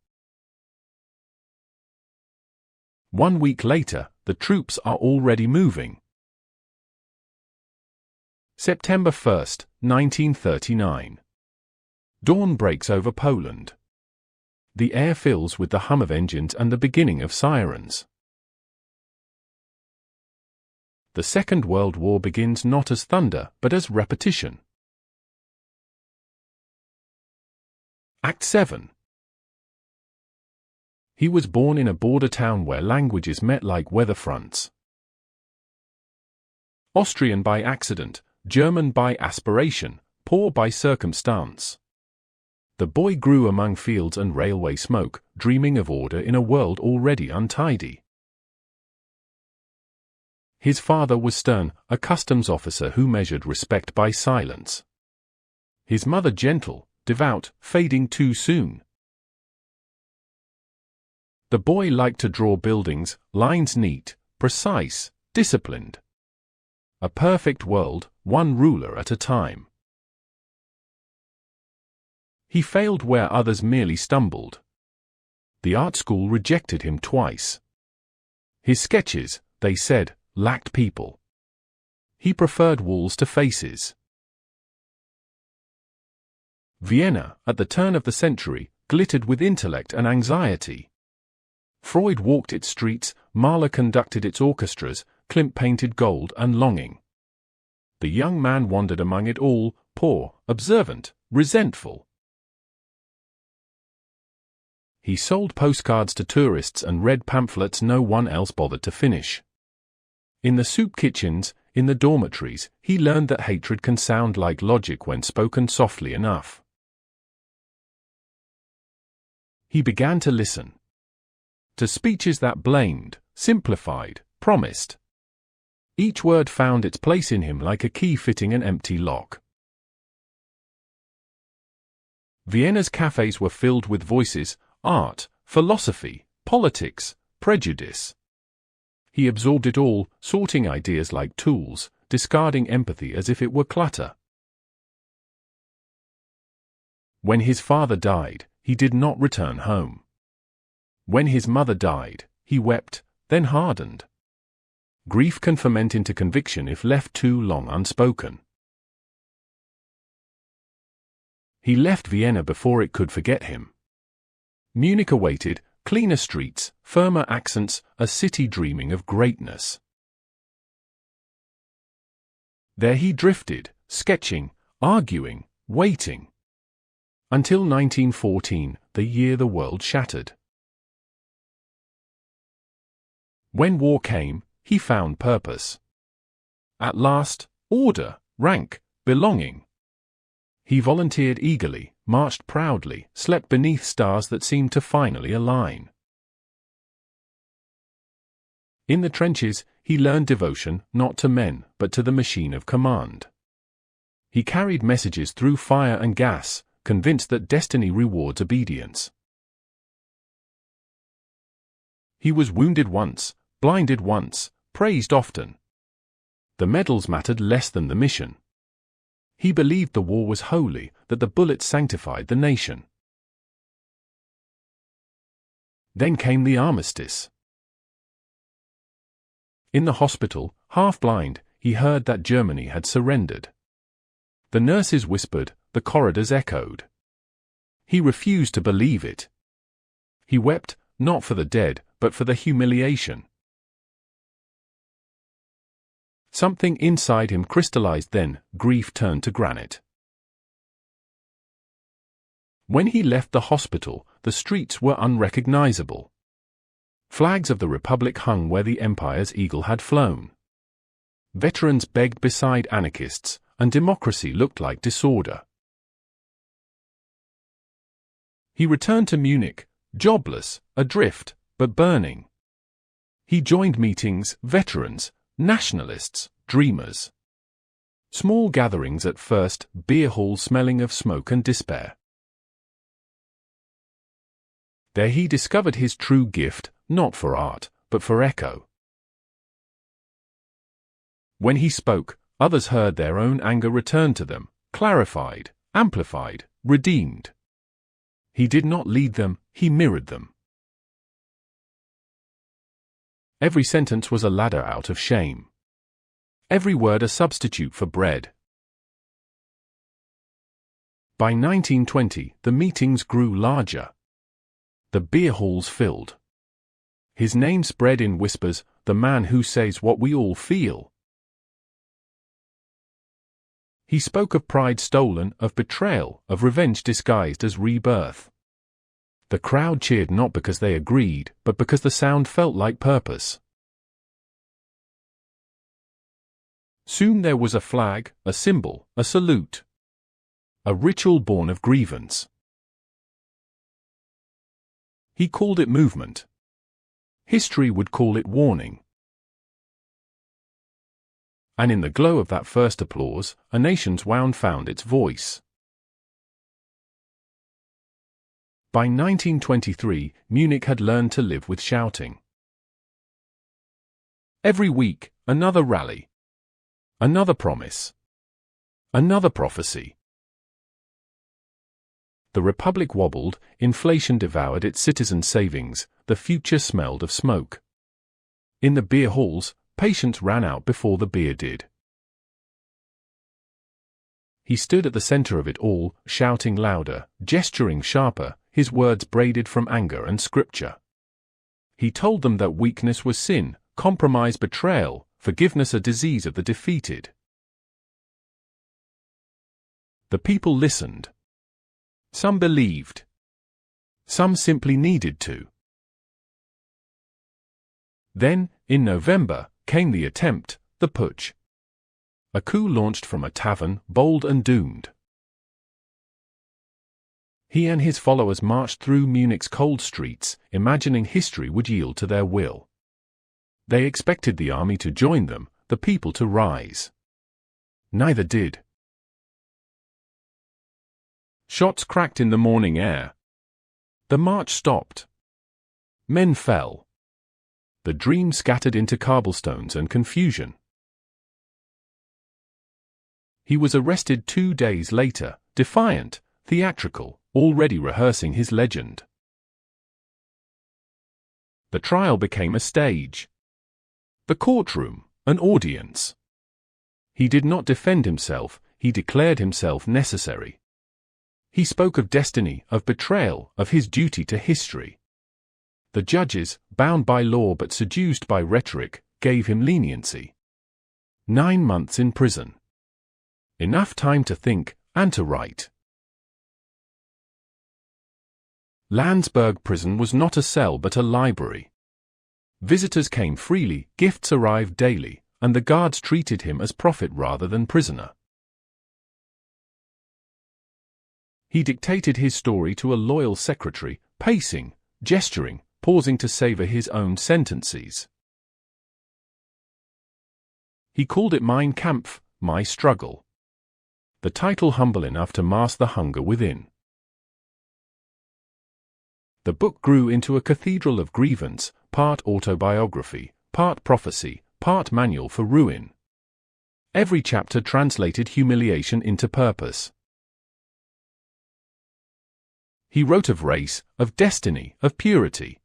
1 week later, the troops are already moving. September 1, 1939. Dawn breaks over Poland. The air fills with the hum of engines and the beginning of sirens. The Second World War begins not as thunder, but as repetition. Act 7. He was born in a border town where languages met like weather fronts. Austrian by accident, German by aspiration, poor by circumstance. The boy grew among fields and railway smoke, dreaming of order in a world already untidy. His father was stern, a customs officer who measured respect by silence. His mother gentle, devout, fading too soon. The boy liked to draw buildings, lines neat, precise, disciplined. A perfect world, one ruler at a time. He failed where others merely stumbled. The art school rejected him twice. His sketches, they said, lacked people. He preferred walls to faces. Vienna, at the turn of the century, glittered with intellect and anxiety. Freud walked its streets, Mahler conducted its orchestras, Klimt painted gold and longing. The young man wandered among it all, poor, observant, resentful. He sold postcards to tourists and read pamphlets no one else bothered to finish. In the soup kitchens, in the dormitories, he learned that hatred can sound like logic when spoken softly enough. He began to listen. To speeches that blamed, simplified, promised. Each word found its place in him like a key fitting an empty lock. Vienna's cafes were filled with voices, art, philosophy, politics, prejudice. He absorbed it all, sorting ideas like tools, discarding empathy as if it were clutter. When his father died, he did not return home. When his mother died, he wept, then hardened. Grief can ferment into conviction if left too long unspoken. He left Vienna before it could forget him. Munich awaited, cleaner streets, firmer accents, a city dreaming of greatness. There he drifted, sketching, arguing, waiting. Until 1914, the year the world shattered. When war came, he found purpose. At last, order, rank, belonging. He volunteered eagerly, marched proudly, slept beneath stars that seemed to finally align. In the trenches, he learned devotion, not to men, but to the machine of command. He carried messages through fire and gas, convinced that destiny rewards obedience. He was wounded once, blinded once, praised often. The medals mattered less than the mission. He believed the war was holy, that the bullets sanctified the nation. Then came the armistice. In the hospital, half-blind, he heard that Germany had surrendered. The nurses whispered, the corridors echoed. He refused to believe it. He wept, not for the dead, but for the humiliation. Something inside him crystallized then, grief turned to granite. When he left the hospital, the streets were unrecognizable. Flags of the Republic hung where the Empire's eagle had flown. Veterans begged beside anarchists, and democracy looked like disorder. He returned to Munich, jobless, adrift, but burning. He joined meetings, veterans, nationalists, dreamers. Small gatherings at first, beer halls smelling of smoke and despair. There he discovered his true gift, not for art, but for echo. When he spoke, others heard their own anger return to them, clarified, amplified, redeemed. He did not lead them, he mirrored them. Every sentence was a ladder out of shame. Every word a substitute for bread. By 1920, the meetings grew larger. The beer halls filled. His name spread in whispers, the man who says what we all feel. He spoke of pride stolen, of betrayal, of revenge disguised as rebirth. The crowd cheered not because they agreed, but because the sound felt like purpose. Soon there was a flag, a symbol, a salute. A ritual born of grievance. He called it movement. History would call it warning. And in the glow of that first applause, a nation's wound found its voice. By 1923, Munich had learned to live with shouting. Every week, another rally. Another promise. Another prophecy. The Republic wobbled, inflation devoured its citizen savings, the future smelled of smoke. In the beer halls, patience ran out before the beer did. He stood at the center of it all, shouting louder, gesturing sharper, his words braided from anger and scripture. He told them that weakness was sin, compromise betrayal, forgiveness a disease of the defeated. The people listened. Some believed. Some simply needed to. Then, in November, came the attempt, the putsch. A coup launched from a tavern, bold and doomed. He and his followers marched through Munich's cold streets, imagining history would yield to their will. They expected the army to join them, the people to rise. Neither did. Shots cracked in the morning air. The march stopped. Men fell. The dream scattered into cobblestones and confusion. He was arrested 2 days later, defiant, theatrical, already rehearsing his legend. The trial became a stage. The courtroom, an audience. He did not defend himself, he declared himself necessary. He spoke of destiny, of betrayal, of his duty to history. The judges, bound by law but seduced by rhetoric, gave him leniency. 9 months in prison. Enough time to think, and to write. Landsberg prison was not a cell but a library. Visitors came freely, gifts arrived daily, and the guards treated him as prophet rather than prisoner. He dictated his story to a loyal secretary, pacing, gesturing, pausing to savor his own sentences. He called it Mein Kampf, my struggle. The title humble enough to mask the hunger within. The book grew into a cathedral of grievance, part autobiography, part prophecy, part manual for ruin. Every chapter translated humiliation into purpose. He wrote of race, of destiny, of purity.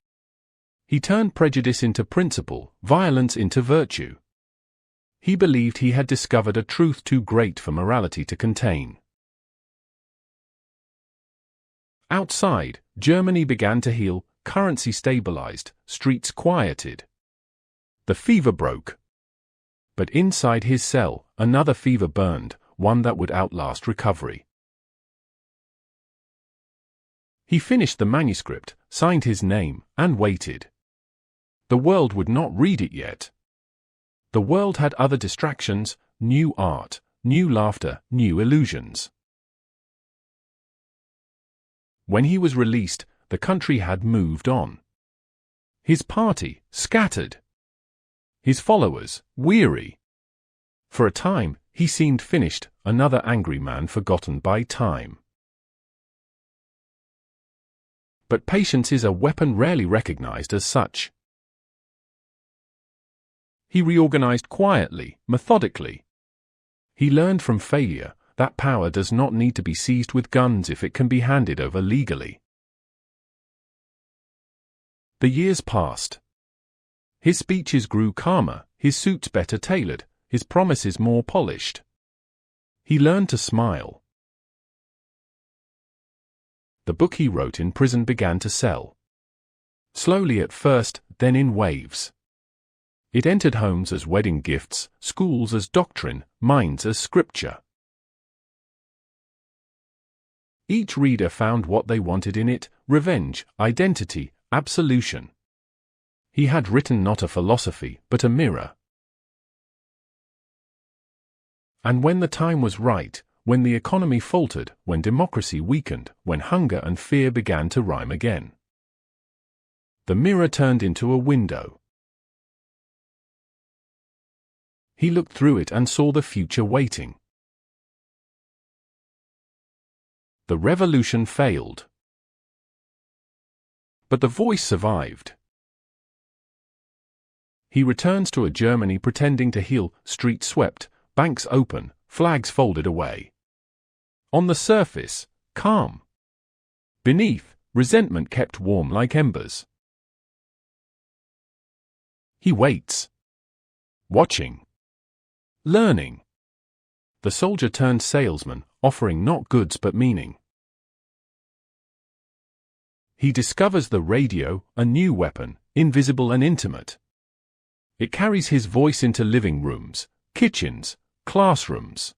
He turned prejudice into principle, violence into virtue. He believed he had discovered a truth too great for morality to contain. Outside, Germany began to heal, currency stabilized, streets quieted. The fever broke. But inside his cell, another fever burned, one that would outlast recovery. He finished the manuscript, signed his name, and waited. The world would not read it yet. The world had other distractions, new art, new laughter, new illusions. When he was released, the country had moved on. His party, scattered. His followers, weary. For a time, he seemed finished, another angry man forgotten by time. But patience is a weapon rarely recognized as such. He reorganized quietly, methodically. He learned from failure that power does not need to be seized with guns if it can be handed over legally. The years passed. His speeches grew calmer, his suits better tailored, his promises more polished. He learned to smile. The book he wrote in prison began to sell. Slowly at first, then in waves. It entered homes as wedding gifts, schools as doctrine, minds as scripture. Each reader found what they wanted in it: revenge, identity, absolution. He had written not a philosophy, but a mirror. And when the time was right, when the economy faltered, when democracy weakened, when hunger and fear began to rhyme again, the mirror turned into a window. He looked through it and saw the future waiting. The revolution failed. But the voice survived. He returns to a Germany pretending to heal, streets swept, banks open, flags folded away. On the surface, calm. Beneath, resentment kept warm like embers. He waits. Watching. Learning. The soldier turned salesman, offering not goods but meaning. He discovers the radio, a new weapon, invisible and intimate. It carries his voice into living rooms, kitchens, classrooms.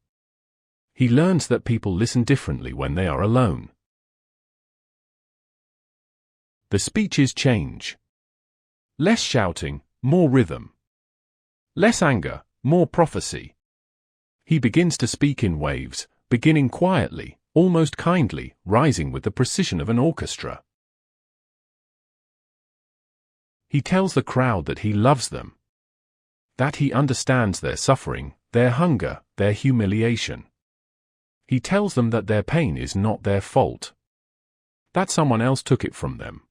He learns that people listen differently when they are alone. The speeches change. Less shouting, more rhythm. Less anger, more prophecy. He begins to speak in waves, beginning quietly, almost kindly, rising with the precision of an orchestra. He tells the crowd that he loves them. That he understands their suffering, their hunger, their humiliation. He tells them that their pain is not their fault. That someone else took it from them.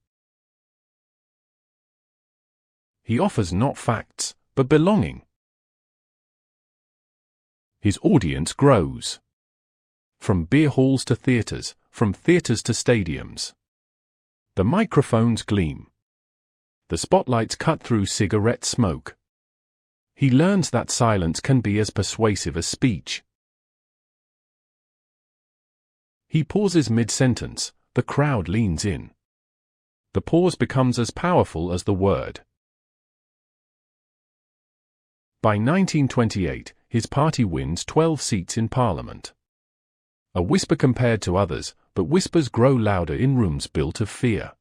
He offers not facts, but belonging. His audience grows. From beer halls to theaters, from theaters to stadiums. The microphones gleam. The spotlights cut through cigarette smoke. He learns that silence can be as persuasive as speech. He pauses mid-sentence, the crowd leans in. The pause becomes as powerful as the word. By 1928, his party wins 12 seats in Parliament. A whisper compared to others, but whispers grow louder in rooms built of fear.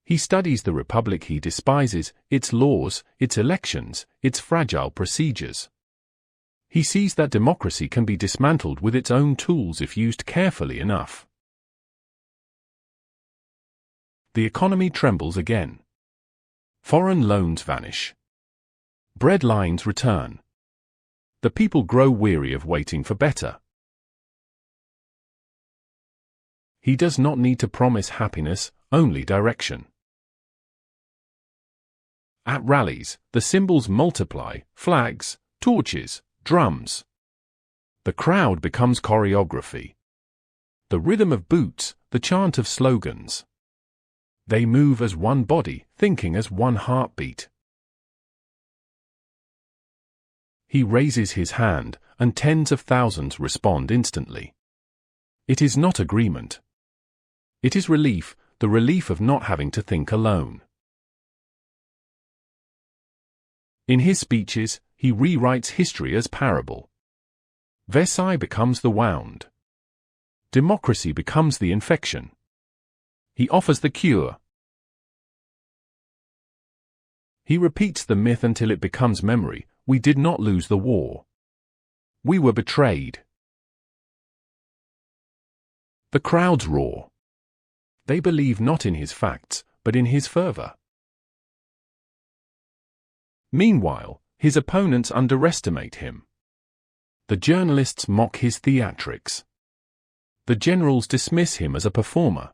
He studies the republic he despises, its laws, its elections, its fragile procedures. He sees that democracy can be dismantled with its own tools if used carefully enough. The economy trembles again. Foreign loans vanish. Bread lines return. The people grow weary of waiting for better. He does not need to promise happiness, only direction. At rallies, the symbols multiply: flags, torches, drums. The crowd becomes choreography. The rhythm of boots, the chant of slogans. They move as one body, thinking as one heartbeat. He raises his hand, and tens of thousands respond instantly. It is not agreement. It is relief, the relief of not having to think alone. In his speeches, he rewrites history as parable. Versailles becomes the wound. Democracy becomes the infection. He offers the cure. He repeats the myth until it becomes memory. We did not lose the war. We were betrayed. The crowds roar. They believe not in his facts, but in his fervor. Meanwhile, his opponents underestimate him. The journalists mock his theatrics. The generals dismiss him as a performer.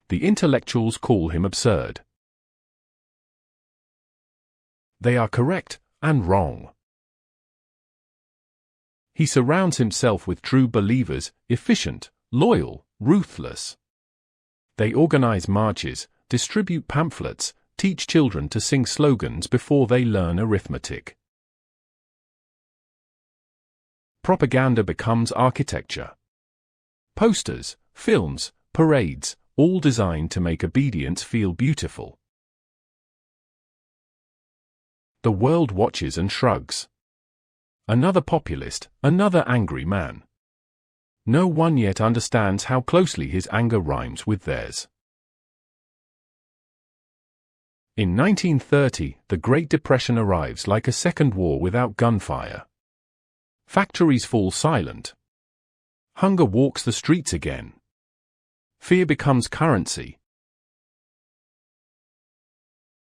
The intellectuals call him absurd. They are correct and wrong. He surrounds himself with true believers, efficient, loyal, ruthless. They organize marches, distribute pamphlets, teach children to sing slogans before they learn arithmetic. Propaganda becomes architecture. Posters, films, parades, all designed to make obedience feel beautiful. The world watches and shrugs. Another populist, another angry man. No one yet understands how closely his anger rhymes with theirs. In 1930, the Great Depression arrives like a second war without gunfire. Factories fall silent. Hunger walks the streets again. Fear becomes currency.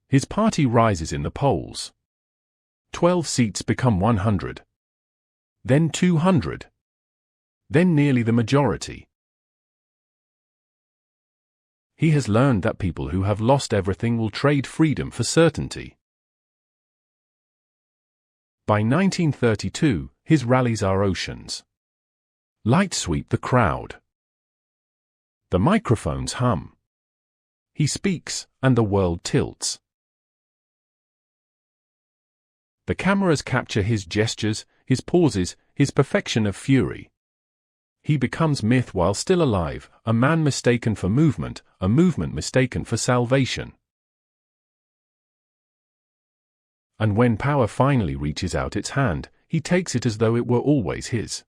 His party rises in the polls. 12 seats become 100. Then 200. Then nearly the majority. He has learned that people who have lost everything will trade freedom for certainty. By 1932, his rallies are oceans. Lights sweep the crowd. The microphones hum. He speaks, and the world tilts. The cameras capture his gestures, his pauses, his perfection of fury. He becomes myth while still alive, a man mistaken for movement, a movement mistaken for salvation. And when power finally reaches out its hand, he takes it as though it were always his.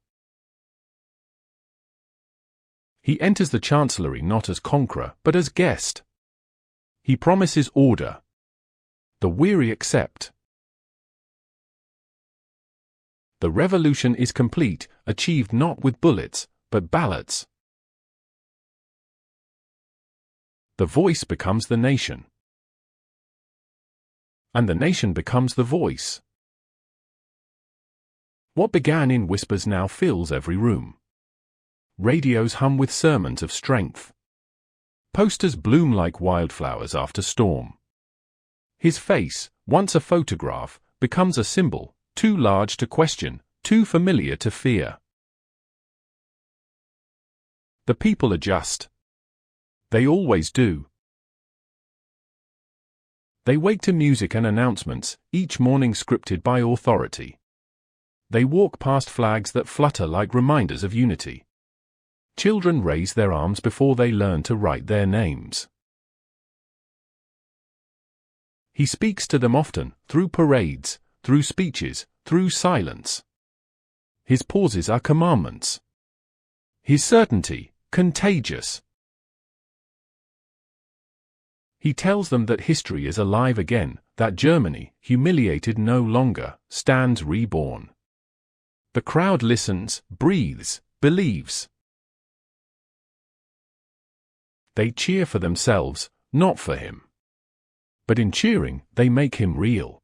He enters the chancellery not as conqueror, but as guest. He promises order. The weary accept. The revolution is complete, achieved not with bullets, but ballots. The voice becomes the nation. And the nation becomes the voice. What began in whispers now fills every room. Radios hum with sermons of strength. Posters bloom like wildflowers after storm. His face, once a photograph, becomes a symbol, too large to question, too familiar to fear. The people adjust. They always do. They wake to music and announcements, each morning scripted by authority. They walk past flags that flutter like reminders of unity. Children raise their arms before they learn to write their names. He speaks to them often, through parades, through speeches, through silence. His pauses are commandments. His certainty, contagious. He tells them that history is alive again, that Germany, humiliated no longer, stands reborn. The crowd listens, breathes, believes. They cheer for themselves, not for him. But in cheering, they make him real.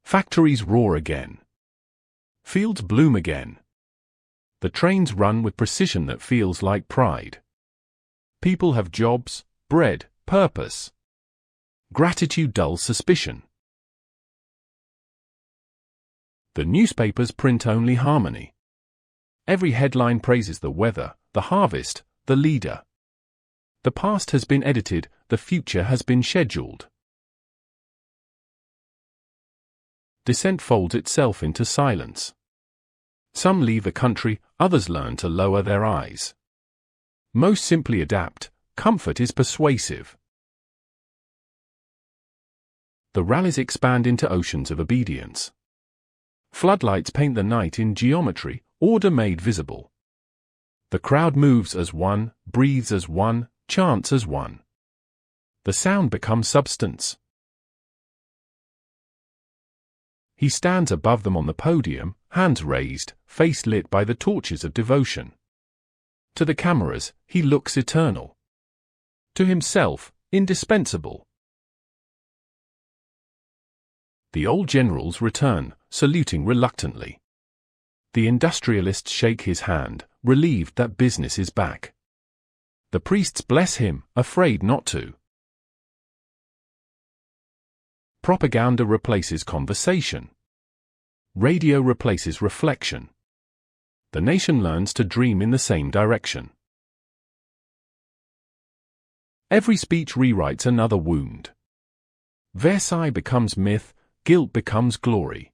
Factories roar again. Fields bloom again. The trains run with precision that feels like pride. People have jobs, bread, purpose. Gratitude dulls suspicion. The newspapers print only harmony. Every headline praises the weather, the harvest, the leader. The past has been edited, the future has been scheduled. Dissent folds itself into silence. Some leave the country, others learn to lower their eyes. Most simply adapt. Comfort is persuasive. The rallies expand into oceans of obedience. Floodlights paint the night in geometry, order made visible. The crowd moves as one, breathes as one, chants as one. The sound becomes substance. He stands above them on the podium, hands raised, face lit by the torches of devotion. To the cameras, he looks eternal. To himself, indispensable. The old generals return, saluting reluctantly. The industrialists shake his hand, relieved that business is back. The priests bless him, afraid not to. Propaganda replaces conversation. Radio replaces reflection. The nation learns to dream in the same direction. Every speech rewrites another wound. Versailles becomes myth, guilt becomes glory.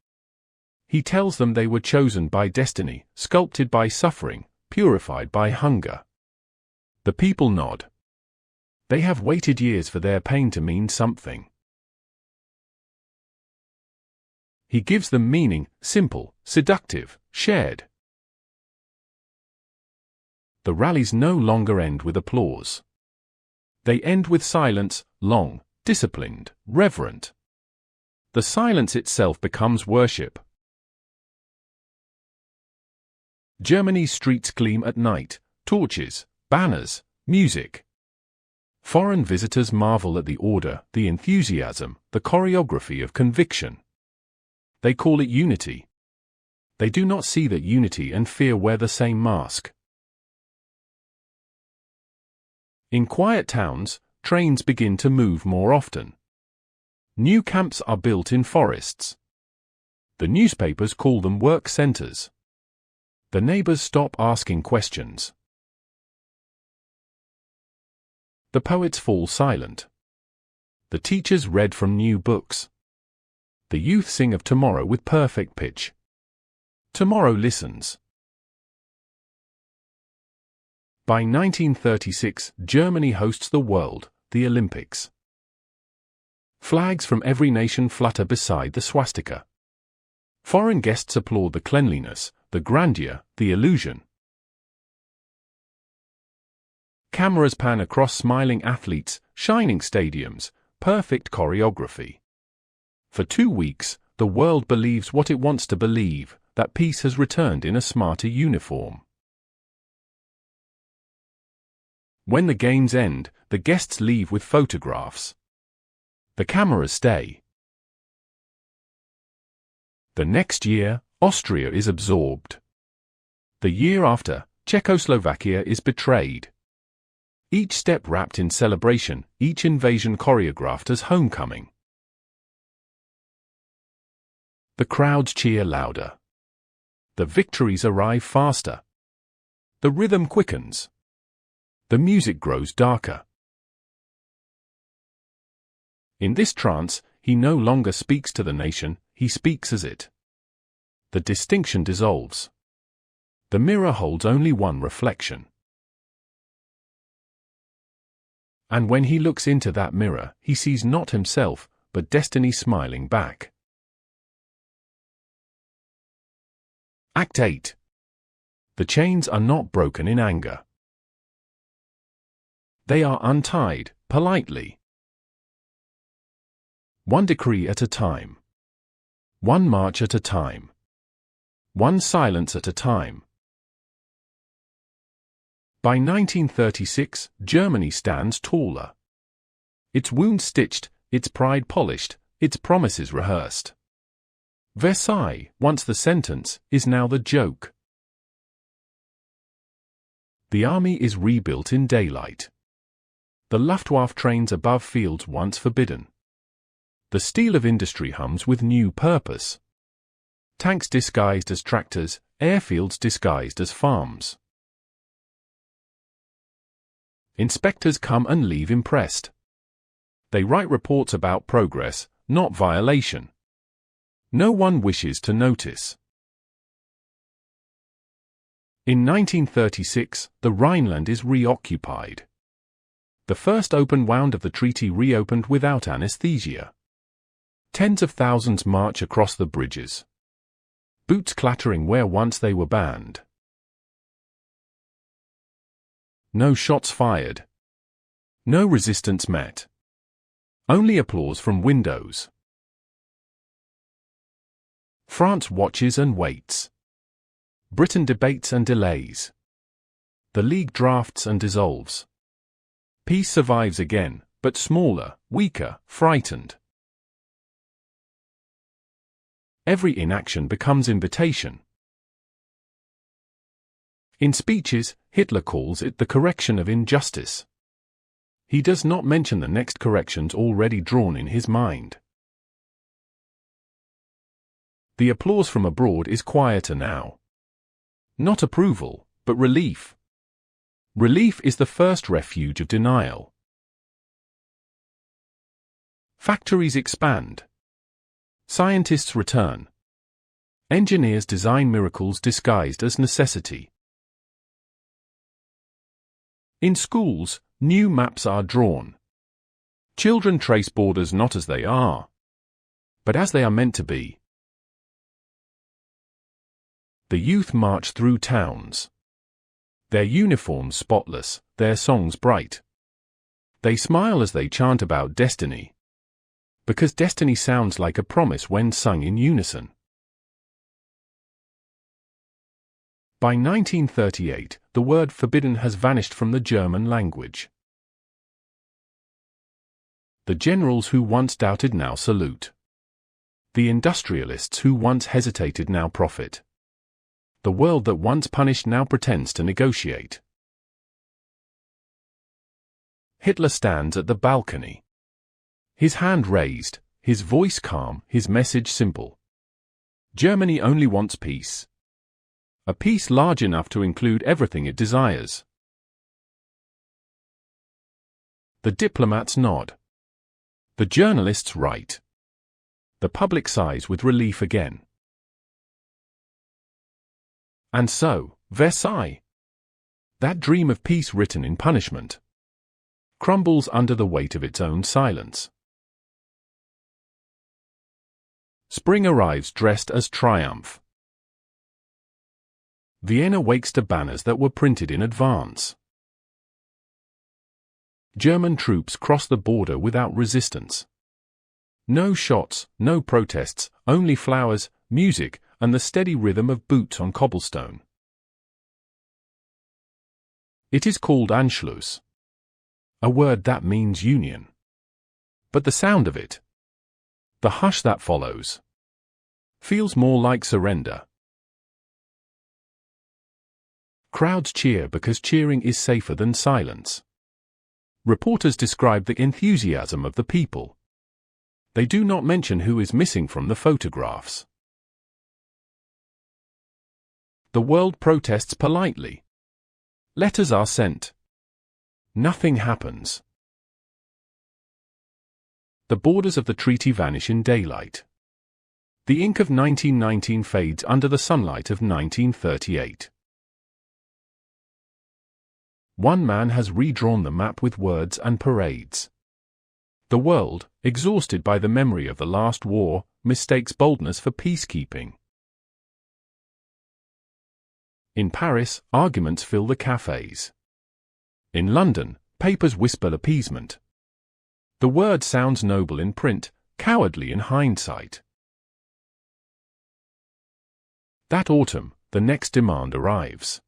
He tells them they were chosen by destiny, sculpted by suffering, purified by hunger. The people nod. They have waited years for their pain to mean something. He gives them meaning, simple, seductive, shared. The rallies no longer end with applause. They end with silence, long, disciplined, reverent. The silence itself becomes worship. Germany's streets gleam at night, torches, banners, music. Foreign visitors marvel at the order, the enthusiasm, the choreography of conviction. They call it unity. They do not see that unity and fear wear the same mask. In quiet towns, trains begin to move more often. New camps are built in forests. The newspapers call them work centers. The neighbors stop asking questions. The poets fall silent. The teachers read from new books. The youth sing of tomorrow with perfect pitch. Tomorrow listens. By 1936, Germany hosts the world, the Olympics. Flags from every nation flutter beside the swastika. Foreign guests applaud the cleanliness, the grandeur, the illusion. Cameras pan across smiling athletes, shining stadiums, perfect choreography. For 2 weeks, the world believes what it wants to believe, that peace has returned in a smarter uniform. When the games end, the guests leave with photographs. The cameras stay. The next year, Austria is absorbed. The year after, Czechoslovakia is betrayed. Each step wrapped in celebration, each invasion choreographed as homecoming. The crowds cheer louder. The victories arrive faster. The rhythm quickens. The music grows darker. In this trance, he no longer speaks to the nation, he speaks as it. The distinction dissolves. The mirror holds only one reflection. And when he looks into that mirror, he sees not himself, but destiny smiling back. Act 8. The chains are not broken in anger. They are untied, politely. One decree at a time. One march at a time. One silence at a time. By 1936, Germany stands taller. Its wounds stitched, its pride polished, its promises rehearsed. Versailles, once the sentence, is now the joke. The army is rebuilt in daylight. The Luftwaffe trains above fields once forbidden. The steel of industry hums with new purpose. Tanks disguised as tractors, airfields disguised as farms. Inspectors come and leave impressed. They write reports about progress, not violation. No one wishes to notice. In 1936, the Rhineland is reoccupied. The first open wound of the treaty reopened without anesthesia. Tens of thousands march across the bridges, boots clattering where once they were banned. No shots fired. No resistance met. Only applause from windows. France watches and waits. Britain debates and delays. The League drafts and dissolves. Peace survives again, but smaller, weaker, frightened. Every inaction becomes invitation. In speeches, Hitler calls it the correction of injustice. He does not mention the next corrections already drawn in his mind. The applause from abroad is quieter now. Not approval, but relief. Relief is the first refuge of denial. Factories expand. Scientists return. Engineers design miracles disguised as necessity. In schools, new maps are drawn. Children trace borders not as they are, but as they are meant to be. The youth march through towns. Their uniforms spotless, their songs bright. They smile as they chant about destiny, because destiny sounds like a promise when sung in unison. By 1938, the word forbidden has vanished from the German language. The generals who once doubted now salute. The industrialists who once hesitated now profit. The world that once punished now pretends to negotiate. Hitler stands at the balcony. His hand raised, his voice calm, his message simple. Germany only wants peace. A peace large enough to include everything it desires. The diplomats nod. The journalists write. The public sighs with relief again. And so, Versailles, that dream of peace written in punishment, crumbles under the weight of its own silence. Spring arrives dressed as triumph. Vienna wakes to banners that were printed in advance. German troops cross the border without resistance. No shots, no protests, only flowers, music, and the steady rhythm of boots on cobblestone. It is called Anschluss, a word that means union. But the sound of it, the hush that follows, feels more like surrender. Crowds cheer because cheering is safer than silence. Reporters describe the enthusiasm of the people. They do not mention who is missing from the photographs. The world protests politely. Letters are sent. Nothing happens. The borders of the treaty vanish in daylight. The ink of 1919 fades under the sunlight of 1938. One man has redrawn the map with words and parades. The world, exhausted by the memory of the last war, mistakes boldness for peacekeeping. In Paris, arguments fill the cafes. In London, papers whisper appeasement. The word sounds noble in print, cowardly in hindsight. That autumn, the next demand arrives.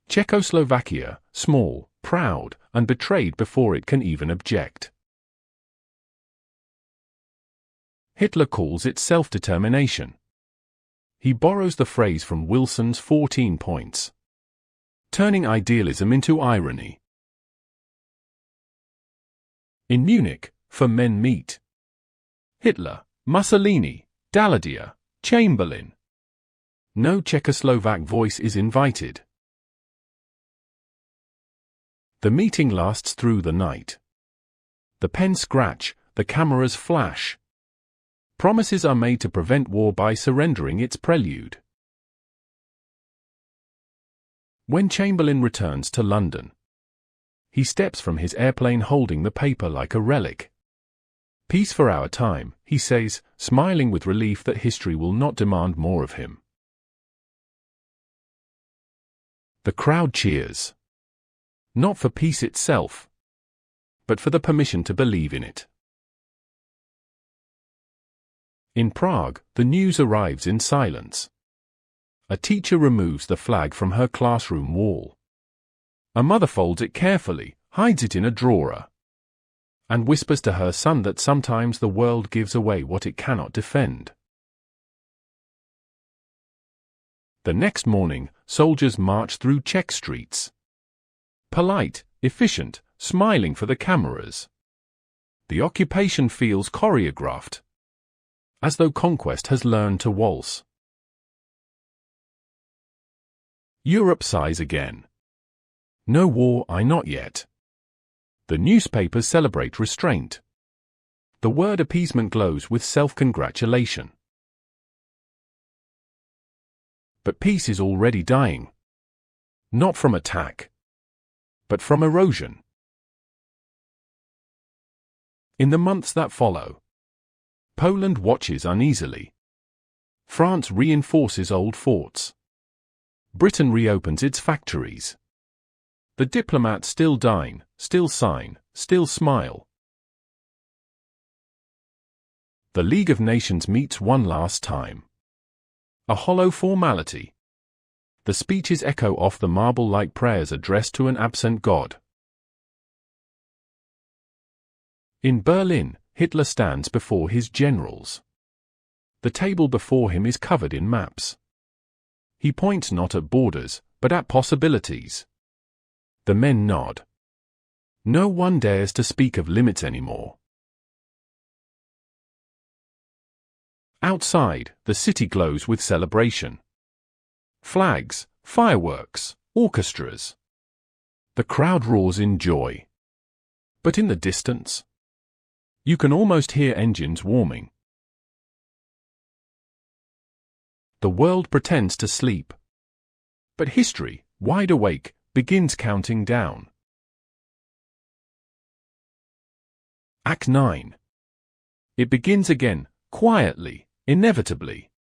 Czechoslovakia, small, proud, and betrayed before it can even object. Hitler calls it self-determination. He borrows the phrase from Wilson's 14 points, turning idealism into irony. In Munich, for men meet. Hitler, Mussolini, Daladier, Chamberlain. No Czechoslovak voice is invited. The meeting lasts through the night. The pens scratch, the cameras flash. Promises are made to prevent war by surrendering its prelude. When Chamberlain returns to London, he steps from his airplane holding the paper like a relic. "Peace for our time," he says, smiling with relief that history will not demand more of him. The crowd cheers. Not for peace itself, but for the permission to believe in it. In Prague, the news arrives in silence. A teacher removes the flag from her classroom wall. A mother folds it carefully, hides it in a drawer, and whispers to her son that sometimes the world gives away what it cannot defend. The next morning, soldiers march through Czech streets. Polite, efficient, smiling for the cameras. The occupation feels choreographed, as though conquest has learned to waltz. Europe sighs again. No war, not yet. The newspapers celebrate restraint. The word appeasement glows with self-congratulation. But peace is already dying. Not from attack, but from erosion. In the months that follow, Poland watches uneasily. France reinforces old forts. Britain reopens its factories. The diplomats still dine, still sign, still smile. The League of Nations meets one last time. A hollow formality. The speeches echo off the marble like prayers addressed to an absent god. In Berlin, Hitler stands before his generals. The table before him is covered in maps. He points not at borders, but at possibilities. The men nod. No one dares to speak of limits anymore. Outside, the city glows with celebration. Flags, fireworks, orchestras. The crowd roars in joy. But in the distance, you can almost hear engines warming. The world pretends to sleep. But history, wide awake, begins counting down. Act 9. It begins again, quietly, inevitably.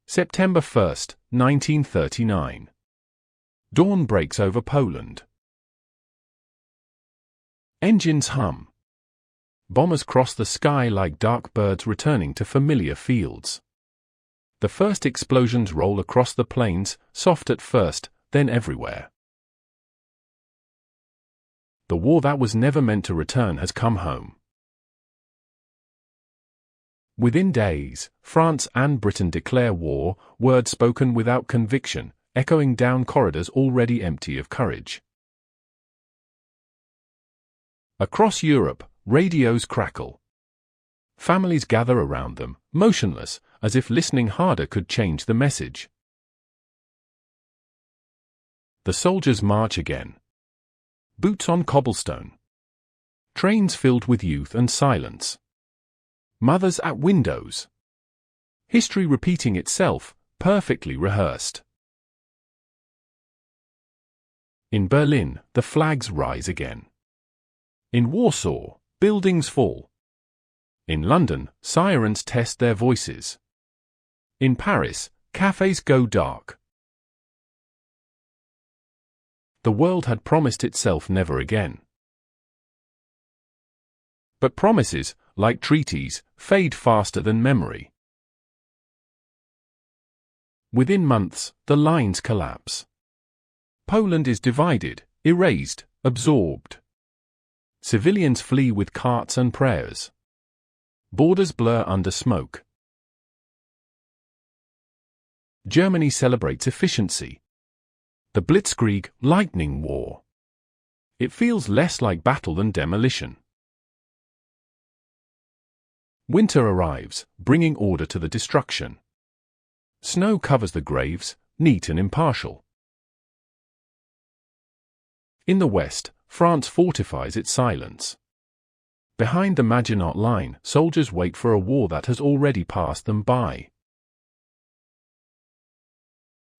September 1st, 1939. Dawn breaks over Poland. Engines hum. Bombers cross the sky like dark birds returning to familiar fields. The first explosions roll across the plains, soft at first, then everywhere. The war that was never meant to return has come home. Within days, France and Britain declare war, words spoken without conviction, echoing down corridors already empty of courage. Across Europe, radios crackle. Families gather around them, motionless, as if listening harder could change the message. The soldiers march again. Boots on cobblestone. Trains filled with youth and silence. Mothers at windows. History repeating itself, perfectly rehearsed. In Berlin, the flags rise again. In Warsaw, buildings fall. In London, sirens test their voices. In Paris, cafes go dark. The world had promised itself never again. But promises, like treaties, fade faster than memory. Within months, the lines collapse. Poland is divided, erased, absorbed. Civilians flee with carts and prayers. Borders blur under smoke. Germany celebrates efficiency. The Blitzkrieg, lightning war. It feels less like battle than demolition. Winter arrives, bringing order to the destruction. Snow covers the graves, neat and impartial. In the west, France fortifies its silence. Behind the Maginot Line, soldiers wait for a war that has already passed them by.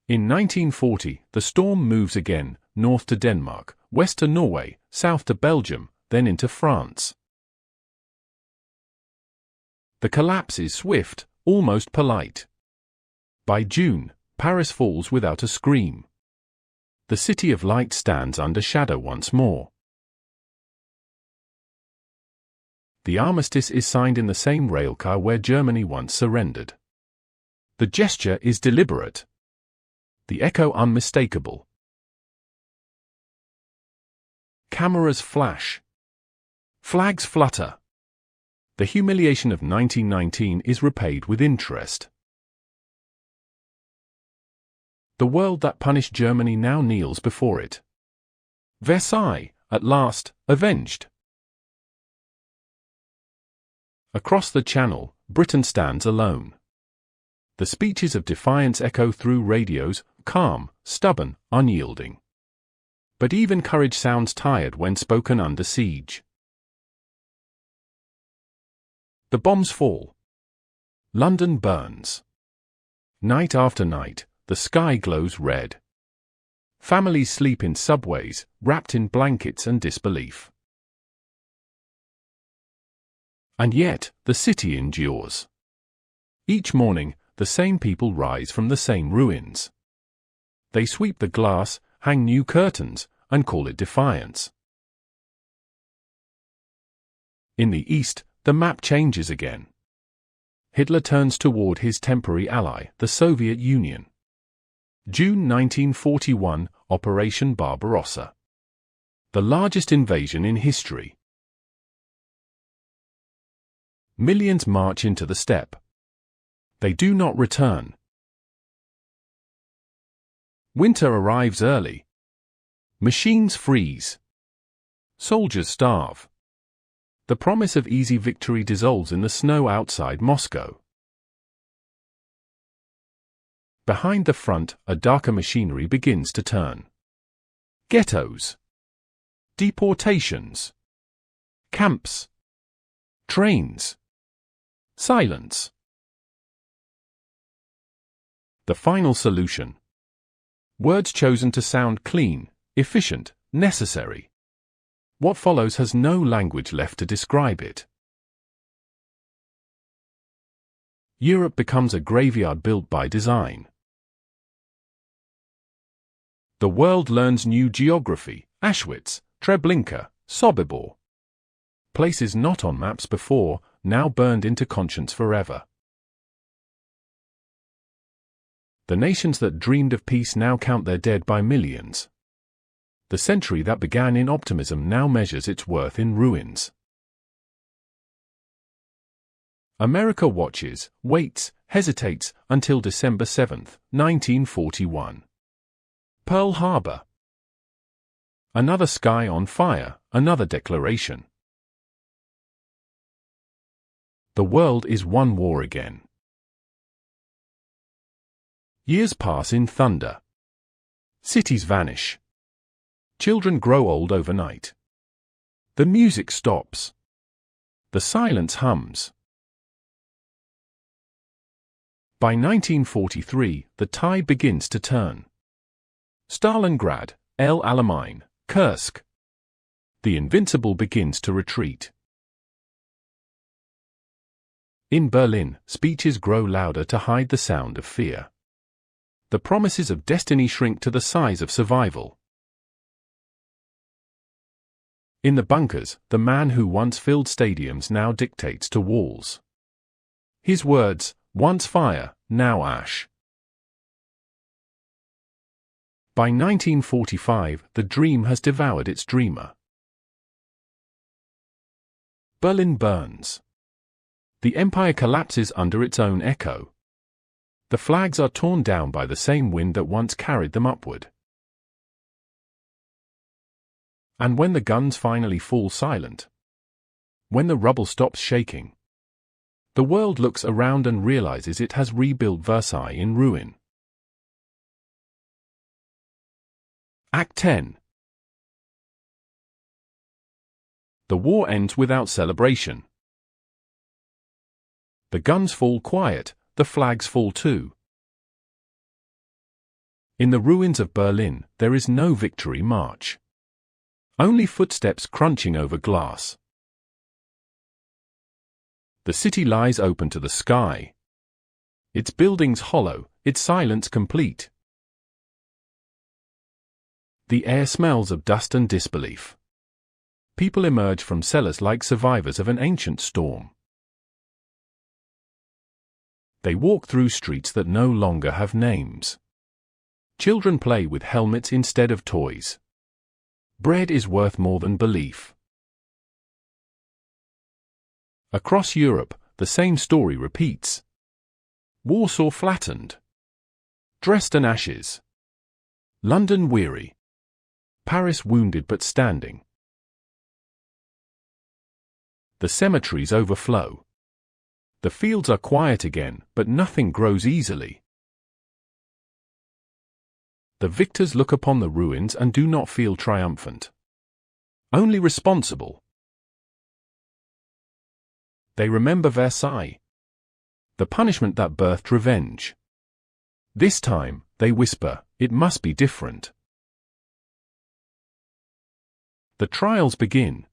In 1940, the storm moves again, north to Denmark, west to Norway, south to Belgium, then into France. The collapse is swift, almost polite. By June, Paris falls without a scream. The City of Light stands under shadow once more. The armistice is signed in the same railcar where Germany once surrendered. The gesture is deliberate. The echo unmistakable. Cameras flash. Flags flutter. The humiliation of 1919 is repaid with interest. The world that punished Germany now kneels before it. Versailles, at last, avenged. Across the Channel, Britain stands alone. The speeches of defiance echo through radios, calm, stubborn, unyielding. But even courage sounds tired when spoken under siege. The bombs fall. London burns. Night after night, the sky glows red. Families sleep in subways, wrapped in blankets and disbelief. And yet, the city endures. Each morning, the same people rise from the same ruins. They sweep the glass, hang new curtains, and call it defiance. In the east, the map changes again. Hitler turns toward his temporary ally, the Soviet Union. June 1941, Operation Barbarossa. The largest invasion in history. Millions march into the steppe. They do not return. Winter arrives early. Machines freeze. Soldiers starve. The promise of easy victory dissolves in the snow outside Moscow. Behind the front, a darker machinery begins to turn. Ghettos. Deportations. Camps. Trains. Silence. The final solution. Words chosen to sound clean, efficient, necessary. What follows has no language left to describe it. Europe becomes a graveyard built by design. The world learns new geography, Auschwitz, Treblinka, Sobibor. Places not on maps before, now burned into conscience forever. The nations that dreamed of peace now count their dead by millions. The century that began in optimism now measures its worth in ruins. America watches, waits, hesitates, until December 7, 1941. Pearl Harbor. Another sky on fire, another declaration. The world is one war again. Years pass in thunder. Cities vanish. Children grow old overnight. The music stops. The silence hums. By 1943, the tide begins to turn. Stalingrad, El Alamein, Kursk. The invincible begins to retreat. In Berlin, speeches grow louder to hide the sound of fear. The promises of destiny shrink to the size of survival. In the bunkers, the man who once filled stadiums now dictates to walls. His words, once fire, now ash. By 1945, the dream has devoured its dreamer. Berlin burns. The empire collapses under its own echo. The flags are torn down by the same wind that once carried them upward. And when the guns finally fall silent, when the rubble stops shaking, the world looks around and realizes it has rebuilt Versailles in ruin. Act 10. The war ends without celebration. The guns fall quiet, the flags fall too. In the ruins of Berlin, there is no victory march. Only footsteps crunching over glass. The city lies open to the sky. Its buildings hollow, its silence complete. The air smells of dust and disbelief. People emerge from cellars like survivors of an ancient storm. They walk through streets that no longer have names. Children play with helmets instead of toys. Bread is worth more than belief. Across Europe, the same story repeats. Warsaw flattened. Dresden ashes. London weary. Paris wounded but standing. The cemeteries overflow. The fields are quiet again, but nothing grows easily. The victors look upon the ruins and do not feel triumphant. Only responsible. They remember Versailles. The punishment that birthed revenge. This time, they whisper, it must be different. The trials begin.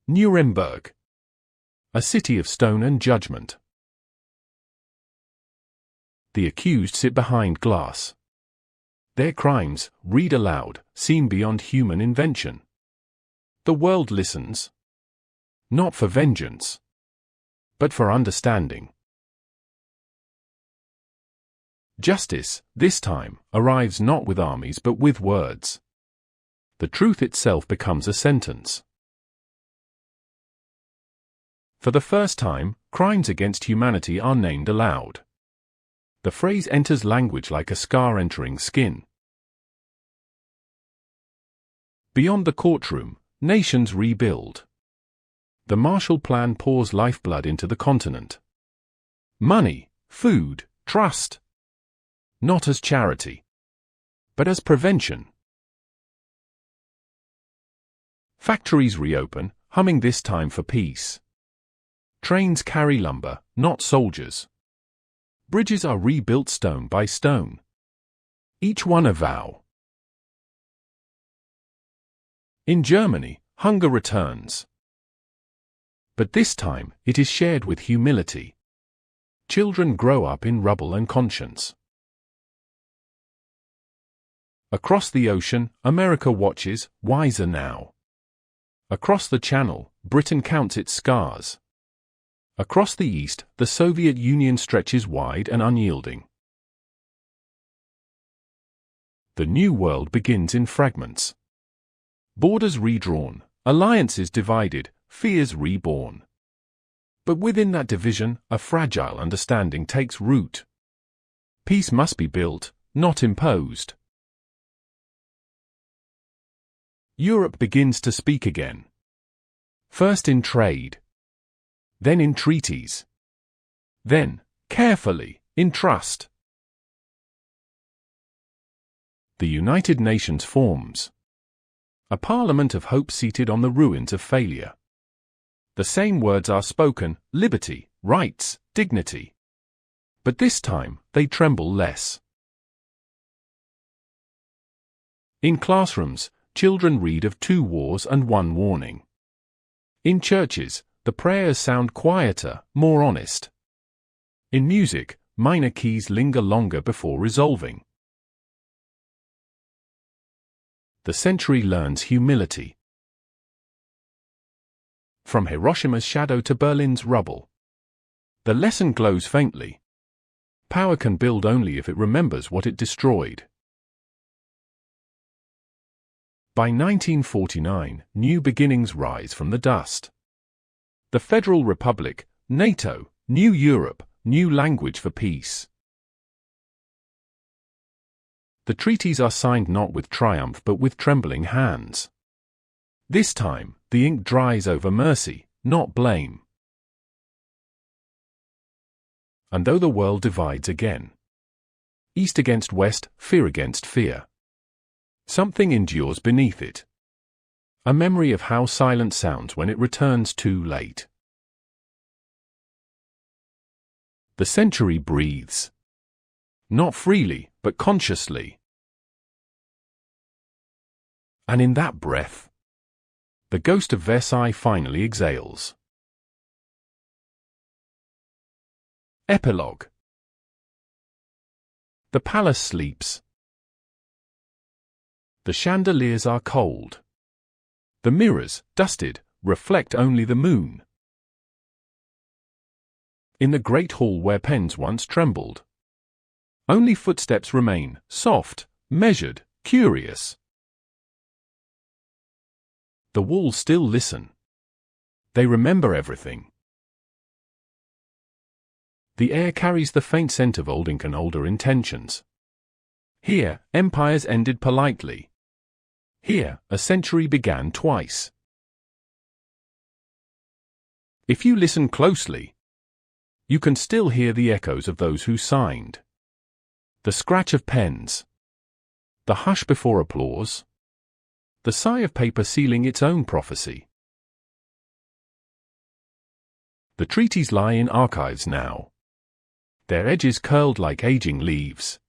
Nuremberg. A city of stone and judgment. The accused sit behind glass. Their crimes, read aloud, seem beyond human invention. The world listens. Not for vengeance, but for understanding. Justice, this time, arrives not with armies but with words. The truth itself becomes a sentence. For the first time, crimes against humanity are named aloud. The phrase enters language like a scar entering skin. Beyond the courtroom, nations rebuild. The Marshall Plan pours lifeblood into the continent. Money, food, trust. Not as charity, but as prevention. Factories reopen, humming this time for peace. Trains carry lumber, not soldiers. Bridges are rebuilt stone by stone. Each one a vow. In Germany, hunger returns. But this time, it is shared with humility. Children grow up in rubble and conscience. Across the ocean, America watches, wiser now. Across the Channel, Britain counts its scars. Across the East, the Soviet Union stretches wide and unyielding. The new world begins in fragments. Borders redrawn, alliances divided, fears reborn. But within that division, a fragile understanding takes root. Peace must be built, not imposed. Europe begins to speak again. First in trade. Then in treaties. Then, carefully, in trust. The United Nations forms. A parliament of hope seated on the ruins of failure. The same words are spoken, liberty, rights, dignity. But this time, they tremble less. In classrooms, children read of 2 wars and 1 warning. In churches, the prayers sound quieter, more honest. In music, minor keys linger longer before resolving. The century learns humility. From Hiroshima's shadow to Berlin's rubble. The lesson glows faintly. Power can build only if it remembers what it destroyed. By 1949, new beginnings rise from the dust. The Federal Republic, NATO, New Europe, new language for peace. The treaties are signed not with triumph but with trembling hands. This time, the ink dries over mercy, not blame. And though the world divides again, East against West, fear against fear, something endures beneath it. A memory of how silence sounds when it returns too late. The century breathes. Not freely, but consciously. And in that breath, the ghost of Versailles finally exhales. Epilogue. The palace sleeps. The chandeliers are cold. The mirrors, dusted, reflect only the moon. In the great hall where pens once trembled, only footsteps remain, soft, measured, curious. The walls still listen. They remember everything. The air carries the faint scent of old ink and older intentions. Here, empires ended politely. Here, a century began twice. If you listen closely, you can still hear the echoes of those who signed. The scratch of pens. The hush before applause. The sigh of paper sealing its own prophecy. The treaties lie in archives now. Their edges curled like aging leaves.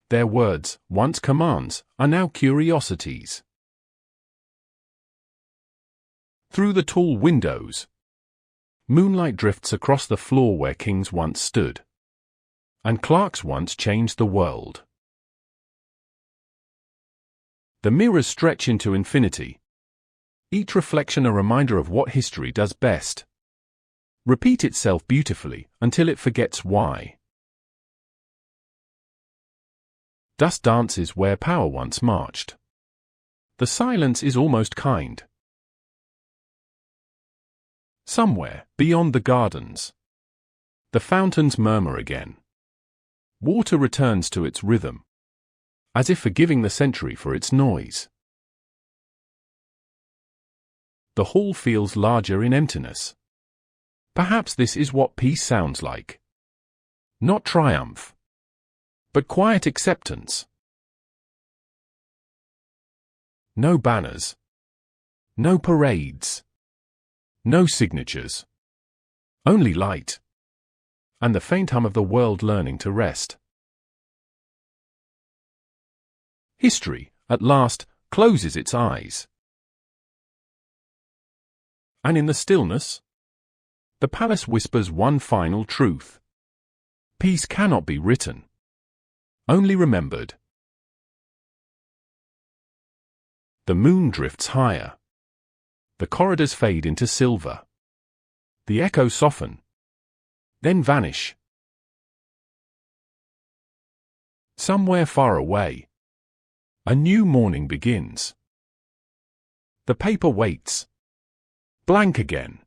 Their words, once commands, are now curiosities. Through the tall windows, moonlight drifts across the floor where kings once stood, and clerks once changed the world. The mirrors stretch into infinity, each reflection a reminder of what history does best: repeat itself beautifully until it forgets why. Dust dances where power once marched. The silence is almost kind. Somewhere, beyond the gardens, the fountains murmur again. Water returns to its rhythm, as if forgiving the century for its noise. The hall feels larger in emptiness. Perhaps this is what peace sounds like. Not triumph, but quiet acceptance. No banners. No parades. No signatures. Only light. And the faint hum of the world learning to rest. History, at last, closes its eyes. And in the stillness, the palace whispers one final truth. Peace cannot be written, only remembered. The moon drifts higher. The corridors fade into silver. The echoes soften, then vanish. Somewhere far away, a new morning begins. The paper waits, blank again.